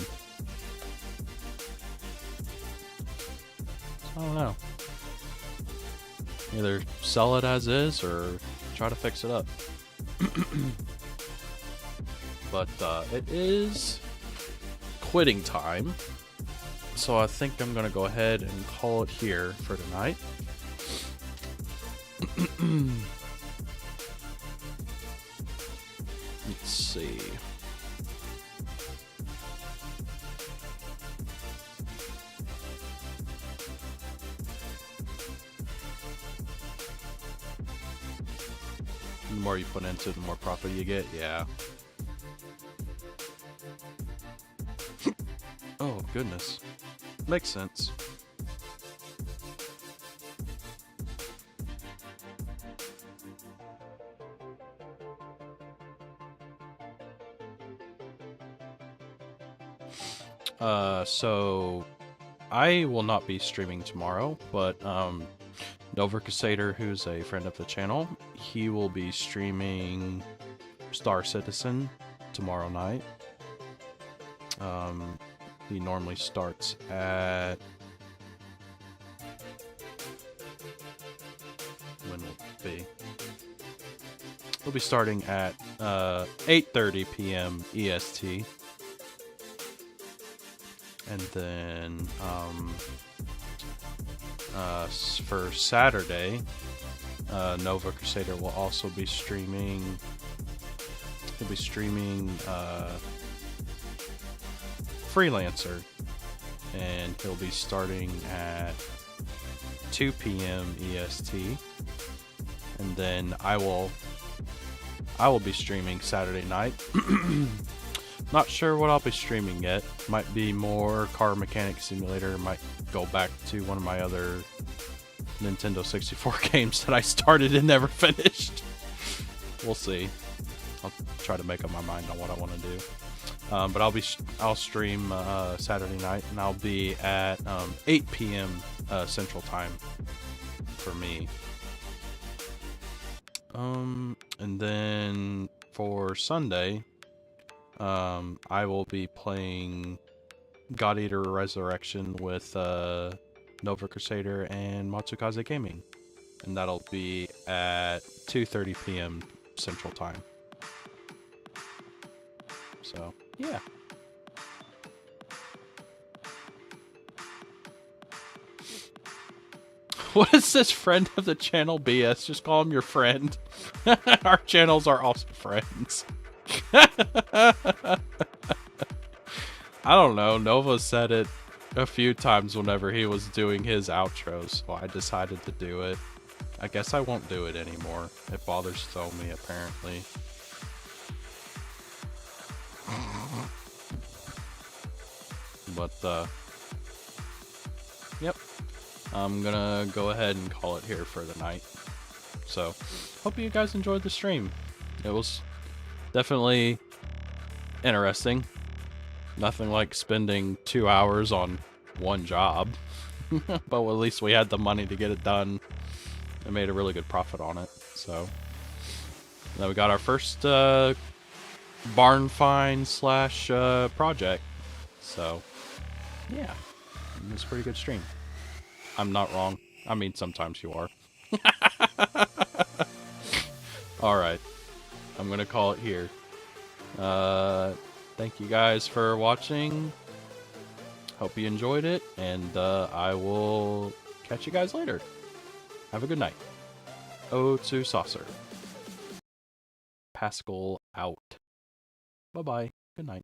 I don't know. Either sell it as is or try to fix it up. But it is quitting time, so I think I'm gonna go ahead and call it here for tonight. Let's see. The more you put into it, the more profit you get. Yeah. Oh, goodness. Makes sense. So I will not be streaming tomorrow, but Nova Crusader, who's a friend of the channel, he will be streaming Star Citizen tomorrow night. He normally starts at... when will it be? He'll be starting at 8:30 p.m. EST. And then for Saturday, Nova Crusader will also be streaming. He'll be streaming Freelancer, and he'll be starting at 2 p.m. EST. And then I will be streaming Saturday night. Not sure what I'll be streaming yet. Might be more Car Mechanic Simulator. Might go back to one of my other Nintendo 64 games that I started and never finished. We'll see. I'll try to make up my mind on what I want to do. But I'll stream Saturday night, and I'll be at 8 p.m. Central Time for me. And then for Sunday, I will be playing God Eater Resurrection with Nova Crusader and Matsukaze Gaming, and that'll be at 2:30 p.m. Central Time. So, yeah. What is this friend of the channel BS? Just call him your friend. Our channels are also friends. I don't know. Nova said it a few times whenever he was doing his outros, so I decided to do it. I guess I won't do it anymore. It bothers me, apparently. But, yep. I'm gonna go ahead and call it here for the night. So, hope you guys enjoyed the stream. It was definitely interesting. Nothing like spending 2 hours on one job. But at least we had the money to get it done. And made a really good profit on it. So, then we got our first barn find / project. So, yeah. It was a pretty good stream. I'm not wrong. I mean, sometimes you are. Alright. I'm gonna call it here. Thank you guys for watching. Hope you enjoyed it, and I will catch you guys later. Have a good night. O2 Saucer. Pascal out. Bye-bye. Good night.